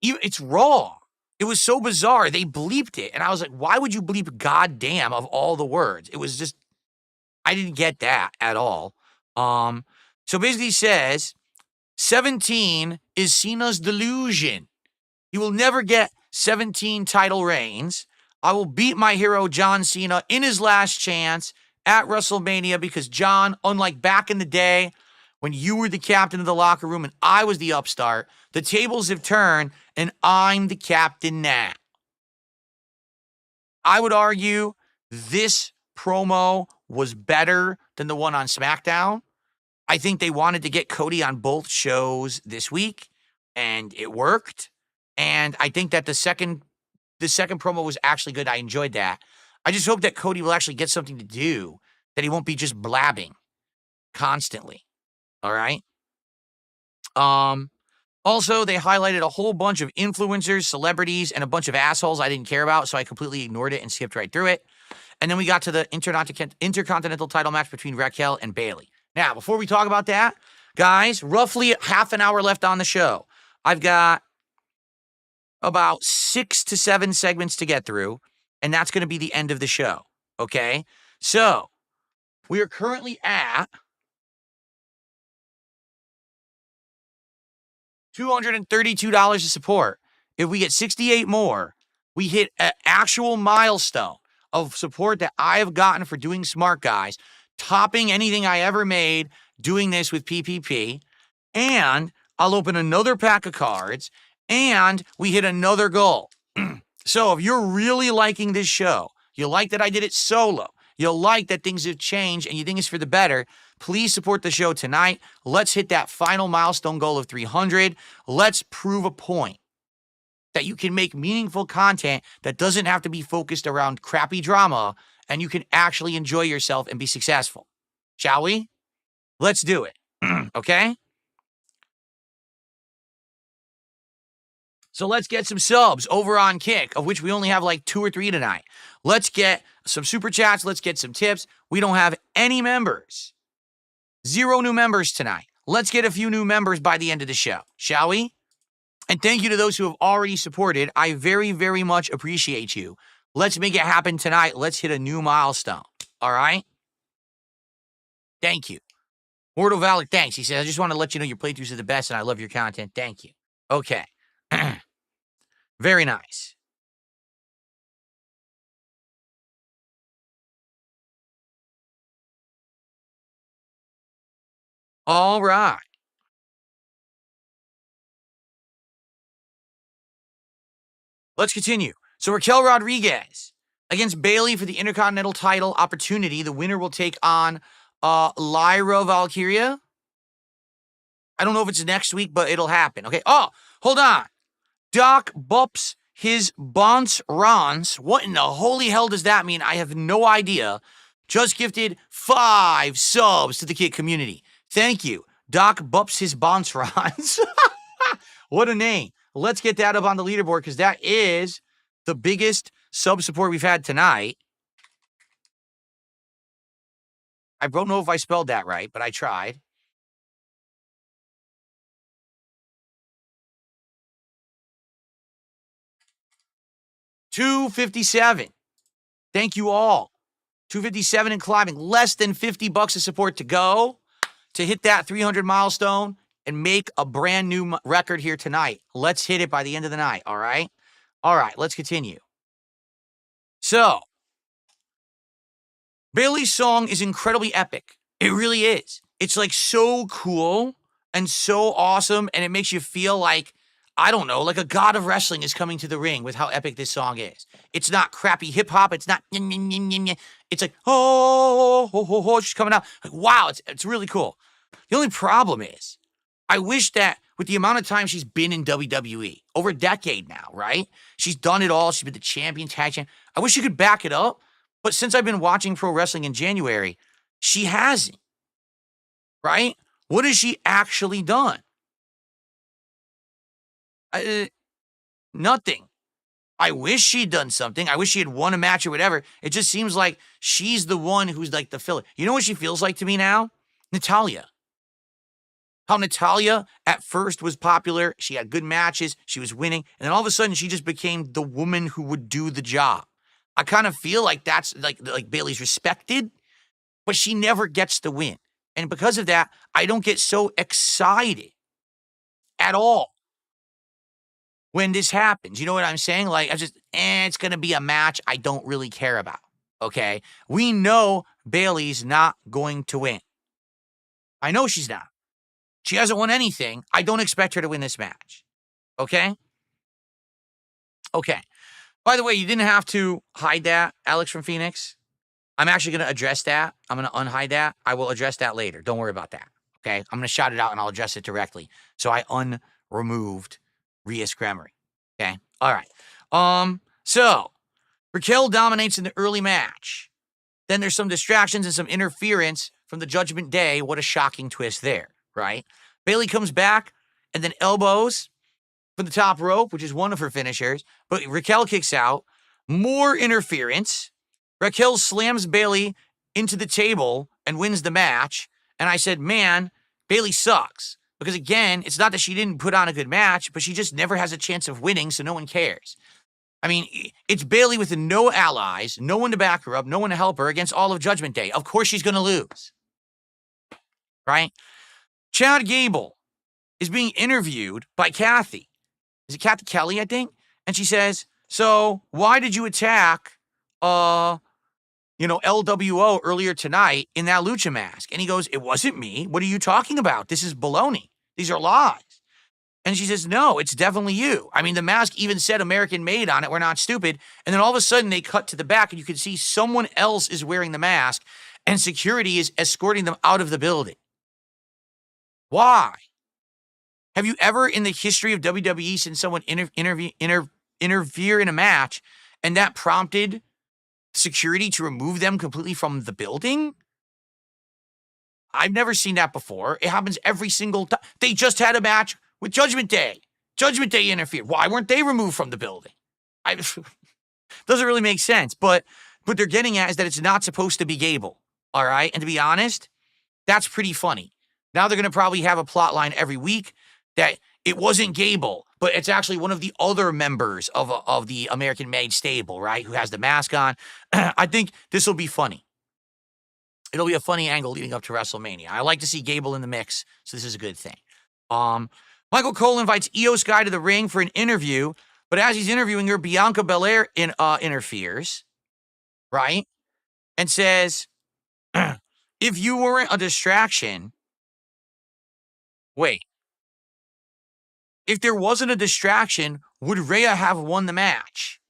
Speaker 2: It's wrong. It was so bizarre. They bleeped it. And I was like, why would you bleep God damn of all the words? It was just, I didn't get that at all. So basically he says, 17 is Cena's delusion. He will never get 17 title reigns. I will beat my hero John Cena in his last chance at WrestleMania because John, unlike back in the day when you were the captain of the locker room and I was the upstart, the tables have turned and I'm the captain now. I would argue this promo was better than the one on Smackdown. I think they wanted to get Cody on both shows this week, and it worked. And I think that the second promo was actually good. I enjoyed that. I just hope that Cody will actually get something to do, that he won't be just blabbing constantly. All right? Also, they highlighted a whole bunch of influencers, celebrities, and a bunch of assholes I didn't care about, so I completely ignored it and skipped right through it. And then we got to the Intercontinental title match between Raquel and Bayley. Now, before we talk about that, guys, roughly half an hour left on the show. I've got about 6 to 7 segments to get through, and that's going to be the end of the show, okay? So, we are currently at $232 of support. If we get 68 more, we hit an actual milestone of support that I have gotten for doing Smart Guys, topping anything I ever made doing this with PPP, and I'll open another pack of cards, and we hit another goal. So if you're really liking this show, you like that I did it solo, you like that things have changed, and you think it's for the better, please support the show tonight. Let's hit that final milestone goal of 300. Let's prove a point that you can make meaningful content that doesn't have to be focused around crappy drama, and you can actually enjoy yourself and be successful. Shall we? Let's do it. Okay? So let's get some subs over on Kick, of which we only have like 2 or 3 tonight. Let's get some super chats. Let's get some tips. We don't have any members. 0 new members tonight. Let's get a few new members by the end of the show. Shall we? And thank you to those who have already supported. I very, very much appreciate you. Let's make it happen tonight. Let's hit a new milestone. All right? Thank you. Mortal Valor, thanks. He says, I just want to let you know your playthroughs are the best and I love your content. Thank you. Okay. Very nice. All right. Let's continue. So Raquel Rodriguez against Bayley for the Intercontinental title opportunity. The winner will take on Lyra Valkyria. I don't know if it's next week, but it'll happen. Okay. Oh, hold on. Doc Bups his Bonce Rons. What in the holy hell does that mean? I have no idea. Just gifted 5 subs to the Kid community. Thank you. Doc Bups his Bonce Rons. What a name. Let's get that up on the leaderboard because that is the biggest sub support we've had tonight. I don't know if I spelled that right, but I tried. $257. Thank you all. $257 and climbing. Less than $50 of support to go to hit that 300 milestone and make a brand new record here tonight. Let's hit it by the end of the night, all right? All right, let's continue. So, Bayley's song is incredibly epic. It really is. It's like so cool and so awesome, and it makes you feel like, I don't know, like a god of wrestling is coming to the ring with how epic this song is. It's not crappy hip-hop. It's not, it's like, oh, she's coming out. Like, wow, it's really cool. The only problem is, I wish that with the amount of time she's been in WWE, over a decade now, right? She's done it all. She's been the champion, tag champion. I wish she could back it up, but since I've been watching pro wrestling in January, she hasn't, right? What has she actually done? Nothing. I wish she'd done something. I wish she had won a match or whatever. It just seems like she's the one who's like the filler. You know what she feels like to me now? Natalya. How Natalya at first was popular. She had good matches. She was winning. And then all of a sudden, she just became the woman who would do the job. I kind of feel like that's like Bayley's respected, but she never gets the win. And because of that, I don't get so excited at all when this happens. You know what I'm saying? Like, it's going to be a match I don't really care about. Okay? We know Bayley's not going to win. I know she's not. She hasn't won anything. I don't expect her to win this match. Okay? Okay. By the way, you didn't have to hide that, Alex from Phoenix. I'm actually going to address that. I'm going to unhide that. I will address that later. Don't worry about that. Okay? I'm going to shout it out and I'll address it directly. So I unremoved Rhea's Creamery. Okay? All right. So Raquel dominates in the early match. Then there's some distractions and some interference from the Judgment Day. What a shocking twist there, right? Bayley comes back and then elbows from the top rope, which is one of her finishers. But Raquel kicks out. More interference. Raquel slams Bayley into the table and wins the match. And I said, man, Bayley sucks. Because again, it's not that she didn't put on a good match, but she just never has a chance of winning, so no one cares. I mean, it's Bayley with no allies, no one to back her up, no one to help her against all of Judgment Day. Of course she's going to lose. Right? Chad Gable is being interviewed by Kathy. Is it Kathy Kelly, I think? And she says, so why did you attack, LWO earlier tonight in that lucha mask? And he goes, it wasn't me. What are you talking about? This is baloney. These are lies. And she says, no, it's definitely you. I mean, the mask even said American made on it. We're not stupid. And then all of a sudden they cut to the back and you can see someone else is wearing the mask and security is escorting them out of the building. Why? Have you ever in the history of WWE seen someone interfere in a match and that prompted security to remove them completely from the building? I've never seen that before. It happens every single time. They just had a match with Judgment Day. Judgment Day interfered. Why weren't they removed from the building? Doesn't really make sense. But what they're getting at is that it's not supposed to be Gable. All right? And to be honest, that's pretty funny. Now they're going to probably have a plot line every week that it wasn't Gable, but it's actually one of the other members of the American Made stable, right, who has the mask on. I think this will be funny. It'll be a funny angle leading up to WrestleMania. I like to see Gable in the mix, so this is a good thing. Michael Cole invites Io Sky to the ring for an interview, but as he's interviewing her, Bianca Belair interferes, right, and says, if you weren't a distraction, wait. If there wasn't a distraction, would Rhea have won the match?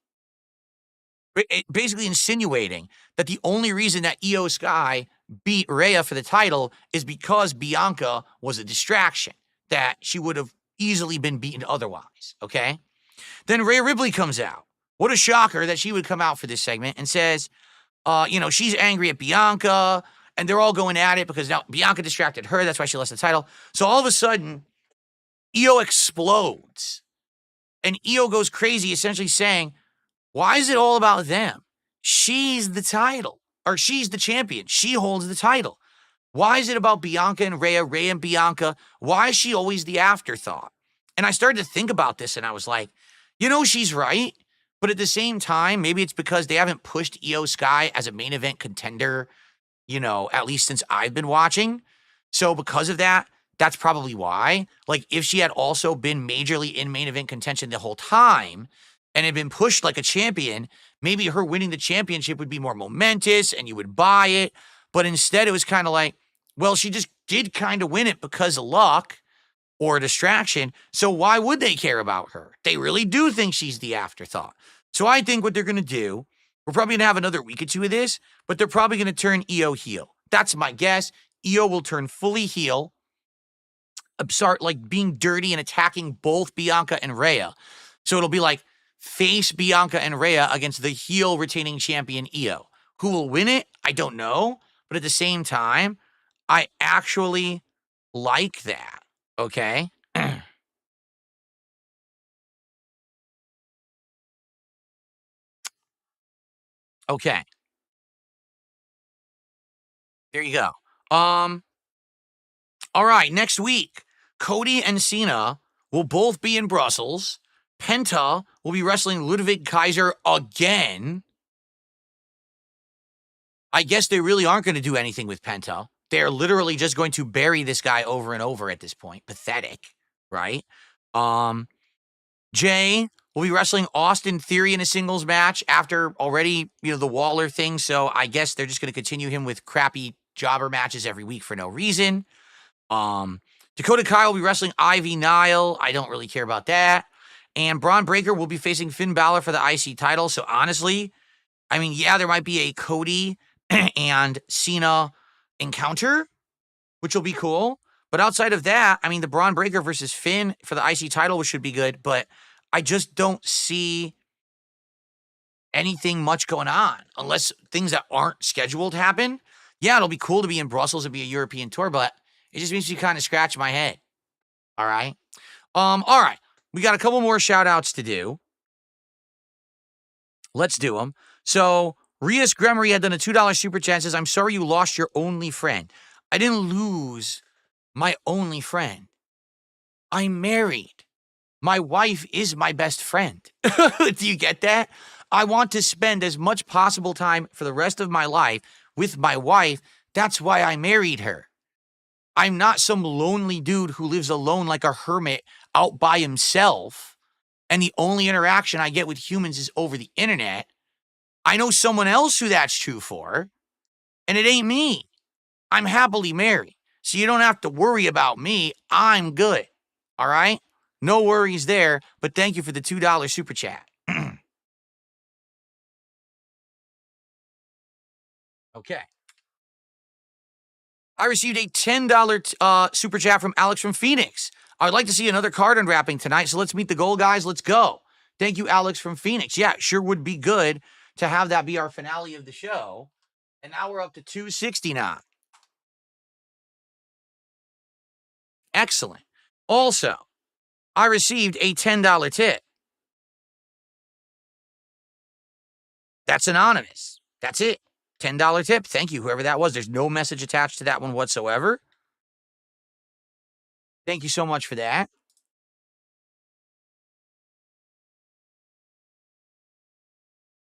Speaker 2: Basically insinuating that the only reason that Io Sky beat Rhea for the title is because Bianca was a distraction, that she would have easily been beaten otherwise, okay? Then Rhea Ripley comes out. What a shocker that she would come out for this segment and says, she's angry at Bianca, and they're all going at it because now Bianca distracted her. That's why she lost the title. So all of a sudden, Io explodes. And Io goes crazy, essentially saying, why is it all about them? She's the title, or she's the champion. She holds the title. Why is it about Bianca and Rhea and Bianca? Why is she always the afterthought? And I started to think about this, and I was like, she's right. But at the same time, maybe it's because they haven't pushed Io Sky as a main event contender, at least since I've been watching. So because of that, that's probably why. Like, if she had also been majorly in main event contention the whole time and had been pushed like a champion, maybe her winning the championship would be more momentous and you would buy it. But instead, it was kind of like, well, she just did kind of win it because of luck or a distraction. So why would they care about her? They really do think she's the afterthought. So I think what they're going to do, we're probably going to have another week or two of this, but they're probably going to turn Io heel. That's my guess. Io will turn fully heel, start like being dirty and attacking both Bianca and Rhea. So it'll be like face Bianca and Rhea against the heel retaining champion Io. Who will win it? I don't know. But at the same time, I actually like that. Okay? Okay. There you go. All right, next week, Cody and Cena will both be in Brussels. Penta will be wrestling Ludwig Kaiser again. I guess they really aren't going to do anything with Penta. They're literally just going to bury this guy over and over at this point. Pathetic, right? Jay will be wrestling Austin Theory in a singles match after already, the Waller thing. So I guess they're just going to continue him with crappy jobber matches every week for no reason. Dakota Kai will be wrestling Ivy Nile. I don't really care about that. And Braun Breaker will be facing Finn Balor for the IC title. So honestly, I mean, yeah, there might be a Cody and Cena encounter, which will be cool. But outside of that, I mean, the Braun Breaker versus Finn for the IC title, which should be good. But I just don't see anything much going on unless things that aren't scheduled happen. Yeah, it'll be cool to be in Brussels and be a European tour, but it just makes me kind of scratch my head. All right. All right. We got a couple more shout outs to do. Let's do them. So Rias Gremery had done a $2 super chat, says, I'm sorry you lost your only friend. I didn't lose my only friend. I'm married. My wife is my best friend. Do you get that? I want to spend as much possible time for the rest of my life with my wife. That's why I married her. I'm not some lonely dude who lives alone like a hermit out by himself, and the only interaction I get with humans is over the internet. I know someone else who that's true for, and it ain't me. I'm happily married, so you don't have to worry about me. I'm good. All right? No worries there, but thank you for the $2 super chat. Okay. I received a $10 super chat from Alex from Phoenix. I'd like to see another card unwrapping tonight, so let's meet the goal, guys. Let's go. Thank you, Alex from Phoenix. Yeah, sure would be good to have that be our finale of the show. And now we're up to 269. Excellent. Also, I received a $10 tip. That's anonymous. That's it. $10 tip. Thank you, whoever that was. There's no message attached to that one whatsoever. Thank you so much for that.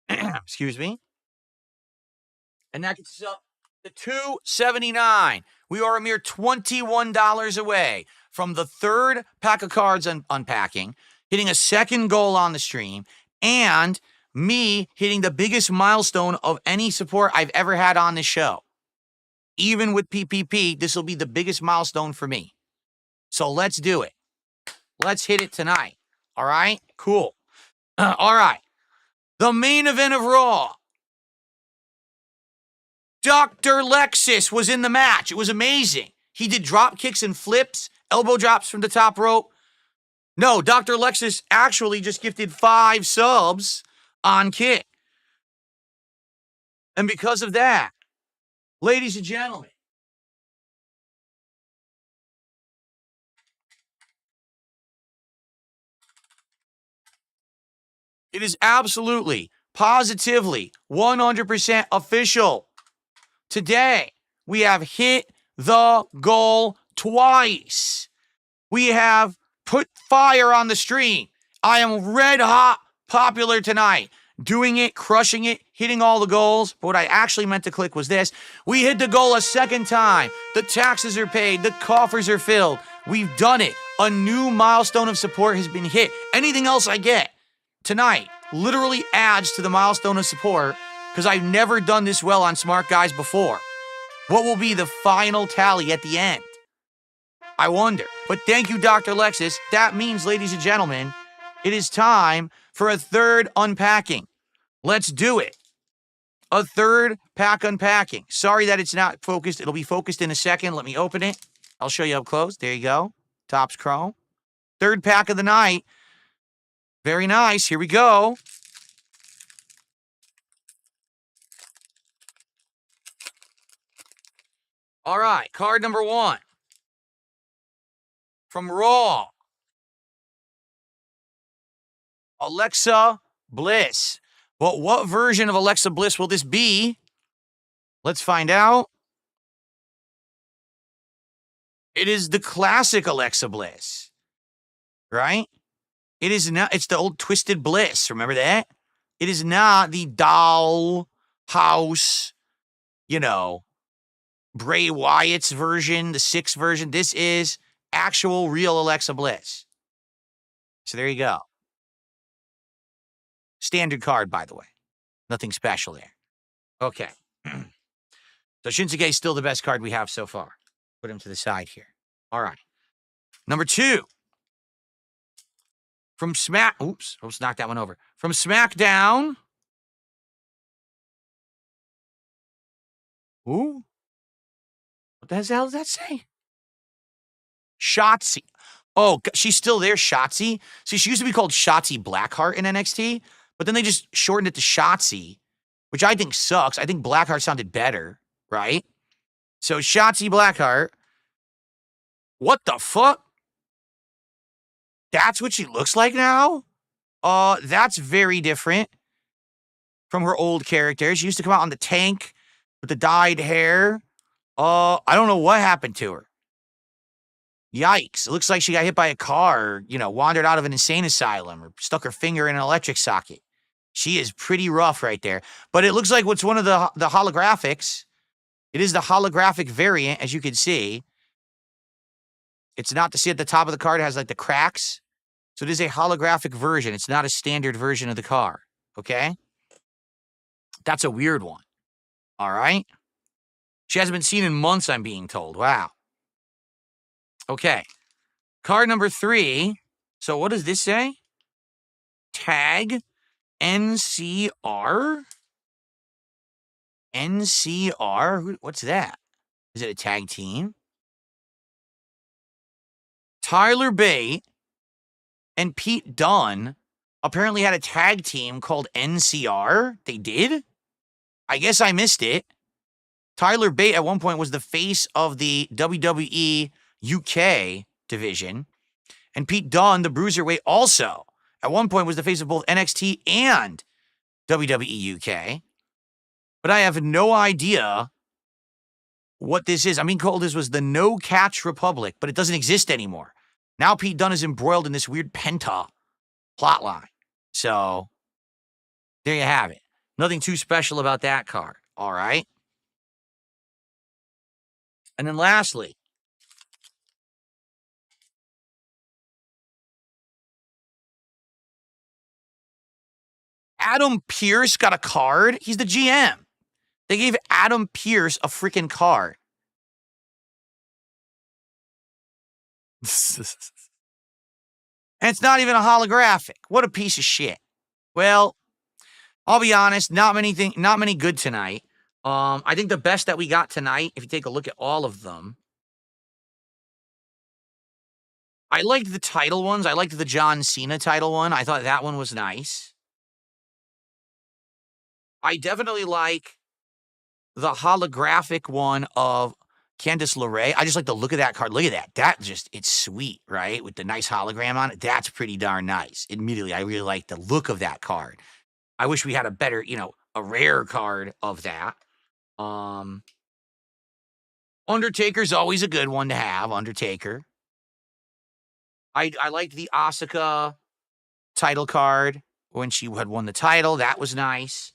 Speaker 2: Excuse me. And that gets us up to $279. We are a mere $21 away from the third pack of cards unpacking, hitting a second goal on the stream, and me hitting the biggest milestone of any support I've ever had on this show. Even with PPP, this will be the biggest milestone for me. So let's do it. Let's hit it tonight. All right? Cool. All right. The main event of Raw. Dr. Lexus was in the match. It was amazing. He did drop kicks and flips, elbow drops from the top rope. No, Dr. Lexus actually just gifted 5 subs on Kick. And because of that, ladies and gentlemen, it is absolutely, positively, 100% official. Today, we have hit the goal twice. We have put fire on the stream. I am red hot popular tonight. Doing it, crushing it, hitting all the goals. But what I actually meant to click was this. We hit the goal a second time. The taxes are paid. The coffers are filled. We've done it. A new milestone of support has been hit. Anything else I get tonight literally adds to the milestone of support because I've never done this well on Smart Guys before. What will be the final tally at the end? I wonder. But thank you, Dr. Lexus. That means, ladies and gentlemen, it is time for a third unpacking. Let's do it. A third pack unpacking. Sorry that it's not focused. It'll be focused in a second. Let me open it. I'll show you up close. There you go. Topps Chrome. Third pack of the night. Very nice. Here we go. All right. Card number 1. From Raw. Alexa Bliss. But what version of Alexa Bliss will this be? Let's find out. It is the classic Alexa Bliss. Right? It is not, it's the old Twisted Bliss. Remember that? It is not the doll house, Bray Wyatt's version, the 6 version. This is actual real Alexa Bliss. So there you go. Standard card, by the way. Nothing special there. Okay. So Shinsuke's still the best card we have so far. Put him to the side here. All right. Number 2. From oops, knocked that one over. From Smackdown. Ooh. What the hell does that say? Shotzi. Oh, she's still there, Shotzi. See, she used to be called Shotzi Blackheart in NXT, but then they just shortened it to Shotzi, which I think sucks. I think Blackheart sounded better, right? So Shotzi Blackheart. What the fuck? That's what she looks like now? That's very different from her old character. She used to come out on the tank with the dyed hair. I don't know what happened to her. Yikes. It looks like she got hit by a car, or, wandered out of an insane asylum or stuck her finger in an electric socket. She is pretty rough right there. But it looks like what's one of the holographics. It is the holographic variant, as you can see. It's not to see at the top of the card. It has like the cracks. So it is a holographic version. It's not a standard version of the car. Okay? That's a weird one. All right? She hasn't been seen in months, I'm being told. Wow. Okay. Card number 3. So what does this say? Tag NCR? NCR? What's that? Is it a tag team? Tyler Bate and Pete Dunne apparently had a tag team called NCR. They did? I guess I missed it. Tyler Bate at one point was the face of the WWE UK division. And Pete Dunne, the Bruiserweight, also at one point was the face of both NXT and WWE UK. But I have no idea what this is. I mean, called this was the No Catch Republic, but it doesn't exist anymore. Now Pete Dunne is embroiled in this weird Penta plotline. So there you have it. Nothing too special about that card. All right. And then lastly, Adam Pearce got a card. He's the GM. They gave Adam Pearce a freaking card. And it's not even a holographic. What a piece of shit. Well, I'll be honest, not many good tonight. I think the best that we got tonight, if you take a look at all of them, I liked the title ones. I liked the John Cena title one. I thought that one was nice. I definitely like the holographic one of Candice LeRae. I just like the look of that card. Look at that. It's sweet, right? With the nice hologram on it. That's pretty darn nice. Admittedly, I really like the look of that card. I wish we had a better, a rare card of that. Undertaker's always a good one to have, Undertaker. I liked the Asuka title card when she had won the title. That was nice.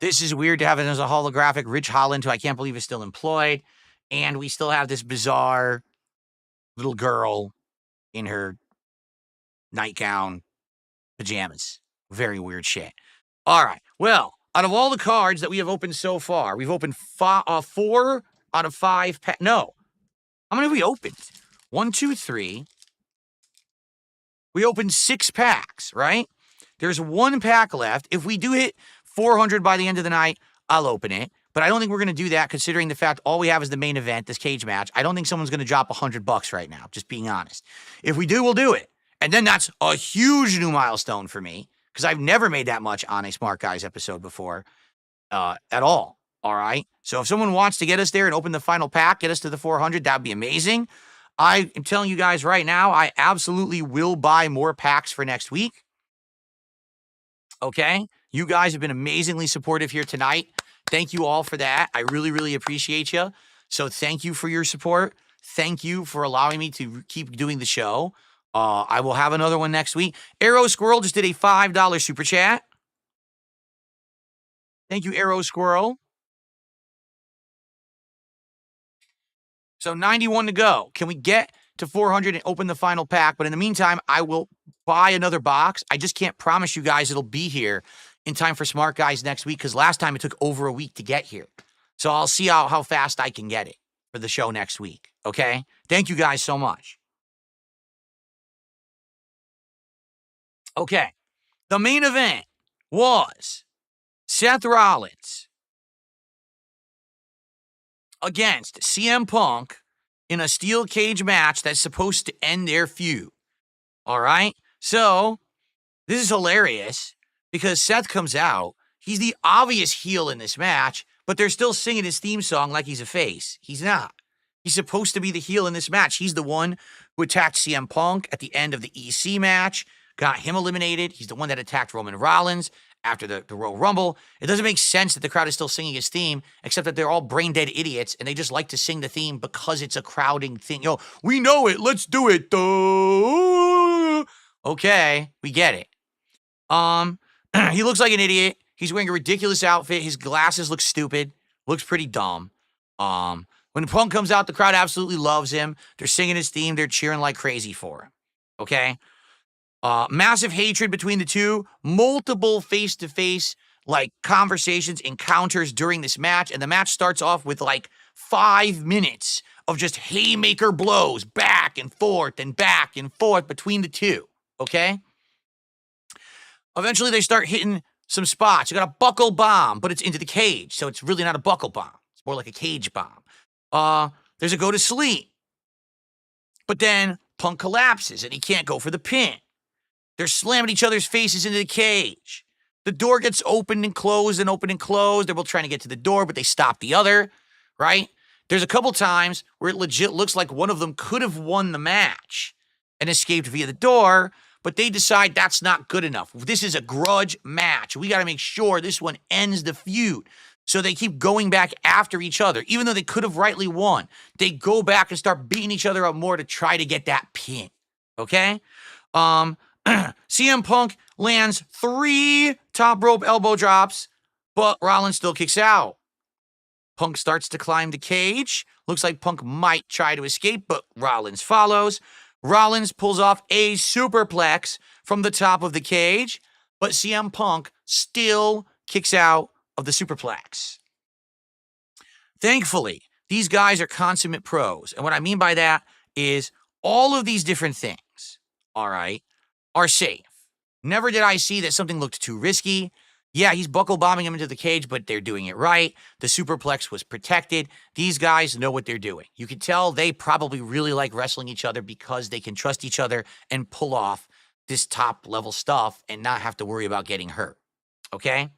Speaker 2: This is weird to have it as a holographic. Rich Holland, who I can't believe is still employed. And we still have this bizarre little girl in her nightgown pajamas. Very weird shit. All right. Well, out of all the cards that we have opened so far, we've opened 4 out of 5 packs. No. How many have we opened? 1, 2, 3. We opened 6 packs, right? There's 1 pack left. If we do hit 400 by the end of the night, I'll open it. But I don't think we're going to do that considering the fact all we have is the main event, this cage match. I don't think someone's going to drop $100 right now, just being honest. If we do, we'll do it. And then that's a huge new milestone for me because I've never made that much on a Smart Guys episode before at all. All right? So if someone wants to get us there and open the final pack, get us to the 400, that'd be amazing. I am telling you guys right now, I absolutely will buy more packs for next week. Okay? You guys have been amazingly supportive here tonight. Thank you all for that. I really, really appreciate you. So thank you for your support. Thank you for allowing me to keep doing the show. I will have another one next week. Arrow Squirrel just did a $5 super chat. Thank you, Arrow Squirrel. So 91 to go. Can we get to 400 and open the final pack. But in the meantime, I will buy another box. I just can't promise you guys it'll be here in time for Smart Guys next week, because last time it took over a week to get here. So I'll see how fast I can get it for the show next week, okay? Thank you guys so much. Okay, the main event was Seth Rollins against CM Punk in a steel cage match that's supposed to end their feud. All right? So, this is hilarious because Seth comes out. He's the obvious heel in this match, but they're still singing his theme song like he's a face. He's not. He's supposed to be the heel in this match. He's the one who attacked CM Punk at the end of the EC match, got him eliminated. He's the one that attacked Roman Rollins after the Royal Rumble. It doesn't make sense that the crowd is still singing his theme, except that they're all brain-dead idiots, and they just like to sing the theme because it's a crowding thing. Yo, we know it. Let's do it. Okay, we get it. He looks like an idiot. He's wearing a ridiculous outfit. His glasses look stupid. Looks pretty dumb. When Punk comes out, the crowd absolutely loves him. They're singing his theme. They're cheering like crazy for him. Okay? Massive hatred between the two. Multiple face-to-face, like, conversations, encounters during this match. And the match starts off with, like, 5 minutes of just haymaker blows back and forth between the two. Okay? Eventually, they start hitting some spots. You got a buckle bomb, but it's into the cage, so it's really not a buckle bomb. It's more like a cage bomb. There's a go to sleep. But then Punk collapses, and he can't go for the pin. They're slamming each other's faces into the cage. The door gets opened and closed and opened and closed. They're both trying to get to the door, but they stop the other, right? There's a couple times where it legit looks like one of them could have won the match and escaped via the door, but they decide that's not good enough. This is a grudge match. We got to make sure this one ends the feud. So they keep going back after each other. Even though they could have rightly won, they go back and start beating each other up more to try to get that pin. Okay? CM Punk lands 3 top rope elbow drops, but Rollins still kicks out. Punk starts to climb the cage. Looks like Punk might try to escape, but Rollins follows. Rollins pulls off a superplex from the top of the cage, but CM Punk still kicks out of the superplex. Thankfully, these guys are consummate pros. And what I mean by that is all of these different things, all right, are safe. Never did I see that something looked too risky. Yeah, he's buckle bombing him into the cage, but they're doing it right. The superplex was protected. These guys know what they're doing. You can tell they probably really like wrestling each other because they can trust each other and pull off this top level stuff and not have to worry about getting hurt. Okay?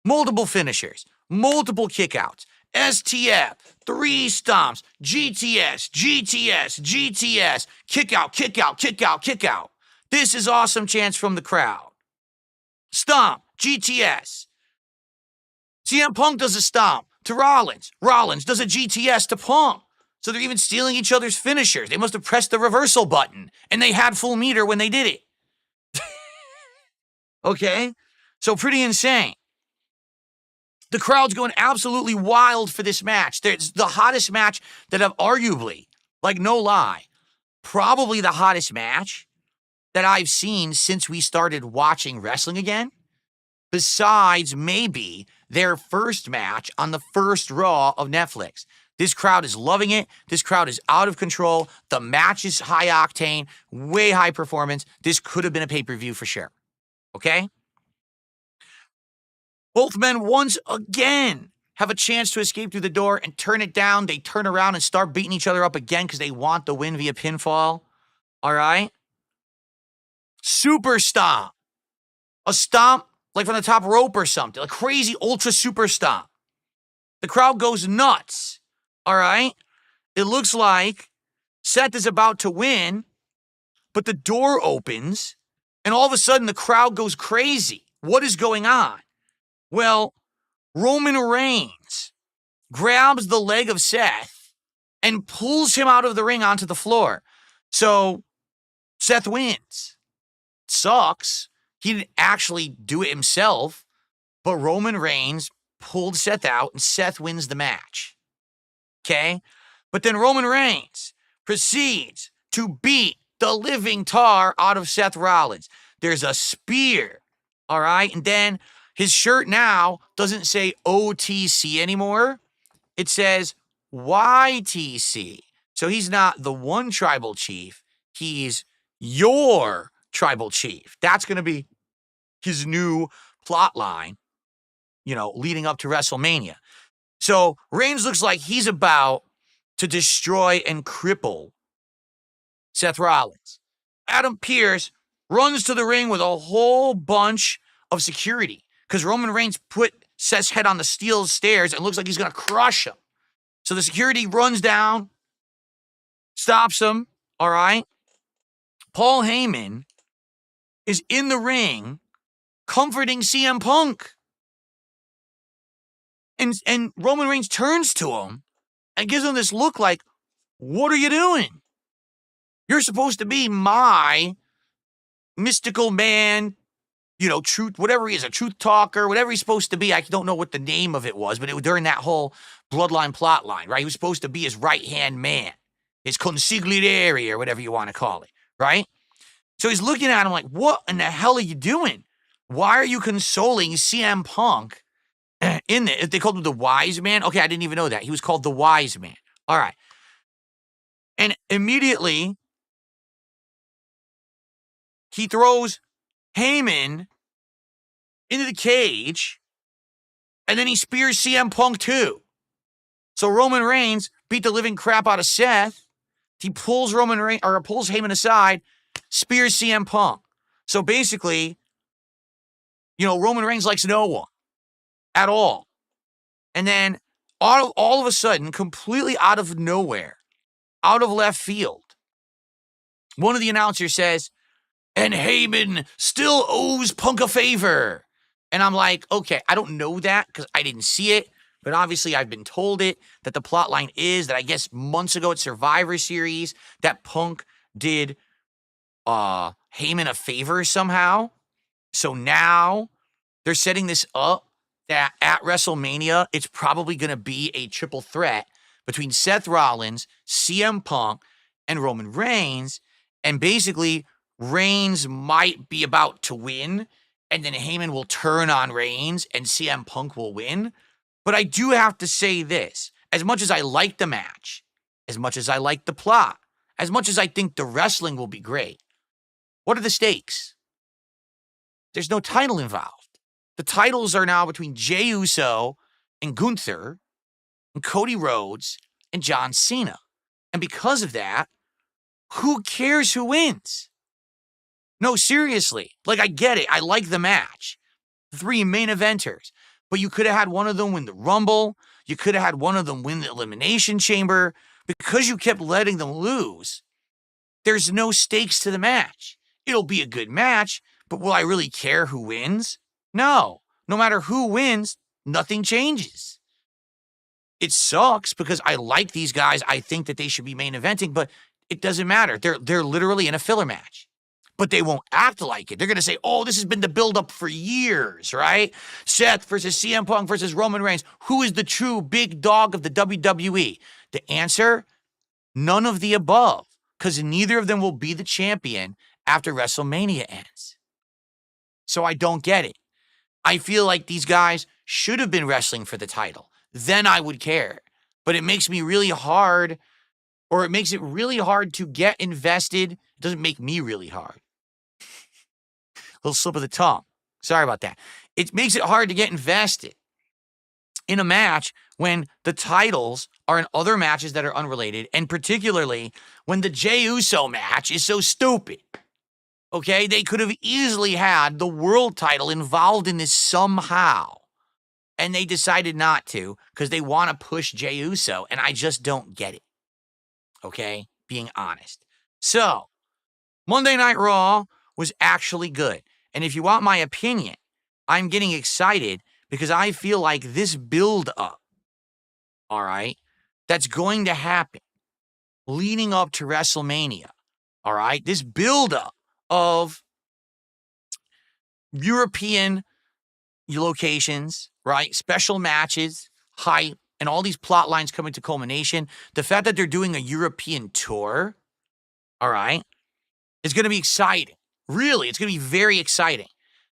Speaker 2: Multiple finishers, multiple kickouts, STF, 3 stomps, GTS, kick out. This is awesome chants from the crowd. Stomp, GTS. CM Punk does a stomp to Rollins. Rollins does a GTS to Punk. So they're even stealing each other's finishers. They must have pressed the reversal button, and they had full meter when they did it. Okay? So pretty insane. The crowd's going absolutely wild for this match. It's the hottest match that I've arguably, like no lie, probably the hottest match that I've seen since we started watching wrestling again, besides maybe their first match on the first Raw of Netflix. This crowd is loving it. This crowd is out of control. The match is high octane, way high performance. This could have been a pay-per-view for sure. Okay? Both men once again have a chance to escape through the door and turn it down. They turn around and start beating each other up again because they want the win via pinfall. All right? Super stomp. A stomp like from the top rope or something. A crazy ultra super stomp. The crowd goes nuts. All right? It looks like Seth is about to win, but the door opens and all of a sudden the crowd goes crazy. What is going on? Well, Roman Reigns grabs the leg of Seth and pulls him out of the ring onto the floor. So Seth wins. Sucks. He didn't actually do it himself, but Roman Reigns pulled Seth out and Seth wins the match. Okay? But then Roman Reigns proceeds to to beat the living tar out of Seth Rollins. There's a spear, all right? And then his shirt now doesn't say OTC anymore. It says YTC. So he's not the one tribal chief. He's your tribal chief. That's going to be his new plot line, leading up to WrestleMania. So Reigns looks like he's about to destroy and cripple Seth Rollins. Adam Pearce runs to the ring with a whole bunch of security because Roman Reigns put Seth's head on the steel stairs and looks like he's going to crush him. So the security runs down, stops him, all right? Paul Heyman is in the ring comforting CM Punk. And Roman Reigns turns to him and gives him this look like, what are you doing? You're supposed to be my mystical man, truth, whatever he is, a truth talker, whatever he's supposed to be. I don't know what the name of it was, but it was during that whole bloodline plot line, right? He was supposed to be his right-hand man, his consigliere, or whatever you want to call it, right? So he's looking at him like, what in the hell are you doing? Why are you consoling CM Punk in there? They called him the wise man? Okay, I didn't even know that. He was called the wise man. All right. And immediately, he throws Heyman into the cage, and then he spears CM Punk too. So Roman Reigns beat the living crap out of Seth. He pulls pulls Heyman aside, spears CM Punk. So basically, Roman Reigns likes no one at all. And then all of a sudden, completely out of nowhere, out of left field, one of the announcers says, and Heyman still owes Punk a favor. And I'm like, okay, I don't know that because I didn't see it. But obviously I've been told it, that the plot line is that I guess months ago at Survivor Series, that Punk did Heyman a favor somehow. So now they're setting this up that at WrestleMania, it's probably going to be a triple threat between Seth Rollins, CM Punk, and Roman Reigns. And basically, Reigns might be about to win, and then Heyman will turn on Reigns, and CM Punk will win. But I do have to say this. As much as I like the match, as much as I like the plot, as much as I think the wrestling will be great, what are the stakes? There's no title involved. The titles are now between Jey Uso and Gunther, and Cody Rhodes and John Cena. And because of that, who cares who wins? No, seriously. I get it. I like the match. 3 main eventers. But you could have had one of them win the Rumble. You could have had one of them win the Elimination Chamber. Because you kept letting them lose, there's no stakes to the match. It'll be a good match, but will I really care who wins? No. No matter who wins, nothing changes. It sucks because I like these guys. I think that they should be main eventing, but it doesn't matter. They're literally in a filler match. But they won't act like it. They're going to say, oh, this has been the build-up for years, right? Seth versus CM Punk versus Roman Reigns. Who is the true big dog of the WWE? The answer, none of the above, because neither of them will be the champion after WrestleMania ends. So I don't get it. I feel like these guys should have been wrestling for the title. Then I would care. But it makes me really hard, or it makes it really hard to get invested. It doesn't make me really hard. Little slip of the tongue. Sorry about that. It makes it hard to get invested in a match when the titles are in other matches that are unrelated, and particularly when the Jey Uso match is so stupid. Okay? They could have easily had the world title involved in this somehow, and they decided not to because they want to push Jey Uso, and I just don't get it. Okay? Being honest. So, Monday Night Raw was actually good. And if you want my opinion, I'm getting excited because I feel like this build-up, all right, that's going to happen leading up to WrestleMania, all right, this build-up of European locations, right, special matches, hype, and all these plot lines coming to culmination, the fact that they're doing a European tour, All right. It's going to be exciting. Really, it's going to be very exciting.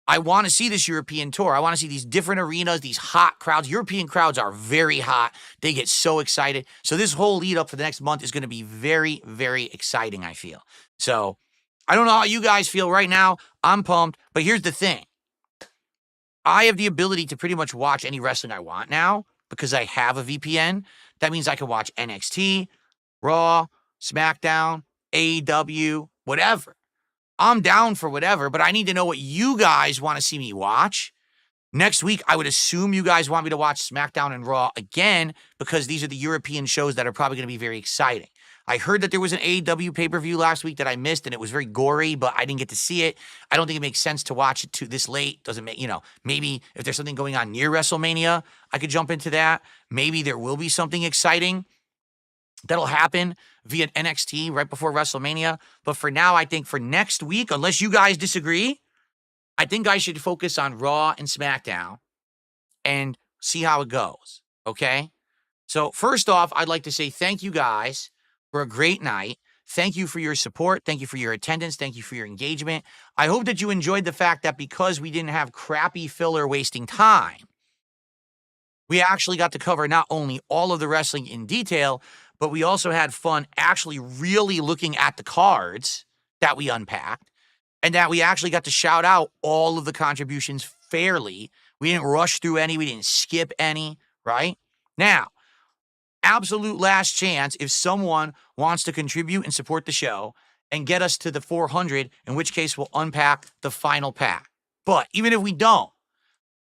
Speaker 2: I want to see this European tour. I want to see these different arenas, these hot crowds. European crowds are very hot. They get so excited. So this whole lead up for the next month is going to be very, very exciting, I feel. So I don't know how you guys feel right now. I'm pumped. But here's the thing. I have the ability to pretty much watch any wrestling I want now because I have a VPN. That means I can watch NXT, Raw, Smackdown, AEW, whatever. I'm down for whatever, but I need to know what you guys want to see me watch. Next week, I would assume you guys want me to watch SmackDown and Raw again because these are the European shows that are probably going to be very exciting. I heard that there was an AEW pay-per-view last week that I missed, and it was very gory, but I didn't get to see it. I don't think it makes sense to watch it this late. Doesn't make, maybe if there's something going on near WrestleMania, I could jump into that. Maybe there will be something exciting that'll happen via NXT right before WrestleMania. But for now, I think for next week, unless you guys disagree, I think I should focus on Raw and SmackDown and see how it goes, okay? So first off, I'd like to say thank you guys for a great night. Thank you for your support. Thank you for your attendance. Thank you for your engagement. I hope that you enjoyed the fact that because we didn't have crappy filler wasting time, we actually got to cover not only all of the wrestling in detail, but we also had fun actually really looking at the cards that we unpacked and that we actually got to shout out all of the contributions fairly. We didn't rush through any. We didn't skip any, right? Now, absolute last chance if someone wants to contribute and support the show and get us to the 400, in which case we'll unpack the final pack. But even if we don't,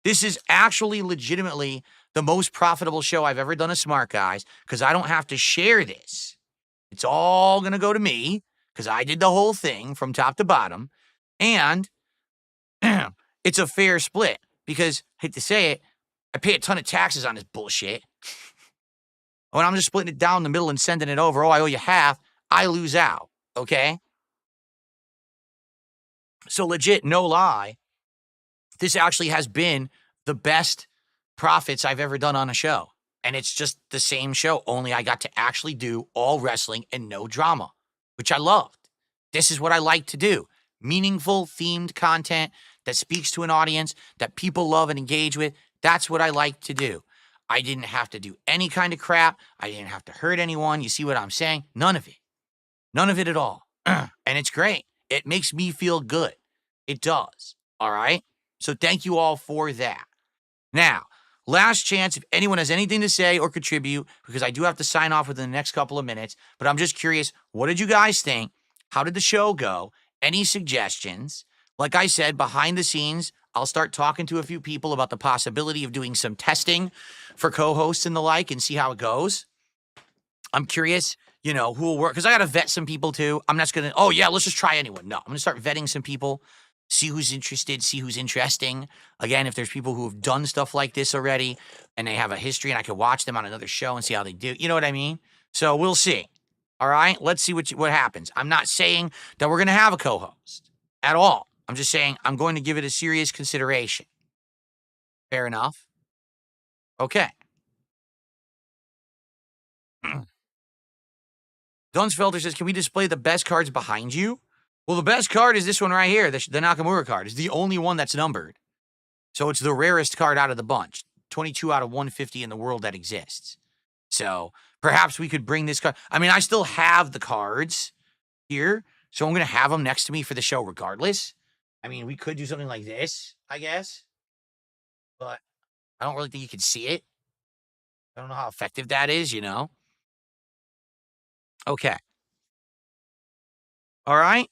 Speaker 2: this is actually legitimately the most profitable show I've ever done as Smark Guys because I don't have to share this. It's all going to go to me because I did the whole thing from top to bottom. And it's a fair split because, hate to say it, I pay a ton of taxes on this bullshit. When I'm just splitting it down the middle and sending it over, I owe you half, I lose out, okay? So legit, no lie, this actually has been the best profits I've ever done on a show. And it's just the same show, only I got to actually do all wrestling and no drama, which I loved. This is what I like to do. Meaningful, themed content that speaks to an audience that people love and engage with. That's what I like to do. I didn't have to do any kind of crap. I didn't have to hurt anyone. You see what I'm saying? None of it. None of it at all. And it's great. It makes me feel good. It does. All right? So thank you all for that. Now, last chance if anyone has anything to say or contribute, because I do have to sign off within the next couple of minutes, but I'm just curious, what did you guys think? How did the show go? Any suggestions? Like I said, behind the scenes, I'll start talking to a few people about the possibility of doing some testing for co-hosts and the like and see how it goes. I'm curious, who will work, because I got to vet some people too. I'm not just going to, let's just try anyone. No, I'm going to start vetting some people, see who's interested, see who's interesting. Again, if there's people who have done stuff like this already and they have a history and I could watch them on another show and see how they do. You know what I mean? So we'll see. All right? Let's see what happens. I'm not saying that we're going to have a co-host at all. I'm just saying I'm going to give it a serious consideration. Fair enough? Okay. Gunsfelder says, can we display the best cards behind you? Well, the best card is this one right here, the Nakamura card. It's the only one that's numbered. So it's the rarest card out of the bunch. 22 out of 150 in the world that exists. So perhaps we could bring this card. I mean, I still have the cards here, so I'm going to have them next to me for the show regardless. I mean, we could do something like this, I guess. But I don't really think you can see it. I don't know how effective that is, Okay. All right.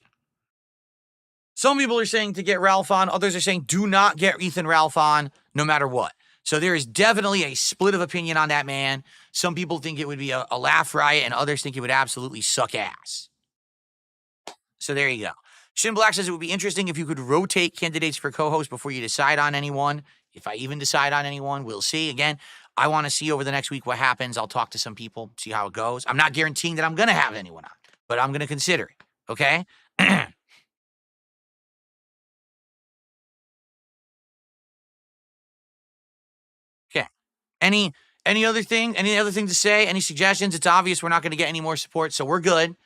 Speaker 2: Some people are saying to get Ralph on. Others are saying do not get Ethan Ralph on no matter what. So there is definitely a split of opinion on that man. Some people think it would be a laugh riot, and others think it would absolutely suck ass. So there you go. Shin Black says it would be interesting if you could rotate candidates for co-host before you decide on anyone. If I even decide on anyone, we'll see. Again, I want to see over the next week what happens. I'll talk to some people, see how it goes. I'm not guaranteeing that I'm going to have anyone on, but I'm going to consider it. Okay? Okay. Any other thing? Any other thing to say? Any suggestions? It's obvious we're not going to get any more support, so we're good.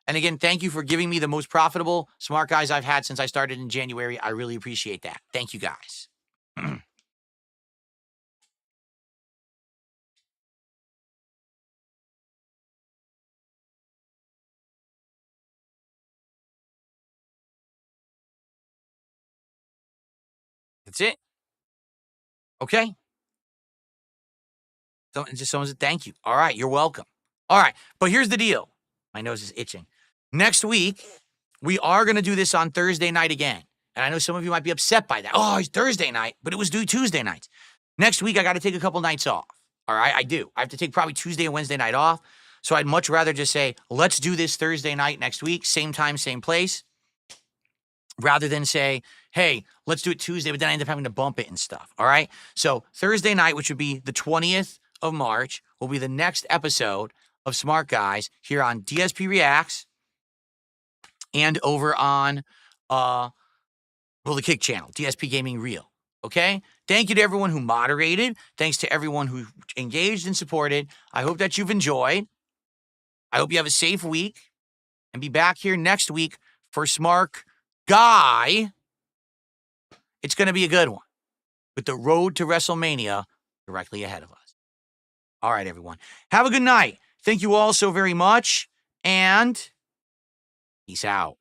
Speaker 2: And again, thank you for giving me the most profitable Smart Guys I've had since I started in January. I really appreciate that. Thank you, guys. That's it. Okay. Someone said thank you. All right, you're welcome. All right, but here's the deal. My nose is itching. Next week, we are going to do this on Thursday night again. And I know some of you might be upset by that. Oh, it's Thursday night, but it was due Tuesday nights. Next week, I got to take a couple nights off. All right, I do. I have to take probably Tuesday and Wednesday night off. So I'd much rather just say, let's do this Thursday night next week, same time, same place, rather than say, hey, let's do it Tuesday, but then I end up having to bump it and stuff. All right. So Thursday night, which would be the 20th of March, will be the next episode of Smart Guys here on DSPReacts and over on the Kick channel, DSP Gaming Real. Okay? Thank you to everyone who moderated. Thanks to everyone who engaged and supported. I hope that you've enjoyed. I hope you have a safe week and be back here next week for Smark Guy. It's going to be a good one with the road to WrestleMania directly ahead of us. All right, everyone. Have a good night. Thank you all so very much, and peace out.